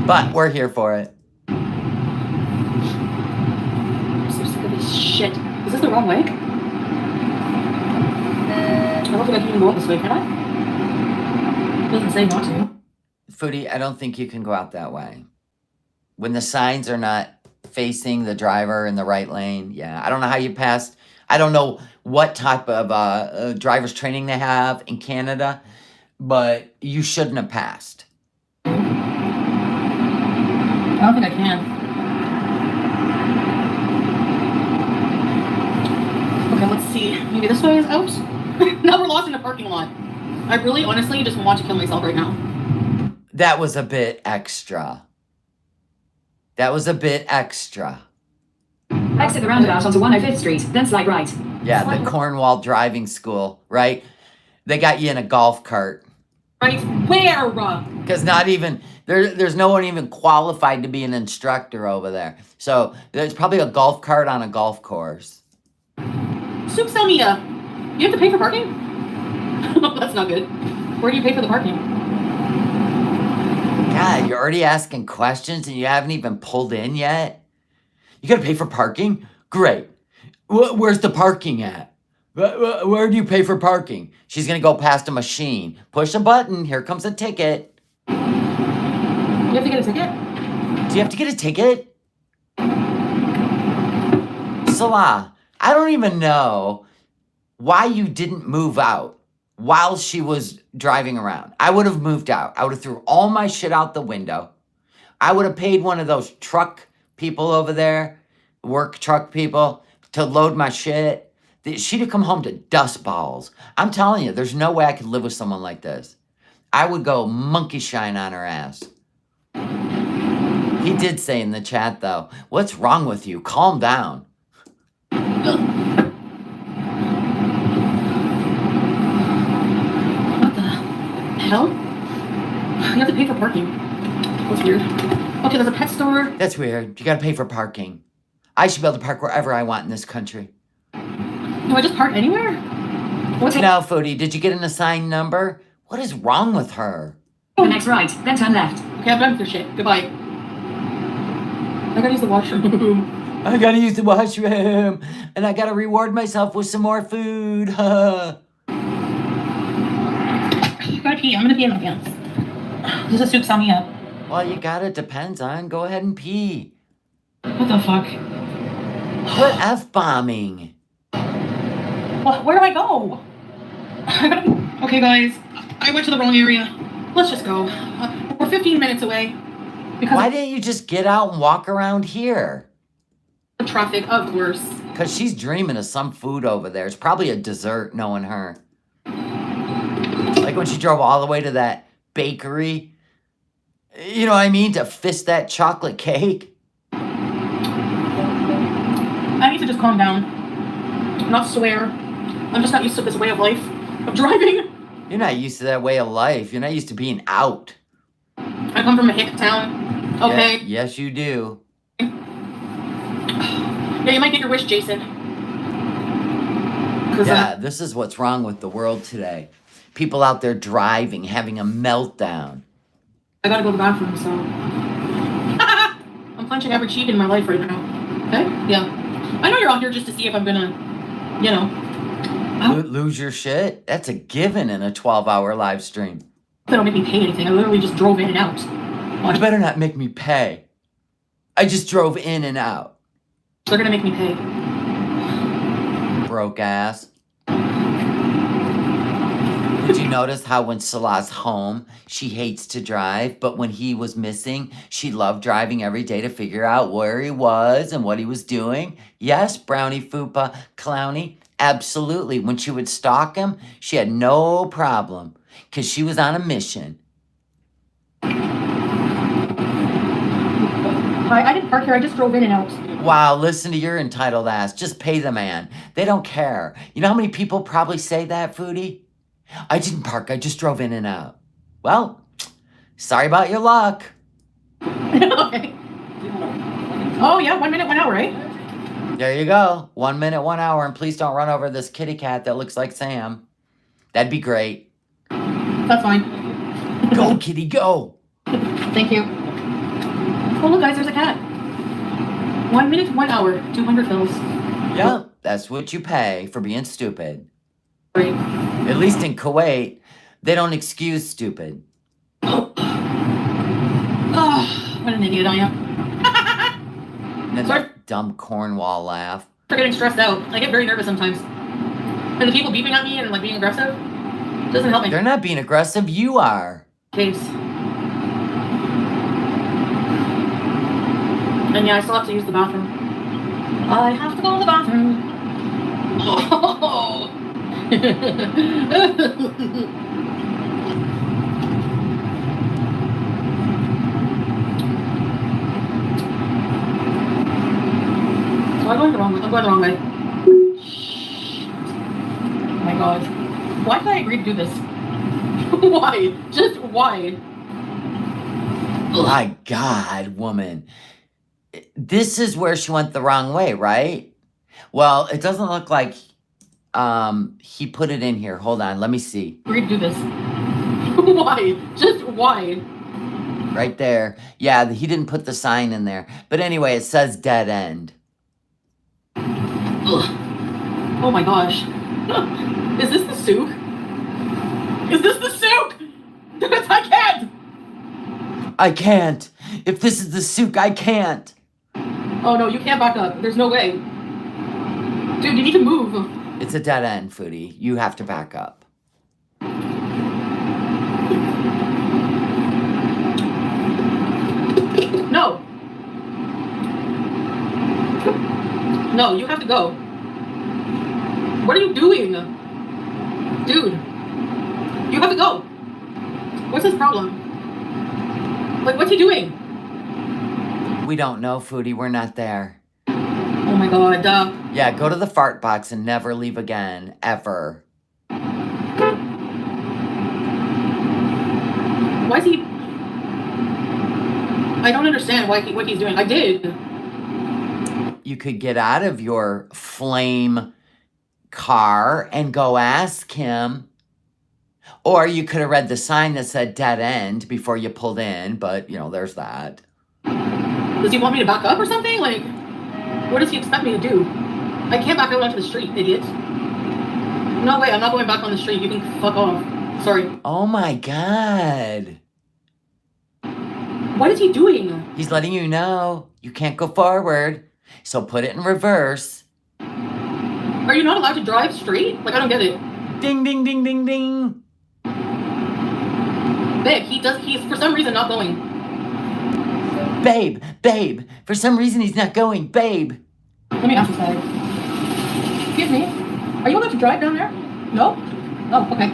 But we're here for it.
I'm so sick of this shit. Is this the wrong way? I don't think I can even go up this way, can I? It doesn't say not to.
Foodie, I don't think you can go out that way. When the signs are not facing the driver in the right lane, yeah. I don't know how you passed. I don't know what type of driver's training they have in Canada, but you shouldn't have passed.
I don't think I can. Okay, let's see. Maybe this way is out? Now we're lost in the parking lot. I really, honestly, just want to kill myself right now.
That was a bit extra. That was a bit extra.
Exit the roundabout onto 105th Street, then slight right.
Yeah, the Cornwall driving school, right? They got you in a golf cart.
Right? Where?
Because not even, there's no one even qualified to be an instructor over there. So there's probably a golf cart on a golf course.
Soup Selmia. You have to pay for parking? That's not good. Where do you pay for the parking?
God, you're already asking questions and you haven't even pulled in yet? You gotta pay for parking? Great. Where's the parking at? Where do you pay for parking? She's gonna go past a machine. Push a button. Here comes a ticket.
You have to get a ticket?
Do you have to get a ticket? Salah, I don't even know why you didn't move out while she was driving around. I would have moved out. I would have threw all my shit out the window. I would have paid one of those truck people over there, work truck people, to load my shit. She'd have come home to dust balls. I'm telling you, there's no way I could live with someone like this. I would go monkey shine on her ass. He did say in the chat, though, what's wrong with you? Calm down.
What the hell? You have to pay for parking. That's weird. Okay, there's a pet store.
That's weird. You gotta pay for parking. I should be able to park wherever I want in this country.
Do I just park anywhere? What's
Now, Foodie, did you get an assigned number? What is wrong with her?
The next right, then turn left.
Okay, I'm done with your shit. Goodbye. I gotta use the washroom.
I gotta use the washroom, and I gotta reward myself with some more food.
I gotta pee. I'm gonna pee in my pants. Does the soup sum me up?
Well, you gotta. Depends on. Go ahead and pee.
What the fuck?
Quit F-bombing.
Well, where do I go? I gotta... Okay, guys. I went to the wrong area. Let's just go. We're 15 minutes away. Because
Why didn't you just get out and walk around here?
of traffic, of course.
Because she's dreaming of some food over there. It's probably a dessert, knowing her. Like when she drove all the way to that bakery. You know what I mean? To fist that chocolate cake.
I need to just calm down. Not swear. I'm just not used to this way of life. Of driving.
You're not used to that way of life. You're not used to being out.
I come from a hick town. Okay.
Yeah, yes, you do.
Yeah, you might get your wish, Jason. 'Cause,
Yeah, this is what's wrong with the world today. People out there driving, having a meltdown.
I gotta go to the bathroom, so... I'm clenching every cheek in my life right now. Okay? Yeah. I know you're out here just to see if I'm gonna, you know...
Lose your shit? That's a given in a 12-hour live stream.
They don't make me pay anything. I literally just drove in and out.
You better not make me pay. I just drove in and out.
They're gonna make me pay.
Broke ass. Did you notice how when Salah's home, she hates to drive, but when he was missing, she loved driving every day to figure out where he was and what he was doing? Yes, Brownie Fupa Clowny, absolutely. When she would stalk him, she had no problem because she was on a mission.
I didn't park here. I just drove in and out.
Wow, listen to your entitled ass. Just pay the man. They don't care. You know how many people probably say that, Foodie? I didn't park. I just drove in and out. Well, sorry about your luck.
Okay. Oh, yeah. 1 minute, 1 hour, right?
There you go. 1 minute, 1 hour. And please don't run over this kitty cat that looks like Sam. That'd be great.
That's fine.
Go, kitty, go.
Thank you. Oh, look, guys, there's a cat. 1 minute, 1 hour, 200 fills.
Yeah, that's what you pay for being stupid.
Great.
At least in Kuwait, they don't excuse stupid.
Oh, what an idiot I am.
And then
Sorry.
that dumb Cornwall laugh.
For getting stressed out. I get very nervous sometimes. And the people beeping at me and like being aggressive doesn't help me.
They're not being aggressive. You are.
Case. And yeah, I still have to use the bathroom. I have to go to the bathroom. Oh. So I'm going the wrong way. I'm going the wrong way. Oh my god. Why did I agree to do this? Why? Just why?
My God, woman. This is where she went the wrong way, right? Well, it doesn't look like he put it in here. Hold on, let me see.
Agreed to do this. Why? Just why?
Right there. Yeah, he didn't put the sign in there. But anyway, it says dead end.
Ugh. Oh my gosh. Is this the souk? Is this the souk? I can't!
I can't. If this is the souk, I can't.
Oh no, you can't back up. There's no way. Dude, you need to move.
It's a dead end, Foodie. You have to back up.
No. No, you have to go. What are you doing? Dude. You have to go. What's his problem? Like, what's he doing?
We don't know, Foodie. We're not there.
Oh my god.
Yeah, go to the fart box and never leave again. Ever.
Why is he... I don't understand what he's doing. I did.
You could get out of your flame car and go ask him. Or you could have read the sign that said dead end before you pulled in, but, you know, there's that.
Does he want me to back up or something? Like, what does he expect me to do? I can't back out onto the street, idiot. No way, I'm not going back on the street. You can fuck off. Sorry.
Oh my god.
What is he doing?
He's letting you know you can't go forward. So put it in reverse.
Are you not allowed to drive straight? Like, I don't get it.
Ding, ding, ding, ding, ding.
Babe, he's for some reason not going.
Babe, for some reason he's not going, babe.
Let me ask this guy. Excuse me, are you allowed to drive down there? No? Oh, okay.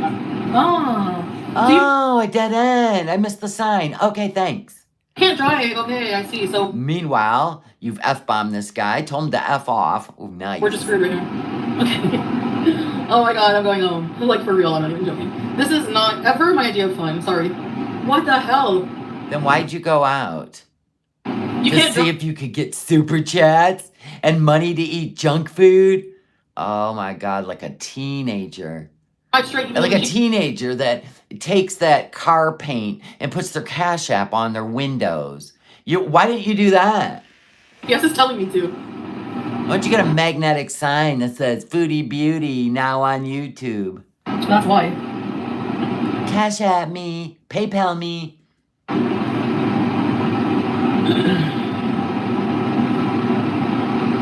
Oh, a dead end. I missed the sign. Okay, thanks.
Can't drive, okay, I see, so...
Meanwhile, you've F-bombed this guy, told him to F off. Oh, nice.
We're just screwed right now. Okay. Oh my god, I'm going home. Like, for real, I'm not even joking. This is not ever my idea of fun, sorry. What the hell?
Then why'd you go out?
You
to
can't
see if you could get super chats and money to eat junk food? Oh my god, like a teenager. Like a teenager that takes that car paint and puts their Cash App on their windows. Why didn't you do that?
Yes, it's telling me to.
Why don't you get a magnetic sign that says Foodie Beauty now on YouTube?
That's why.
Cash App me, PayPal me.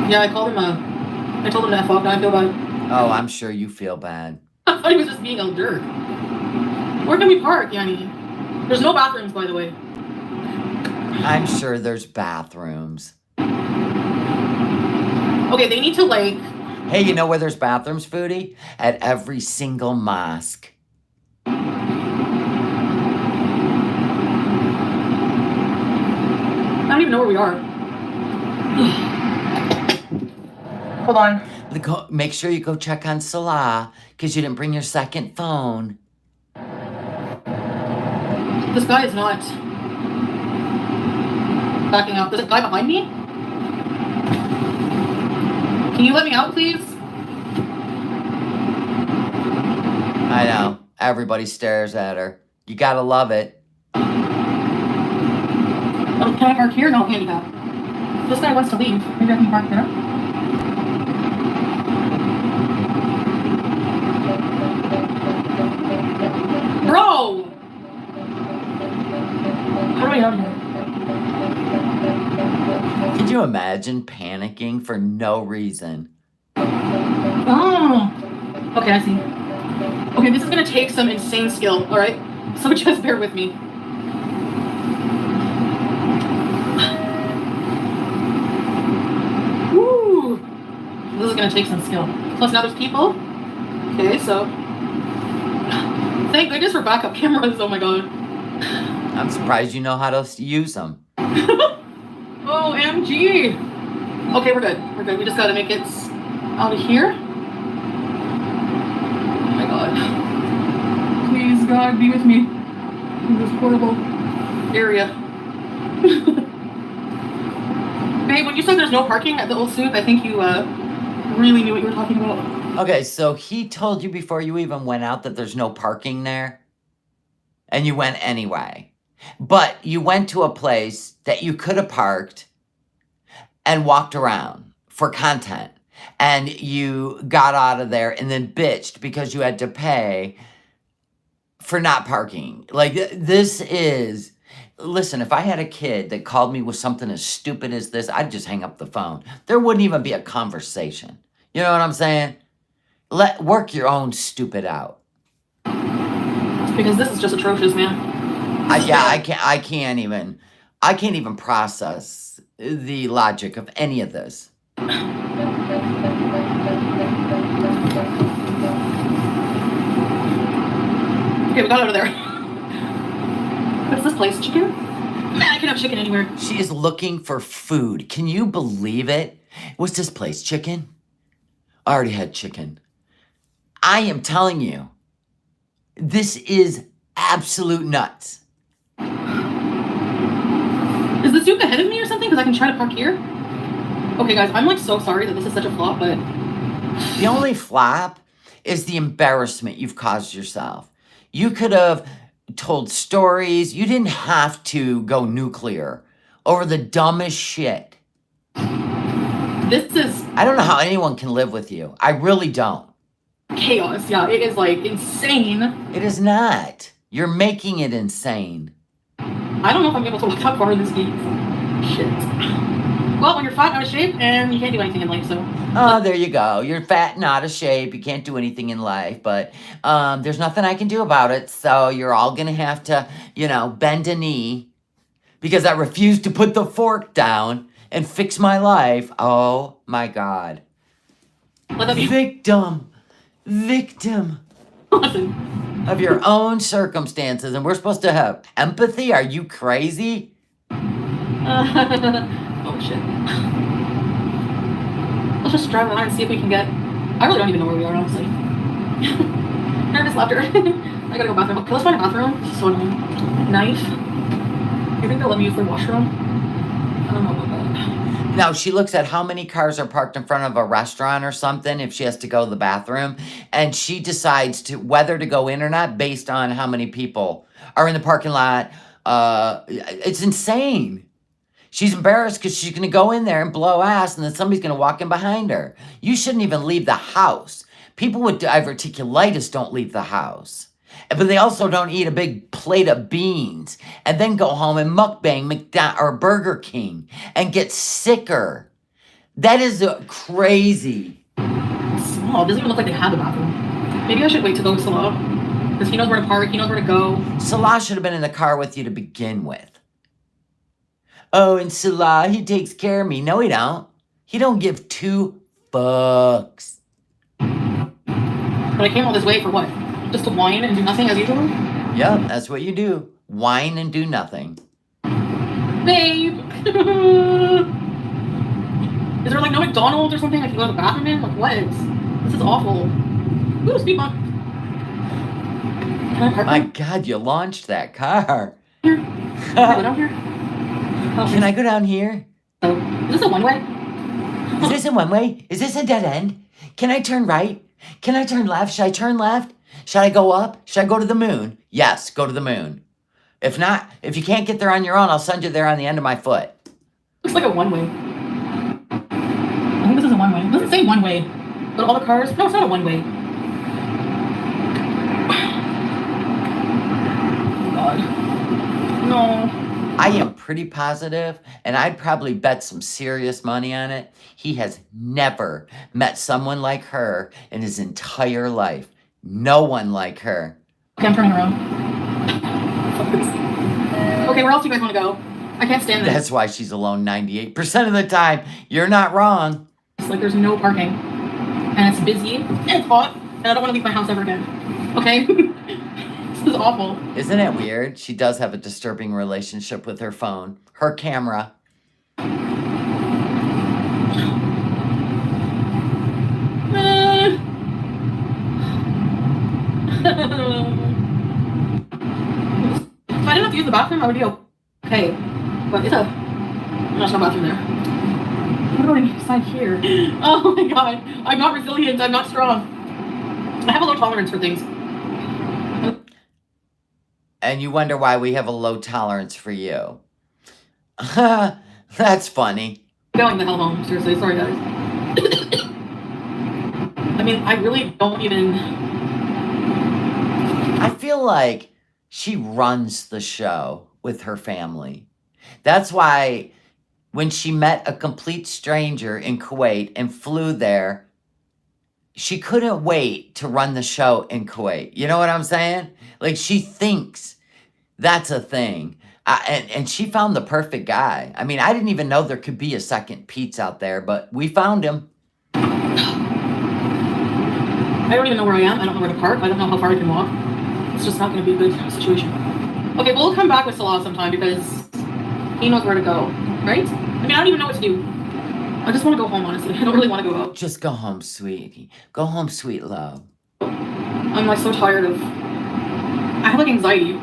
Yeah, I told him to F off, now I feel bad.
Oh, I'm sure you feel bad.
I thought he was just being a jerk. Where can we park, Yanni? There's no bathrooms, by the way.
I'm sure there's bathrooms.
Okay, they need to, like...
Hey, you know where there's bathrooms, Foodie? At every single mosque.
I don't even know where we are. Hold on.
Make sure you go check on Salah, because you didn't bring your second phone.
This guy is not backing up. There's a guy behind me? Can you let me out, please?
I know. Everybody stares at her. You gotta love it.
Oh, can I park here? No, handicap. This guy wants to leave. Maybe I can park there. Bro! How do I get out of here?
Could you imagine panicking for no reason?
Oh! Okay, I see. Okay, this is gonna take some insane skill, alright? So just bear with me. Woo! This is gonna take some skill. Plus now there's people. Okay, so... Thank goodness for backup cameras, oh my god.
I'm surprised you know how to use them.
OMG! Okay, we're good. We're good. We just gotta make it out of here. Oh my god. Please, God, be with me in this horrible area. Babe, when you said there's no parking at the old souk, I think you really knew what you were talking about.
Okay, so he told you before you even went out that there's no parking there? And you went anyway? But you went to a place that you could have parked and walked around for content. And you got out of there and then bitched because you had to pay for not parking. Like, this is... Listen, if I had a kid that called me with something as stupid as this, I'd just hang up the phone. There wouldn't even be a conversation. You know what I'm saying? Work your own stupid out.
Because this is just atrocious, man.
I can't even process the logic of any of this.
Okay, we got out of there. What's this place? Chicken? Man, I can have chicken anywhere.
She is looking for food. Can you believe it? What's this place? Chicken? I already had chicken. I am telling you, this is absolute nuts.
Is the soup ahead of me or something? Because I can try to park here. Okay, guys, I'm like so sorry that this is such a flop, but...
The only flop is the embarrassment you've caused yourself. You could have told stories. You didn't have to go nuclear over the dumbest shit.
This is...
I don't know how anyone can live with you. I really don't.
chaos. Yeah, it is like insane.
It is not. You're making it insane.
I don't know if I'm able to walk that far in this game. Shit. Well, when you're fat, out of shape, and you can't do anything in life, so...
Oh, there you go. You're fat and out of shape. You can't do anything in life, but there's nothing I can do about it, so you're all going to have to, bend a knee because I refuse to put the fork down and fix my life. Oh, my God.
Let that be.
Victim
Listen.
of your own circumstances, and we're supposed to have empathy? Are you crazy?
Oh, shit. Let's just drive around and see if we can get... I really don't even know where we are, honestly. Nervous laughter. I gotta go bathroom. Okay, let's find a bathroom. This is so annoying. Knife. You think they'll let me use their washroom? I don't know about that.
Now, she looks at how many cars are parked in front of a restaurant or something if she has to go to the bathroom, and she decides whether to go in or not based on how many people are in the parking lot. It's insane. She's embarrassed because she's going to go in there and blow ass, and then somebody's going to walk in behind her. You shouldn't even leave the house. People with diverticulitis don't leave the house. But they also don't eat a big plate of beans and then go home and mukbang McDonald's or Burger King and get sicker. That is crazy.
It's small. It doesn't even look like they have a bathroom. Maybe I should wait to go to Salah. Because he knows where to park. He knows where to go.
Salah should have been in the car with you to begin with. Oh, and Salah, he takes care of me. No, he don't. He don't give 2 fucks.
But I came all this way for what? Just to whine and do nothing as usual?
Yep, that's what you do. Whine and do nothing.
Babe! Is there like no McDonald's or something I can go to the bathroom in? Like what? This is awful. Ooh, speed bump. Can I park
My God, you launched that car.
here? Can I go down here? Oh,
Can I go down here?
Oh, is this a one-way?
Is this a one-way? Is this a dead end? Can I turn right? Can I turn left? Should I turn left? Should I go up? Should I go to the moon? Yes, go to the moon. If not, if you can't get there on your own, I'll send you there on the end of my foot.
Looks like a one-way. I think this is a one-way. It doesn't say one-way. But all the cars... No, it's not a one-way. Oh, God. No.
I am pretty positive, and I'd probably bet some serious money on it. He has never met someone like her in his entire life. No one like her.
Okay, I'm turning around. Okay, where else do you guys want to go? I can't stand this.
That's why she's alone 98% of the time. You're not wrong.
It's like there's no parking. And it's busy, and it's hot, and I don't want to leave my house ever again. Okay? This is awful.
Isn't it weird? She does have a disturbing relationship with her phone. Her camera.
If I didn't have to use the bathroom, I would be okay. But it's there's no bathroom there. What do I decide here? Oh my God. I'm not resilient. I'm not strong. I have a low tolerance for things.
And you wonder why we have a low tolerance for you. That's funny.
Going the hell home. Seriously, sorry guys. I mean, I really don't even.
I feel like she runs the show with her family. That's why when she met a complete stranger in Kuwait and flew there, she couldn't wait to run the show in Kuwait. You know what I'm saying? Like, she thinks that's a thing. And she found the perfect guy. I mean, I didn't even know there could be a second Pete's out there, but we found him.
I don't even know where I am. I don't know where to park. I don't know how far I can walk. It's just not going to be a good situation. Okay, we'll come back with Salah sometime because he knows where to go, right? I mean, I don't even know what to do. I just want to go home, honestly. I don't really want to go out.
Just go home, sweetie. Go home, sweet love.
I'm like so tired of. I have like anxiety.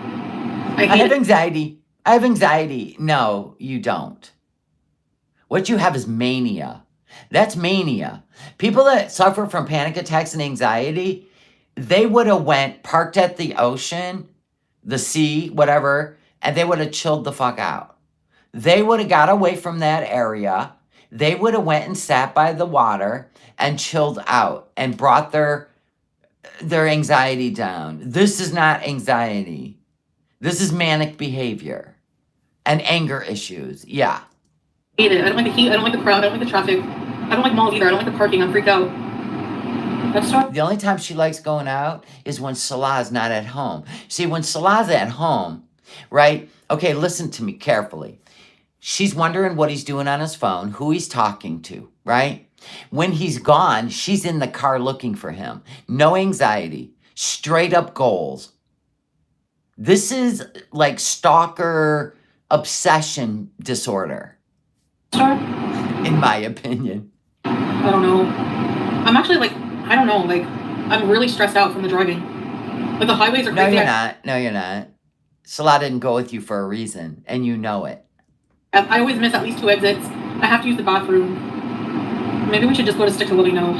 I have anxiety. I have anxiety. No, you don't. What you have is mania. That's mania. People that suffer from panic attacks and anxiety, they would have went, parked at the ocean, the sea, whatever, and they would have chilled the fuck out. They would have got away from that area. They would have went and sat by the water and chilled out and brought their anxiety down. This is not anxiety. This is manic behavior and anger issues. Yeah.
I hate it. I don't like the heat. I don't like the crowd. I don't like the traffic. I don't like malls either. I don't like the parking. I'm freaked out.
The only time she likes going out is when Salah's not at home. See, when Salah's at home, right? Okay, listen to me carefully. She's wondering what he's doing on his phone, who he's talking to, right? When he's gone, she's in the car looking for him. No anxiety. Straight up goals. This is like stalker obsession disorder. In my opinion.
I don't know. I'm actually like, I don't know, like, I'm really stressed out from the driving. Like, the highways are crazy.
No, you're not. No, you're not. Salah didn't go with you for a reason, and you know it.
I always miss at least 2 exits. I have to use the bathroom. Maybe we should just go to stick to what we know.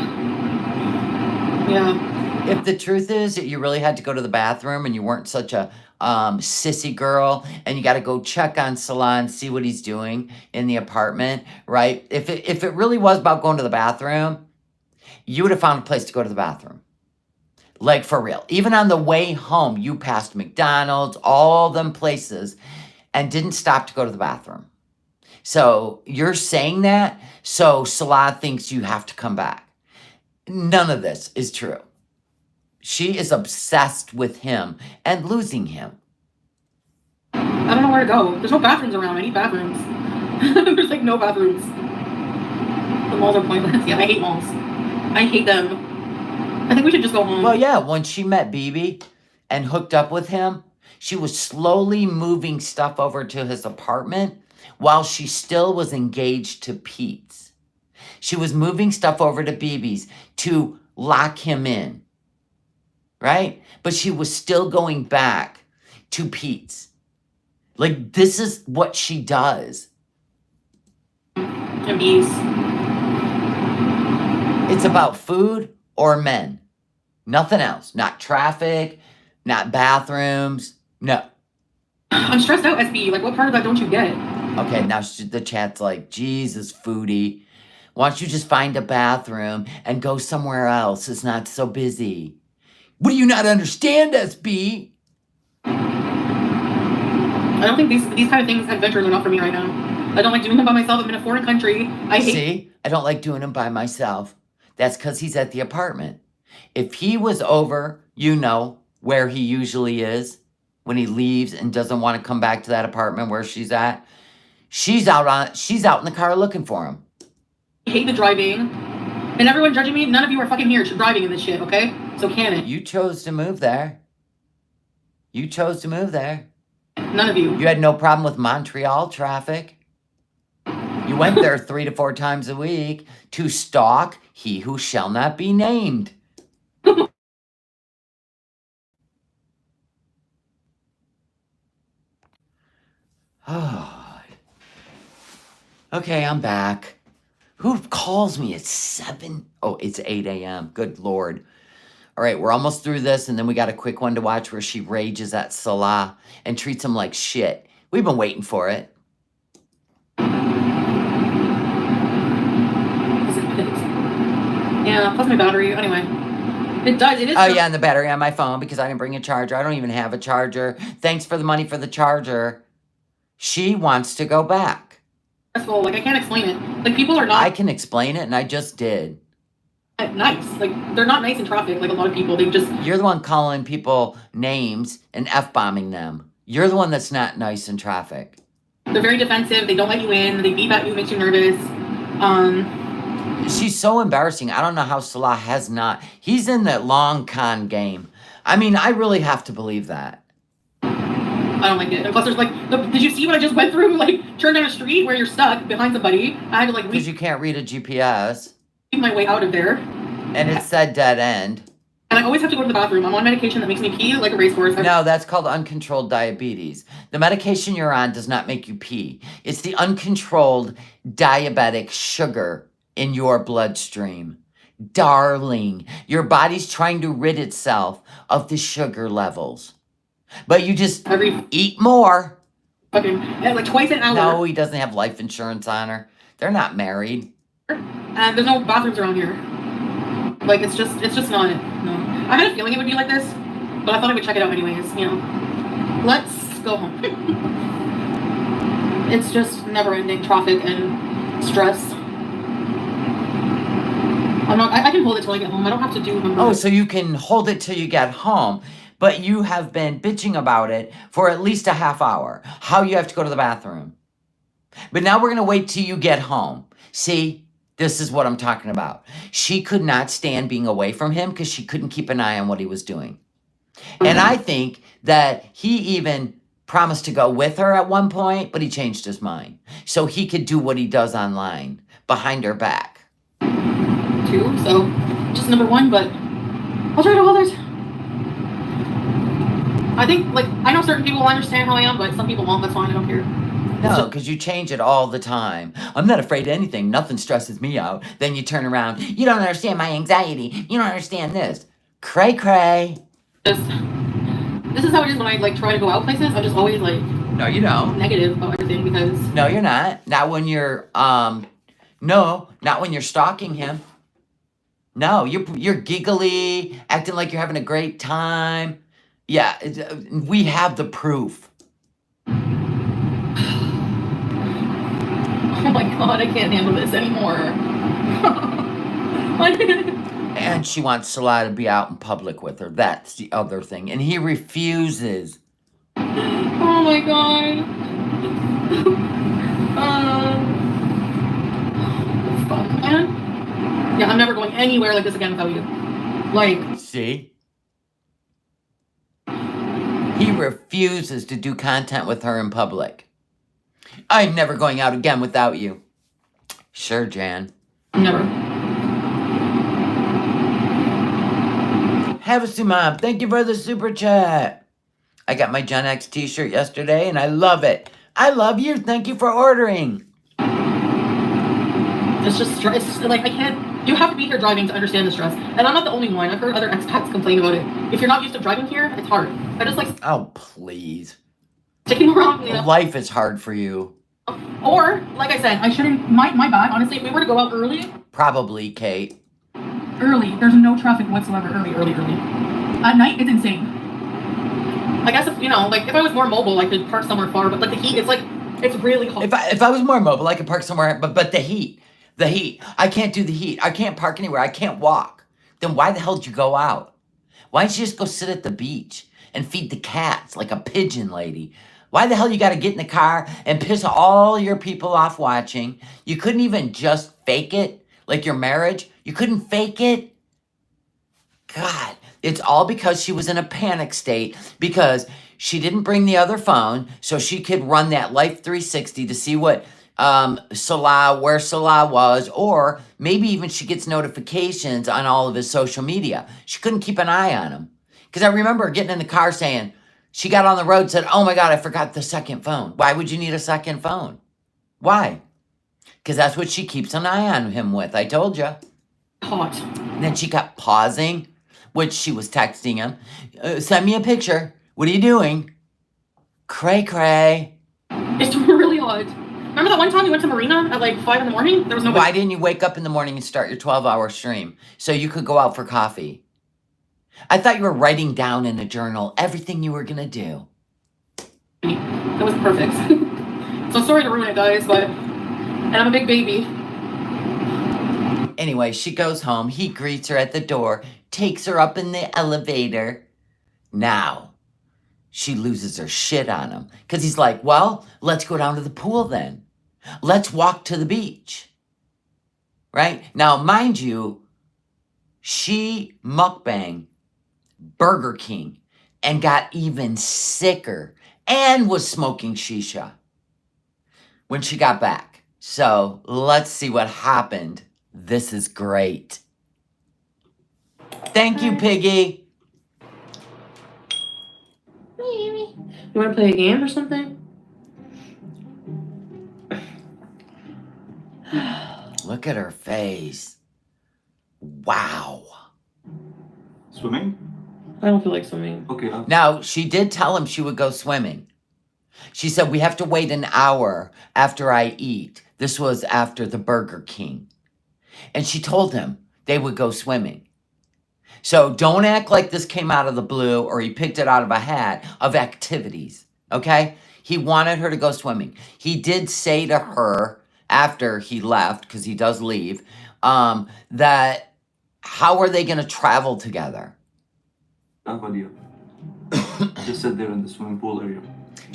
Yeah.
If the truth is that you really had to go to the bathroom and you weren't such a sissy girl and you got to go check on Salah and see what he's doing in the apartment, right? If it really was about going to the bathroom, you would have found a place to go to the bathroom. Like, for real. Even on the way home, you passed McDonald's, all them places, and didn't stop to go to the bathroom. So you're saying that, so Salah thinks you have to come back. None of this is true. She is obsessed with him and losing him.
I don't know where to go. There's no bathrooms around. I need bathrooms. There's like no bathrooms. The malls are pointless. Yeah, I hate malls. I hate them. I think we should just go home.
Well, yeah, when she met Bibi and hooked up with him, she was slowly moving stuff over to his apartment while she still was engaged to Pete's. She was moving stuff over to Bibi's to lock him in, right? But she was still going back to Pete's. Like, this is what she does.
And bees.
It's about food or men. Nothing else. Not traffic, not bathrooms. No.
I'm stressed out, SB. Like, what part of that don't you get?
Okay, now the chat's like, Jesus, Foodie. Why don't you just find a bathroom and go somewhere else? It's not so busy. What do you not understand, SB?
I don't think these kind of things, adventures, are not for me right now. I don't like doing them by myself. I'm in a foreign country.
See? I don't like doing them by myself. That's because he's at the apartment. If he was over, you know, where he usually is, when he leaves and doesn't want to come back to that apartment where she's at, she's out in the car looking for him.
I hate the driving. And everyone judging me, none of you are fucking here driving in this shit, okay? So can it?
You chose to move there. You chose to move there.
None of you.
You had no problem with Montreal traffic. You went there 3 to 4 times a week to stalk he who shall not be named. Oh. Okay, I'm back. Who calls me at 7? Oh, it's 8 a.m. Good Lord. All right, we're almost through this, and then we got a quick one to watch where she rages at Salah and treats him like shit. We've been waiting for it.
Yeah, plus my battery. Anyway, it does. It is.
Oh, yeah, and the battery on my phone because I didn't bring a charger. I don't even have a charger. Thanks for the money for the charger. She wants to go back.
Stressful. Like, I can't explain it. Like, people are not
I can explain it, and I just did.
nice. Like, they're not nice in traffic. Like, a lot of people, they just.
You're the one calling people names and F-bombing them. You're the one that's not nice in traffic.
They're very defensive. They don't let you in. They beep at you, makes you nervous.
She's so embarrassing. I don't know how Salah has not. He's in that long con game. I mean, I really have to believe that.
I don't like it. And plus, there's like, did you see what I just went through? Like, turn down a street where you're stuck behind somebody. I had to like
Because you can't read a GPS.
leave my way out of there.
And it said dead end.
And I always have to go to the bathroom. I'm on medication that makes me pee like a racehorse.
No, that's called uncontrolled diabetes. The medication you're on does not make you pee. It's the uncontrolled diabetic sugar in your bloodstream. Darling, your body's trying to rid itself of the sugar levels. But you just eat more.
Fucking, like twice an hour.
No, he doesn't have life insurance on her. They're not married.
And there's no bathrooms around here. Like, it's just not, no. I had a feeling it would be like this, but I thought I would check it out anyways, you know. Let's go home. It's just never-ending traffic and stress. I can hold it till I get home. I don't have to do...
Oh, so you can hold it till you get home, but you have been bitching about it for at least a half hour. How you have to go to the bathroom. But now we're going to wait till you get home. See? This is what I'm talking about. She could not stand being away from him because she couldn't keep an eye on what he was doing. And I think that he even promised to go with her at one point, but he changed his mind. So he could do what he does online, behind her back.
Two, so just number one, but I'll try to hold it. I think, like, I know certain people will understand how I am, but some people won't. That's fine. I don't care.
No, because you change it all the time. I'm not afraid of anything. Nothing stresses me out. Then you turn around. You don't understand my anxiety. You don't understand this. Cray cray.
This is how it is when I, like, try to go out places. I'm just always, like...
No, you don't.
Negative about everything because...
No, you're not. Not when you're, no, not when you're stalking him. No, you're giggly, acting like you're having a great time. Yeah, we have the proof.
Oh my god, I can't handle this anymore.
And she wants Salah to be out in public with her. That's the other thing. And he refuses.
Oh my god. Fuck, man. Yeah, I'm never going anywhere like this again without you. Like...
See? He refuses to do content with her in public. I'm never going out again without you. Sure, Jan.
Never.
Have a seat, Mom. Thank you for the super chat. I got my Gen X t-shirt yesterday, and I love it. I love you. Thank you for ordering.
It's just stress. Like, I can't... You have to be here driving to understand the stress. And I'm not the only one. I've heard other expats complain about it. If you're not used to driving here, it's hard. I just, like...
Oh, please.
Taking me wrong, you know?
Life is hard for you.
Or, like I said, I shouldn't... My bad, honestly, if we were to go out early...
Probably, Kate.
Early. There's no traffic whatsoever. Early. At night, it's insane. I guess if, you know, like, if I was more mobile, I could park somewhere far, but, like, the heat, it's, like, it's really hot.
If I was more mobile, I could park somewhere, but the heat. The heat. I can't do the heat. I can't park anywhere. I can't walk. Then why the hell did you go out? Why didn't you just go sit at the beach and feed the cats like a pigeon lady? Why the hell you got to get in the car and piss all your people off watching? You couldn't even just fake it like your marriage? You couldn't fake it? God, it's all because she was in a panic state because she didn't bring the other phone so she could run that Life 360 to see what where Salah was, or maybe even she gets notifications on all of his social media. She couldn't keep an eye on him. Because I remember getting in the car saying, she got on the road and said, oh my God, I forgot the second phone. Why would you need a second phone? Why? Because that's what she keeps an eye on him with. I told you.
Hot.
And then she kept pausing which she was texting him. Send me a picture. What are you doing? Cray cray.
It's really odd. Remember that one time we went to Marina at like 5 in the morning? There was nobody.
Why didn't you wake up in the morning and start your 12-hour stream so you could go out for coffee? I thought you were writing down in a journal everything you were going to do.
That was perfect. So sorry to ruin it, guys, but... And I'm a big baby.
Anyway, she goes home. He greets her at the door, takes her up in the elevator. Now, she loses her shit on him. Because he's like, well, let's go down to the pool then. Let's walk to the beach. Right? Now, mind you, she mukbang Burger King and got even sicker and was smoking shisha when she got back. So, let's see what happened. This is great. Thank you, Piggy.
You want to play a game or something?
Look at her face. Wow.
Swimming?
I don't feel like swimming.
Okay.
Now, she did tell him she would go swimming. She said, we have to wait an hour after I eat. This was after the Burger King. And she told him they would go swimming. So don't act like this came out of the blue or he picked it out of a hat of activities, okay? He wanted her to go swimming. He did say to her after he left, because he does leave, that how are they going to travel together?
I have idea. Just sit there in the swimming pool area.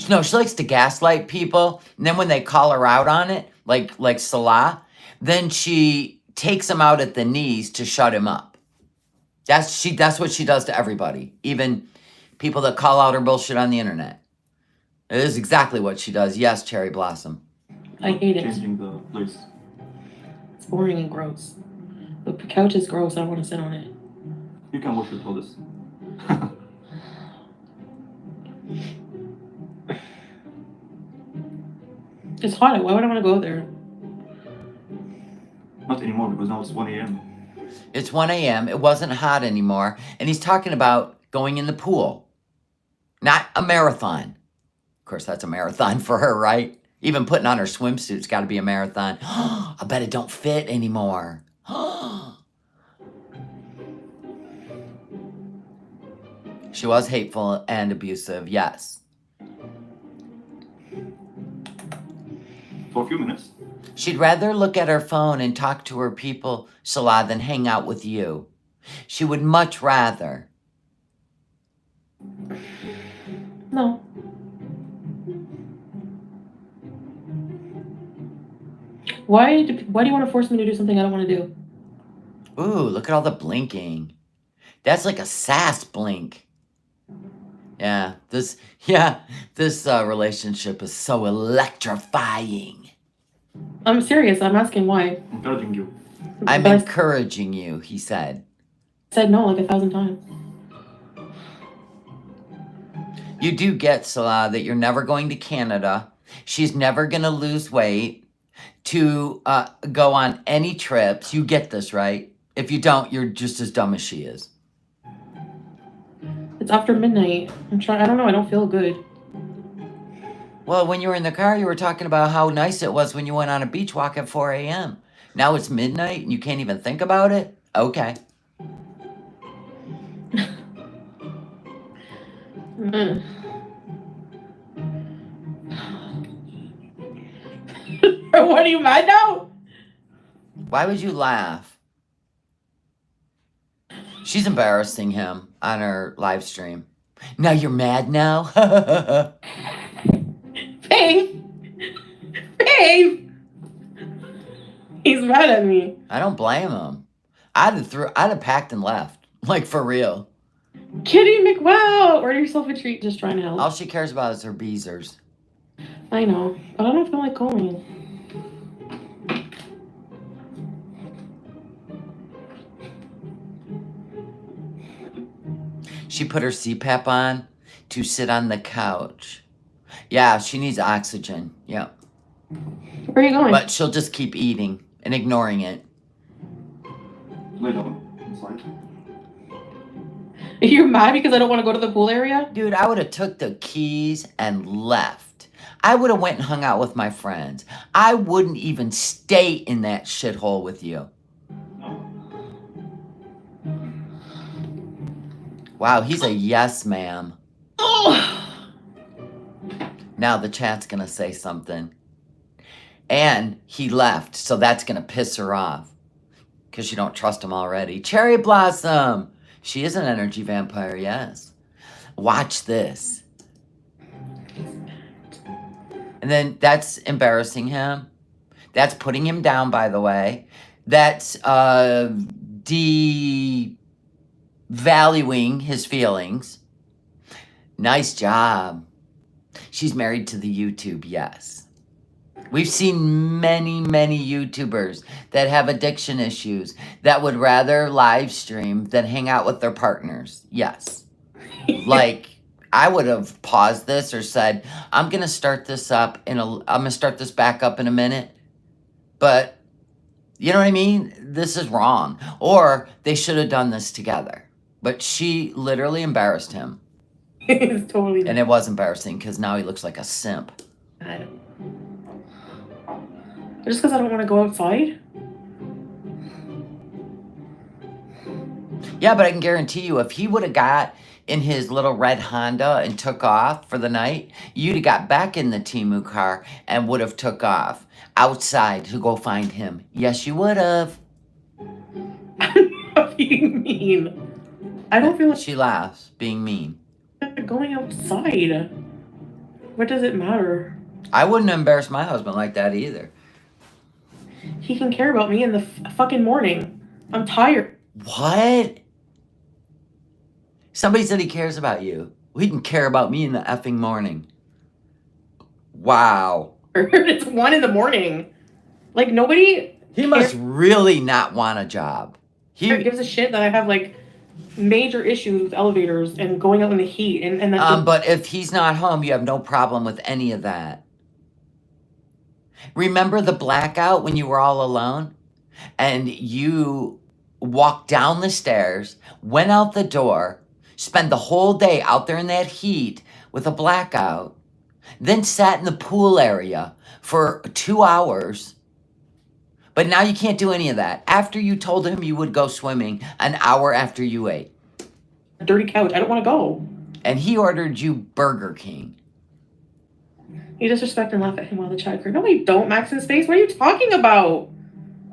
No, she likes to gaslight people. And then when they call her out on it, like Salah, then she takes him out at the knees to shut him up. That's what she does to everybody, even people that call out her bullshit on the internet. It is exactly what she does. Yes, Cherry Blossom.
I hate it.
Changing the place.
It's boring and gross. The couch is gross. I don't want to sit on it.
You can wash your clothes.
It's hot. Why would I want to go there?
Not anymore because now it's 1 a.m.
It's 1 a.m. It wasn't hot anymore. And he's talking about going in the pool. Not a marathon. Of course, that's a marathon for her, right? Even putting on her swimsuit's got to be a marathon. I bet it don't fit anymore. She was hateful and abusive, yes.
For a few minutes.
She'd rather look at her phone and talk to her people, Salah, than hang out with you. She would much rather.
No. Why do you want to force me to do something I don't want to do?
Ooh, look at all the blinking. That's like a sass blink. Yeah, this relationship is so electrifying.
I'm serious. I'm asking why.
Encouraging you.
I'm
But I
encouraging you, he said.
said no like 1,000 times.
You do get, Salah, that you're never going to Canada. She's never going to lose weight to go on any trips. You get this, right? If you don't, you're just as dumb as she is.
It's after midnight. I don't know. I don't feel good.
Well, when you were in the car, you were talking about how nice it was when you went on a beach walk at 4 a.m. Now it's midnight and you can't even think about it? Okay.
What, are you mad now?
Why would you laugh? She's embarrassing him on her live stream. Now you're mad now?
Babe! Babe! He's mad at me.
I don't blame him. I'd have packed and left. Like, for real.
Kitty McWow! Order yourself a treat, just trying to help.
All she cares about is her beezers.
I know, but I don't feel like going.
She put her CPAP on to sit on the couch. Yeah, she needs oxygen. Yep.
Where are you going?
But she'll just keep eating and ignoring it.
Lay down inside.
You're mad because I don't want to go to the pool area?
Dude, I would have took the keys and left. I would have went and hung out with my friends. I wouldn't even stay in that shithole with you. Wow, he's a yes, ma'am.
Oh.
Now the chat's gonna say something. And he left, so that's gonna piss her off. Because you don't trust him already. Cherry Blossom! She is an energy vampire, yes. Watch this. And then that's embarrassing him. That's putting him down, by the way. That's devaluing his feelings. Nice job. She's married to the YouTube, yes. We've seen many, many YouTubers that have addiction issues that would rather live stream than hang out with their partners. Yes. Like, I would have paused this or said, I'm going to start this back up in a minute. But, you know what I mean? This is wrong. Or they should have done this together. But she literally embarrassed him.
It's totally.
And it was embarrassing because now he looks like a simp.
I don't. Just because I don't want to go outside?
Yeah, but I can guarantee you, if he would have got in his little red Honda and took off for the night, you'd have got back in the Temu car and would have took off outside to go find him. Yes, you would have.
I'm not being mean. I don't feel like
She laughs, being mean.
going outside. What does it matter?
I wouldn't embarrass my husband like that either.
He can care about me in the fucking morning. I'm tired.
What? Somebody said he cares about you. Well, he can care about me in the effing morning. Wow.
It's 1 a.m. Like, nobody
He must really not want a job. He
gives a shit that I have, like, major issues with elevators and going out in the heat. And that
but if he's not home, you have no problem with any of that. Remember the blackout when you were all alone? And you walked down the stairs, went out the door, spent the whole day out there in that heat with a blackout, then sat in the pool area for 2 hours. But now you can't do any of that. After you told him you would go swimming an hour after you ate.
dirty couch. I don't want to go.
And he ordered you Burger King.
You disrespect and laugh at him while the child cried. No, we don't, Max in space. What are you talking about?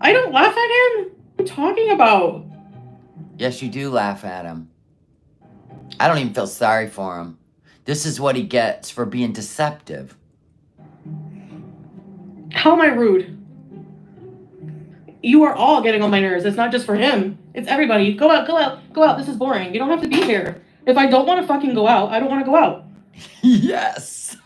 I don't laugh at him. What are you talking about?
Yes, you do laugh at him. I don't even feel sorry for him. This is what he gets for being deceptive.
How am I rude? You are all getting on my nerves. It's not just for him. It's everybody. Go out, go out, go out. This is boring. You don't have to be here. If I don't want to fucking go out, I don't want to go out.
Yes.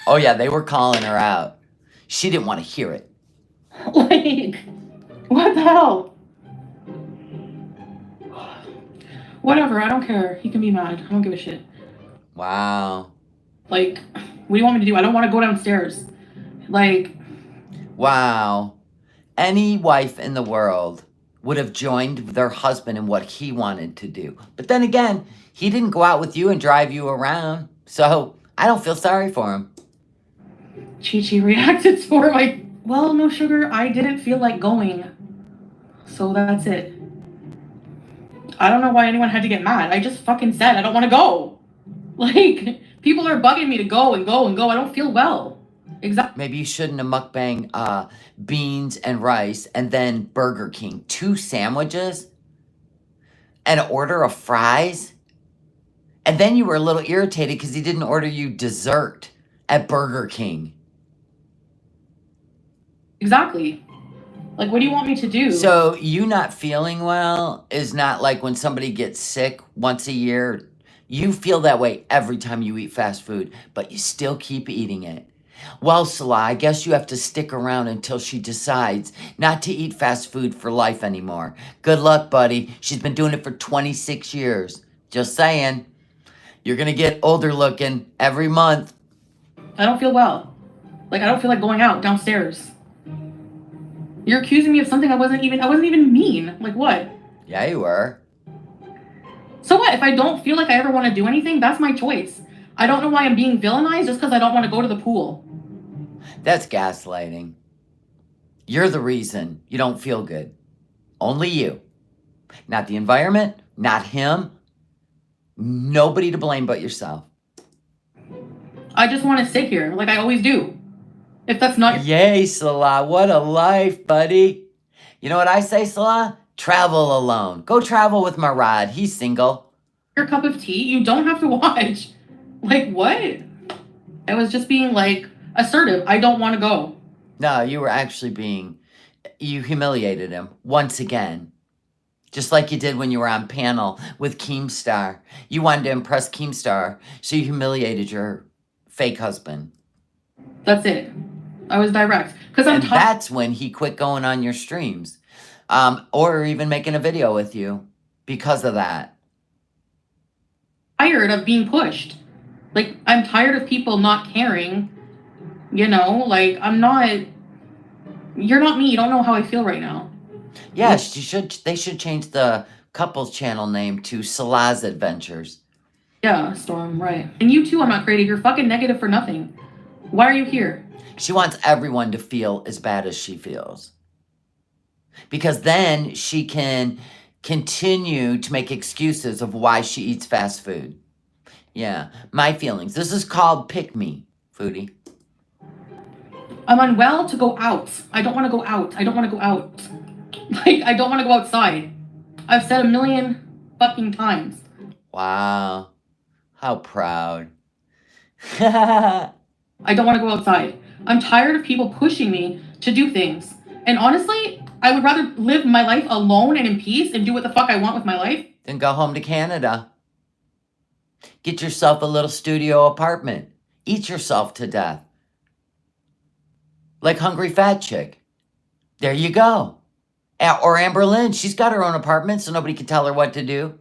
Oh, yeah, they were calling her out. She didn't want to hear it.
Like, what the hell? Whatever, I don't care. He can be mad. I don't give a shit.
Wow.
Like, what do you want me to do? I don't want to go downstairs. Like,
wow. Any wife in the world would have joined their husband in what he wanted to do. But then again, he didn't go out with you and drive you around. So I don't feel sorry for him.
Chi-Chi reacted for my... Well, no sugar, I didn't feel like going. So that's it. I don't know why anyone had to get mad. I just fucking said I don't want to go. Like, people are bugging me to go and go and go. I don't feel well. Exactly.
Maybe you shouldn't have mukbang beans and rice and then Burger King. 2 sandwiches? And an order of fries? And then you were a little irritated because he didn't order you dessert at Burger King.
Exactly. Like, what do you want me to do?
So you not feeling well is not like when somebody gets sick once a year. You feel that way every time you eat fast food, but you still keep eating it. Well, Salah, I guess you have to stick around until she decides not to eat fast food for life anymore. Good luck, buddy. She's been doing it for 26 years. Just saying. You're going to get older looking every month.
I don't feel well. Like, I don't feel like going out downstairs. You're accusing me of something I wasn't even mean. Like, what?
Yeah, you were.
So what? If I don't feel like I ever want to do anything, that's my choice. I don't know why I'm being villainized just because I don't want to go to the pool.
That's gaslighting. You're the reason you don't feel good. Only you. Not the environment, not him. Nobody to blame but yourself.
I just want to sit here like I always do. If that's not
Yay, Salah. What a life, buddy. You know what I say, Salah? Travel alone. Go travel with Marad. He's single.
your cup of tea, you don't have to watch. Like, what? I was just being like assertive. I don't want to go.
No, you were actually you humiliated him once again. Just like you did when you were on panel with Keemstar. You wanted to impress Keemstar, so you humiliated your fake husband.
That's it. I was direct. Because I'm
And that's when he quit going on your streams. Or even making a video with you because of that.
tired of being pushed. Like, I'm tired of people not caring. You know, like, you're not me. You don't know how I feel right now.
Yes, they should change the couples channel name to Salah's Adventures.
Yeah, Storm, right. And you too, I'm not creative. You're fucking negative for nothing. Why are you here?
She wants everyone to feel as bad as she feels. Because then she can continue to make excuses of why she eats fast food. Yeah, my feelings. This is called pick me, Foodie.
I'm unwell to go out. I don't want to go out. I don't want to go out. Like, I don't want to go outside. I've said 1,000,000 fucking times.
Wow. How proud.
I don't want to go outside. I'm tired of people pushing me to do things. And honestly, I would rather live my life alone and in peace and do what the fuck I want with my life.
Then go home to Canada. Get yourself a little studio apartment. Eat yourself to death. Like Hungry Fat Chick. There you go. Or Amber Lynn. She's got her own apartment, so nobody can tell her what to do.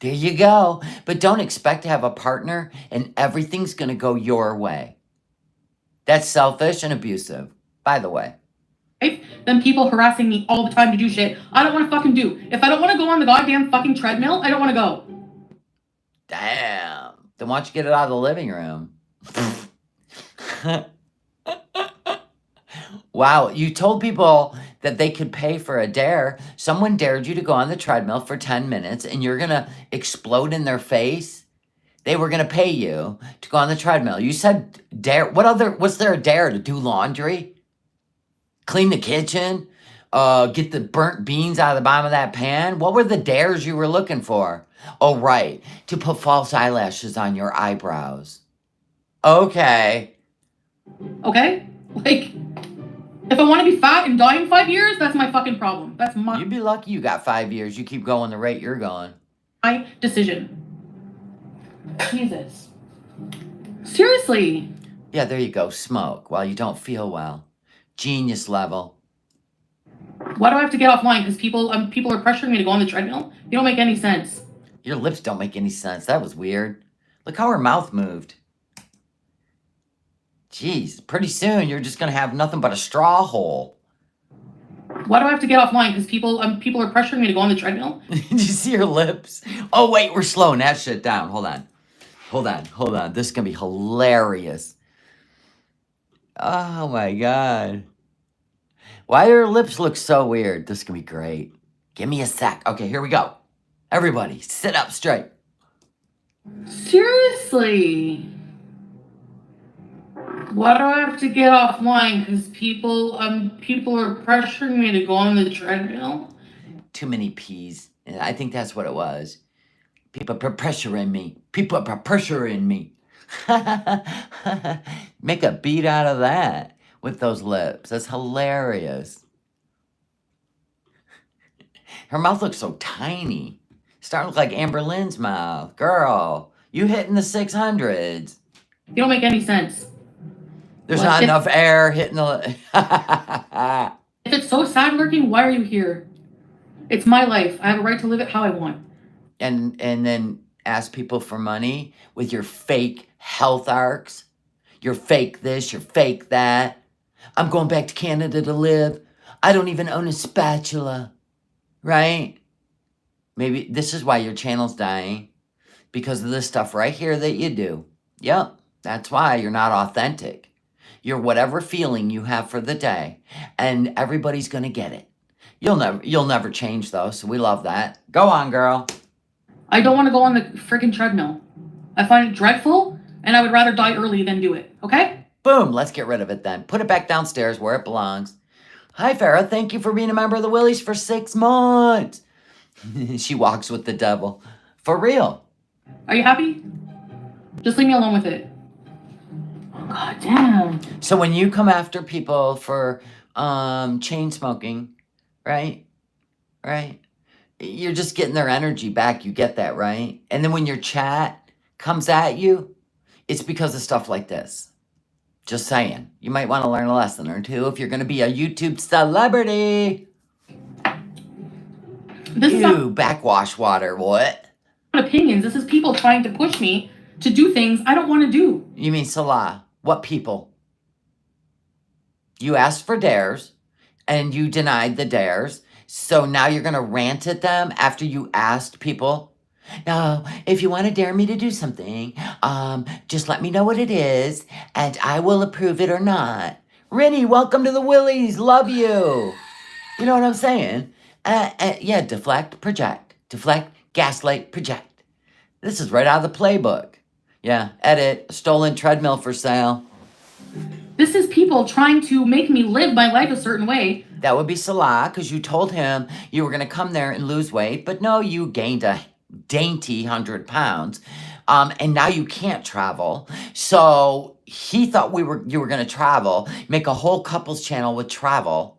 There you go. But don't expect to have a partner and everything's going to go your way. That's selfish and abusive, by the way.
Then people harassing me all the time to do shit I don't want to fucking do. If I don't want to go on the goddamn fucking treadmill, I don't want to go.
Damn. Then why don't you get it out of the living room? Wow, you told people that they could pay for a dare. Someone dared you to go on the treadmill for 10 minutes and you're going to explode in their face? They were going to pay you to go on the treadmill. You said dare. What's there a dare to do laundry? Clean the kitchen? Get the burnt beans out of the bottom of that pan? What were the dares you were looking for? Oh, right. To put false eyelashes on your eyebrows. Okay.
Okay? Like, if I want to be fat and die in 5 years, that's my fucking problem. That's
You'd be lucky you got 5 years. You keep going the rate you're going.
my decision. Jesus. Seriously.
Yeah, there you go. Smoke while you don't feel well. Genius level.
Why do I have to get offline? Because people are pressuring me to go on the treadmill? You don't make any sense.
Your lips don't make any sense. That was weird. Look how her mouth moved. Jeez, pretty soon you're just going to have nothing but a straw hole.
Why do I have to get offline? Because people are pressuring me to go on the treadmill?
Did you see her lips? Oh, wait, we're slowing that shit down. Hold on. This is going to be hilarious. Oh, my God. Why do her lips look so weird? This is going to be great. Give me a sec. Okay, here we go. Everybody, sit up straight.
Seriously. Why do I have to get offline? Because people are pressuring me to go on the treadmill?
Too many P's. And I think that's what it was. People put pressure in me. People put pressure in me. Make a beat out of that with those lips. That's hilarious. Her mouth looks so tiny. Starting to look like Amber Lynn's mouth. Girl, you hitting the 600s.
You don't make any sense.
There's not enough air hitting the...
If it's so sad lurking, why are you here? It's my life. I have a right to live it how I want.
And then ask people for money with your fake health arcs. You're fake this, you're fake that. I'm going back to Canada to live. I don't even own a spatula. Right? Maybe this is why your channel's dying. Because of this stuff right here that you do. Yep, that's why you're not authentic. You're whatever feeling you have for the day, and everybody's gonna get it. You'll never change though, so we love that. Go on, girl.
I don't want to go on the freaking treadmill. I find it dreadful, and I would rather die early than do it, okay?
Boom, let's get rid of it then. Put it back downstairs where it belongs. Hi, Farrah. Thank you for being a member of the Willies for 6 months. She walks with the devil. For real.
Are you happy? Just leave me alone with it. Oh, God damn.
So when you come after people for chain smoking, right? Right? You're just getting their energy back. You get that, right? And then when your chat comes at you, it's because of stuff like this. Just saying. You might want to learn a lesson or two if you're going to be a YouTube celebrity.
This is
Ew, backwash water. What?
not opinions. This is people trying to push me to do things I don't want to do.
You mean Salah? What people? You asked for dares, and you denied the dares. So now you're going to rant at them after you asked people? No, if you want to dare me to do something, just let me know what it is, and I will approve it or not. Rennie, welcome to the Willies. Love you. You know what I'm saying? Yeah, deflect, project. Deflect, gaslight, project. This is right out of the playbook. Yeah, edit, stolen treadmill for sale.
This is people trying to make me live my life a certain way.
That would be Salah, because you told him you were going to come there and lose weight, but no, you gained a dainty 100 pounds, and now you can't travel. So he thought you were going to travel, make a whole couples channel with travel,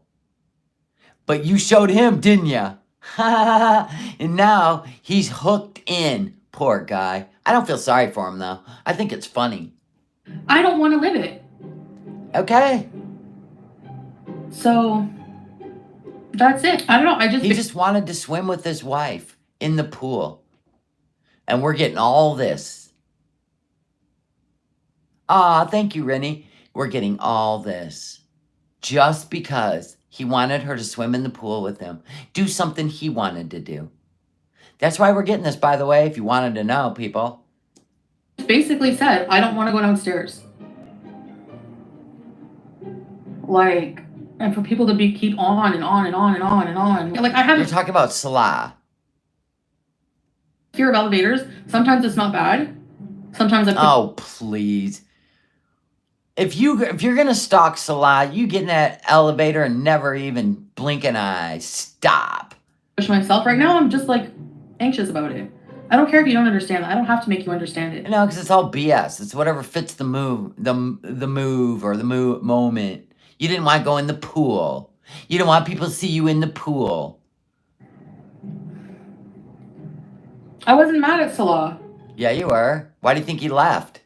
but you showed him, didn't you? And now he's hooked in. Poor guy. I don't feel sorry for him, though. I think it's funny.
I don't want to live it.
Okay.
So that's it. I don't know.
He just wanted to swim with his wife in the pool. And we're getting all this. Thank you, Rennie. We're getting all this. Just because he wanted her to swim in the pool with him. Do something he wanted to do. That's why we're getting this, by the way, if you wanted to know, people.
basically said, I don't want to go downstairs. Like, and for people to keep on and on and on and on and on. Like, I have
You're talking about Salah.
fear of elevators. Sometimes it's not bad. Sometimes
Oh, please. If you're gonna stalk Salah, you get in that elevator and never even blink an eye. Stop.
push myself. Right now, I'm just like anxious about it. I don't care if you don't understand that. I don't have to make you understand it.
No, because it's all BS. It's whatever fits the move, the move or the moment. You didn't want to go in the pool. You didn't want people to see you in the pool.
I wasn't mad at Salah.
Yeah, you were. Why do you think he left?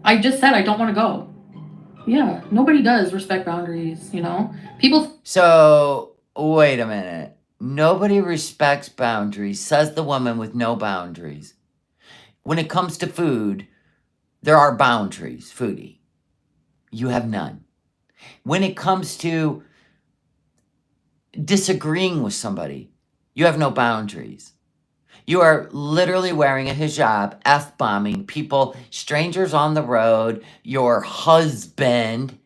I just said I don't want to go. Yeah, nobody does respect boundaries, you know? People...
So, wait a minute. Nobody respects boundaries, says the woman with no boundaries. When it comes to food, there are boundaries, Foodie. You have none. When it comes to disagreeing with somebody, you have no boundaries. You are literally wearing a hijab, F-bombing people, strangers on the road, your husband.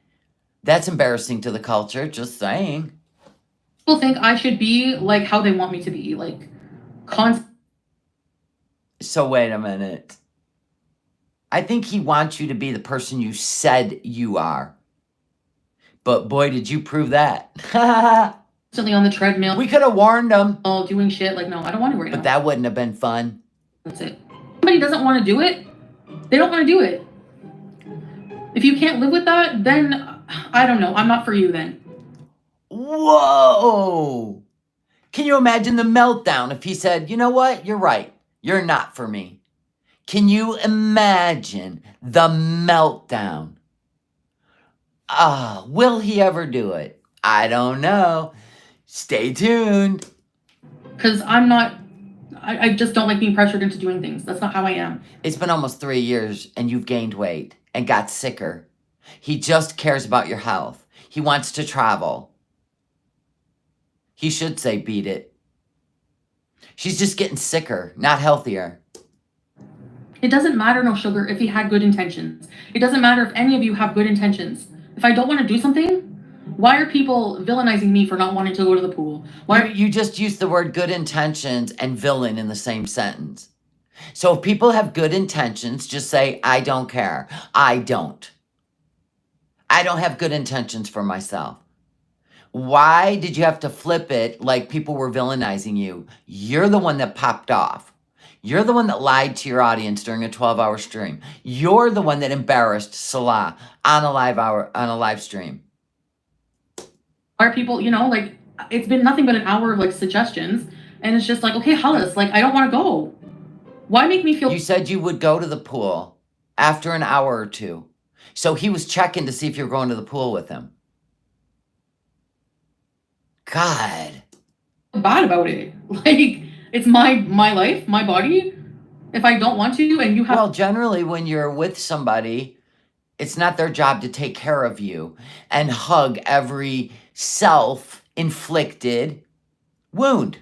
That's embarrassing to the culture, just saying.
People think I should be like how they want me to be, like
So wait a minute. I think he wants you to be the person you said you are. But boy, did you prove that.
constantly on the treadmill.
We could have warned him.
Doing shit. Like, no, I don't want to right now.
But that wouldn't have been fun.
That's it. If somebody doesn't want to do it, they don't want to do it. If you can't live with that, then I don't know. I'm not for you then.
Whoa! Can you imagine the meltdown if he said, you know what? You're right. You're not for me. Can you imagine the meltdown? Will he ever do it? I don't know. Stay tuned.
Because I just don't like being pressured into doing things. That's not how I am.
It's been almost 3 years and you've gained weight and got sicker. He just cares about your health. He wants to travel. He should say beat it. She's just getting sicker, not healthier.
It doesn't matter, no sugar, if he had good intentions. It doesn't matter if any of you have good intentions. If I don't want to do something, why are people villainizing me for not wanting to go to the pool? Why?
You just used the word good intentions and villain in the same sentence. So if people have good intentions, just say, I don't care. I don't. I don't have good intentions for myself. Why did you have to flip it like people were villainizing you? You're the one that popped off. You're the one that lied to your audience during a 12-hour stream. You're the one that embarrassed Salah on a live stream.
Are people, you know, like, it's been nothing but an hour of like suggestions, and it's just like, okay, Hollis, like, I don't want to go. Why make me feel?
You said you would go to the pool after an hour or two. So he was checking to see if you were going to the pool with him. God.
Bad about it. Like, it's my life, my body. If I don't want to, and you have.
Well, generally, when you're with somebody, it's not their job to take care of you and hug every self-inflicted wound.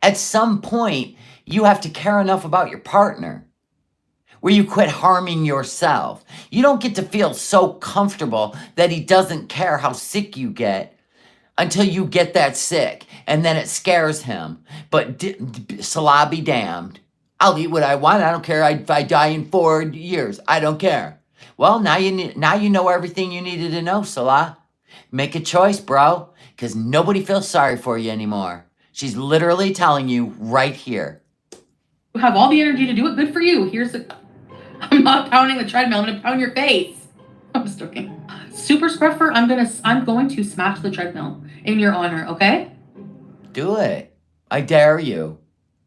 At some point, you have to care enough about your partner where you quit harming yourself. You don't get to feel so comfortable that he doesn't care how sick you get until you get that sick, and then it scares him. But Salah be damned. I'll eat what I want. I don't care if I die in 4 years. I don't care. Well, now you know everything you needed to know, Salah. Make a choice, bro, because nobody feels sorry for you anymore. She's literally telling you right here.
You have all the energy to do it. Good for you. Here's the. I'm not pounding the treadmill. I'm gonna pound your face. I'm just joking. Super Scruffer, I'm going to smash the treadmill in your honor, okay?
Do it. I dare you.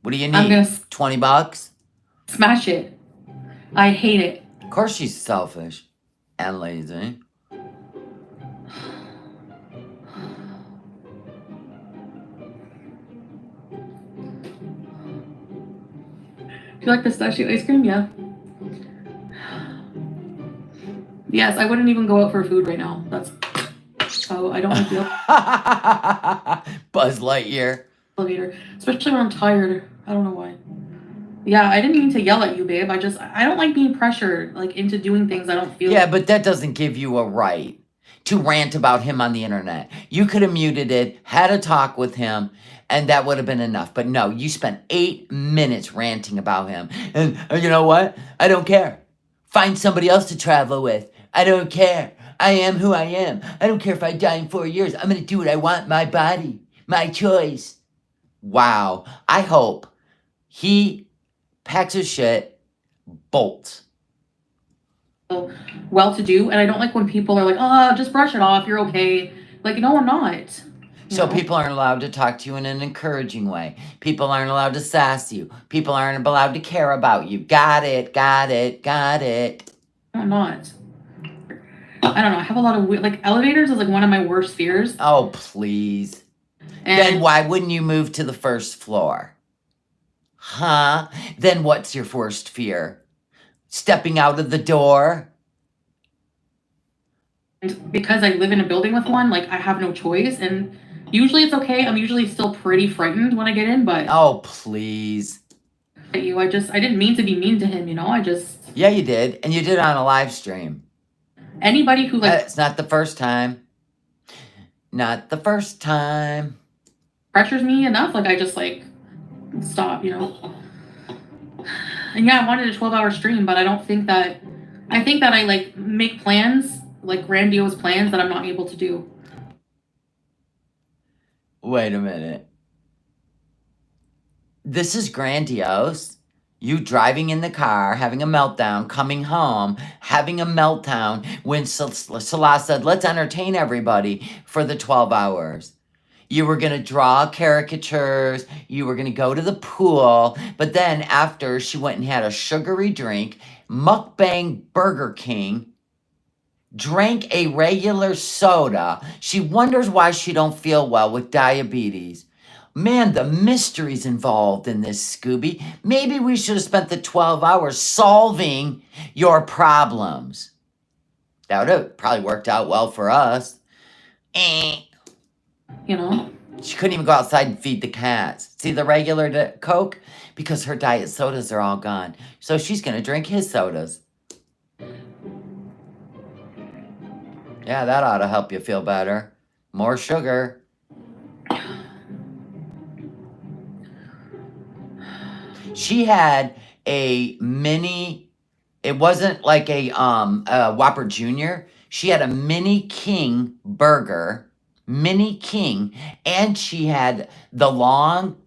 What do you need?
I'm gonna
$20?
smash it. I hate it.
Of course she's selfish and lazy.
Do you like pistachio ice cream? Yeah. Yes, I wouldn't even go out for food right now. That's so I don't like the
Buzz Lightyear.
elevator, especially when I'm tired. I don't know why. Yeah, I didn't mean to yell at you, babe. I don't like being pressured like into doing things I don't feel.
Yeah, but that doesn't give you a right to rant about him on the internet. You could have muted it, had a talk with him, and that would have been enough. But no, you spent 8 minutes ranting about him. And you know what? I don't care. Find somebody else to travel with. I don't care. I am who I am. I don't care if I die in 4 years. I'm going to do what I want. My body. My choice. Wow. I hope he packs his shit, bolts.
Well-to-do, and I don't like when people are like, "Oh, just brush it off. You're okay." Like, no, I'm not.
So people aren't allowed to talk to you in an encouraging way. People aren't allowed to sass you. People aren't allowed to care about you. Got it. Got it. Got it.
No, I'm not. I don't know. I have a lot of like elevators is like one of my worst fears.
Oh, please.
And
Then why wouldn't you move to the first floor? Huh? Then what's your worst fear? Stepping out of the door?
because I live in a building with one, like I have no choice. And usually it's okay. I'm usually still pretty frightened when I get in, but
Oh, please.
I didn't mean to be mean to him, you know.
Yeah, you did. And you did it on a live stream.
Anybody who like
It's not the first time. Not the first time.
pressures me enough, like I just like stop, you know. And yeah, I wanted a 12-hour stream, but I think that I like make plans, like grandiose plans that I'm not able to do.
Wait a minute. This is grandiose. You driving in the car, having a meltdown, coming home, having a meltdown when Salah said, let's entertain everybody for the 12 hours. You were going to draw caricatures. You were going to go to the pool. But then after she went and had a sugary drink, mukbang Burger King, drank a regular soda. She wonders why she don't feel well with diabetes. Man, the mysteries involved in this, Scooby. Maybe we should have spent the 12 hours solving your problems. That would have probably worked out well for us.
You know?
She couldn't even go outside and feed the cats. See the regular Coke? Because her diet sodas are all gone. So she's going to drink his sodas. Yeah, that ought to help you feel better. More sugar. She had a mini, it wasn't like a Whopper Jr. She had a mini king burger, mini king, and she had the long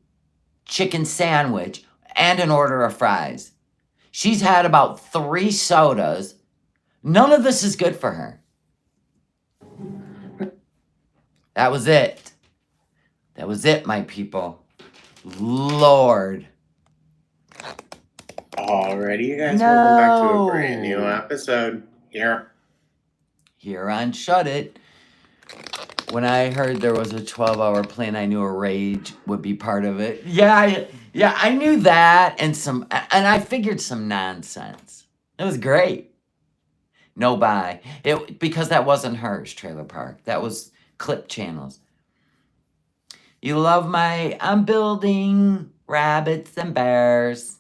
chicken sandwich and an order of fries. She's had about 3 sodas. None of this is good for her. That was it. That was it, my people. Lord.
Alrighty, you guys, welcome back to a brand new
No.
episode here.
Here on Shut It. When I heard there was a 12-hour plan, I knew a rage would be part of it. Yeah, I knew that, and I figured some nonsense. It was great. No buy. Because that wasn't hers, Trailer Park. That was Clip Channels. You love I'm building rabbits and bears.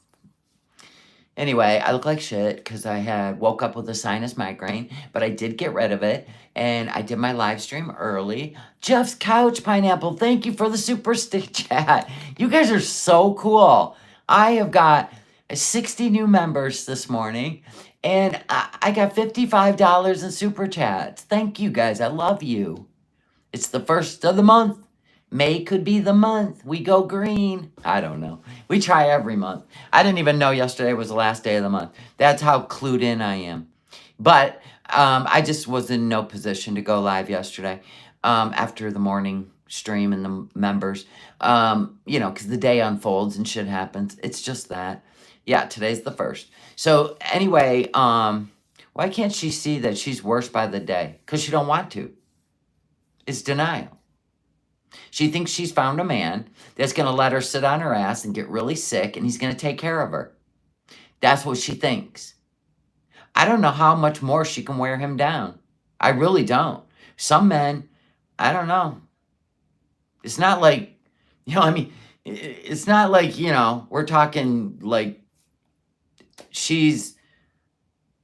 Anyway, I look like shit because I woke up with a sinus migraine, but I did get rid of it, and I did my live stream early. Jeff's Couch Pineapple, thank you for the super stick chat. You guys are so cool. I have got 60 new members this morning, and I got $55 in super chats. Thank you guys. I love you. It's the first of the month. May could be the month. We go green. I don't know. We try every month. I didn't even know yesterday was the last day of the month. That's how clued in I am. But I just was in no position to go live yesterday after the morning stream and the members. Because the day unfolds and shit happens. It's just that. Yeah, today's the 1st. So anyway, why can't she see that she's worse by the day? Because she don't want to. It's denial. She thinks she's found a man that's going to let her sit on her ass and get really sick, and he's going to take care of her. That's what she thinks. I don't know how much more she can wear him down. I really don't. Some men, I don't know. It's not like, it's not like, we're talking like she's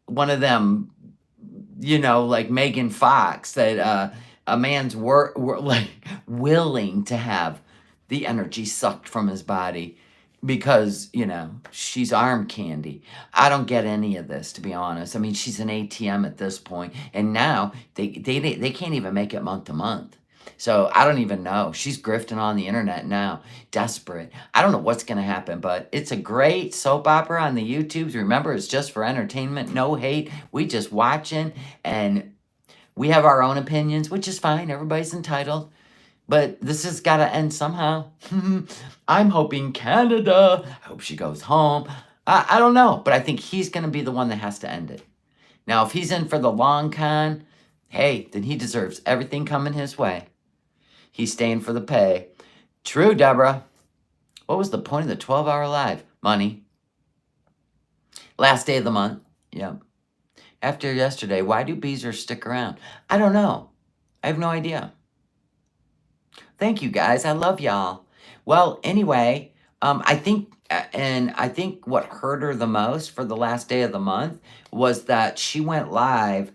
one of them, like Megan Fox that, a man's willing to have the energy sucked from his body because, she's arm candy. I don't get any of this, to be honest. I mean, she's an ATM at this point, and now they can't even make it month to month. So I don't even know. She's grifting on the internet now, desperate. I don't know what's going to happen, but it's a great soap opera on the YouTubes. Remember, it's just for entertainment, no hate. We just watching, and we have our own opinions, which is fine. Everybody's entitled. But this has got to end somehow. I'm hoping Canada. I hope she goes home. I don't know. But I think he's going to be the one that has to end it. Now, if he's in for the long con, hey, then he deserves everything coming his way. He's staying for the pay. True, Deborah. What was the point of the 12-hour live? Money. Last day of the month. Yep. After yesterday, why do Beezer stick around? I don't know. I have no idea. Thank you, guys. I love y'all. Well, anyway, I think what hurt her the most for the last day of the month was that she went live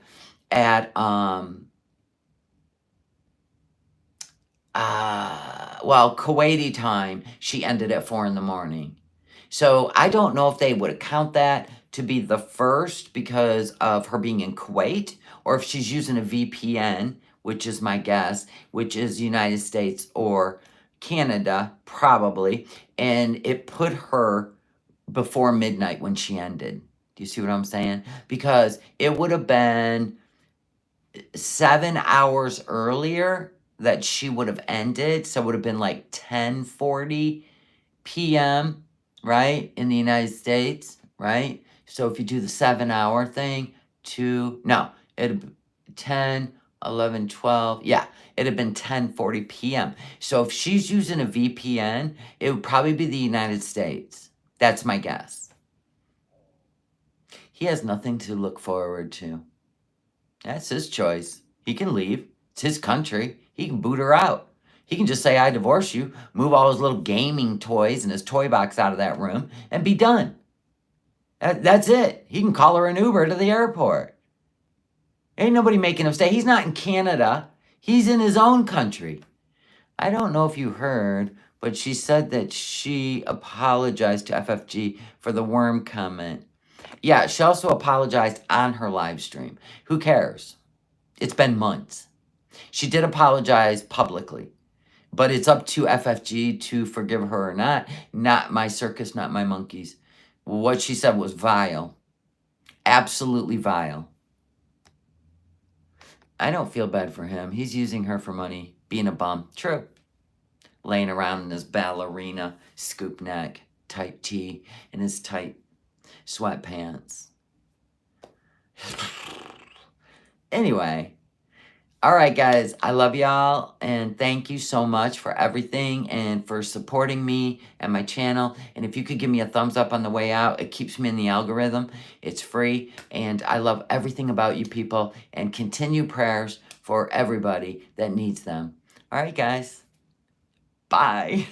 at Kuwaiti time. She ended at 4 a.m. So I don't know if they would count that to be the first because of her being in Kuwait, or if she's using a VPN, which is my guess, which is United States or Canada, probably, and it put her before midnight when she ended. Do you see what I'm saying? Because it would have been 7 hours earlier that she would have ended, so it would have been like 10:40 p.m., right, in the United States, right? So if you do the 7-hour thing, it'd be 10, 11, 12. Yeah, it'd have been 10:40 p.m. So if she's using a VPN, it would probably be the United States. That's my guess. He has nothing to look forward to. That's his choice. He can leave. It's his country. He can boot her out. He can just say, I divorce you, move all his little gaming toys and his toy box out of that room, and be done. That's it. He can call her an Uber to the airport. Ain't nobody making him stay. He's not in Canada. He's in his own country. I don't know if you heard, but she said that she apologized to FFG for the worm comment. Yeah, she also apologized on her live stream. Who cares? It's been months. She did apologize publicly, but it's up to FFG to forgive her or not. Not my circus, not my monkeys. What she said was vile. Absolutely vile. I don't feel bad for him. He's using her for money, being a bum. True. Laying around in his ballerina, scoop neck, tight tee, and his tight sweatpants. Anyway. All right, guys. I love y'all, and thank you so much for everything and for supporting me and my channel. And if you could give me a thumbs up on the way out, it keeps me in the algorithm. It's free, and I love everything about you people, and continue prayers for everybody that needs them. All right, guys. Bye.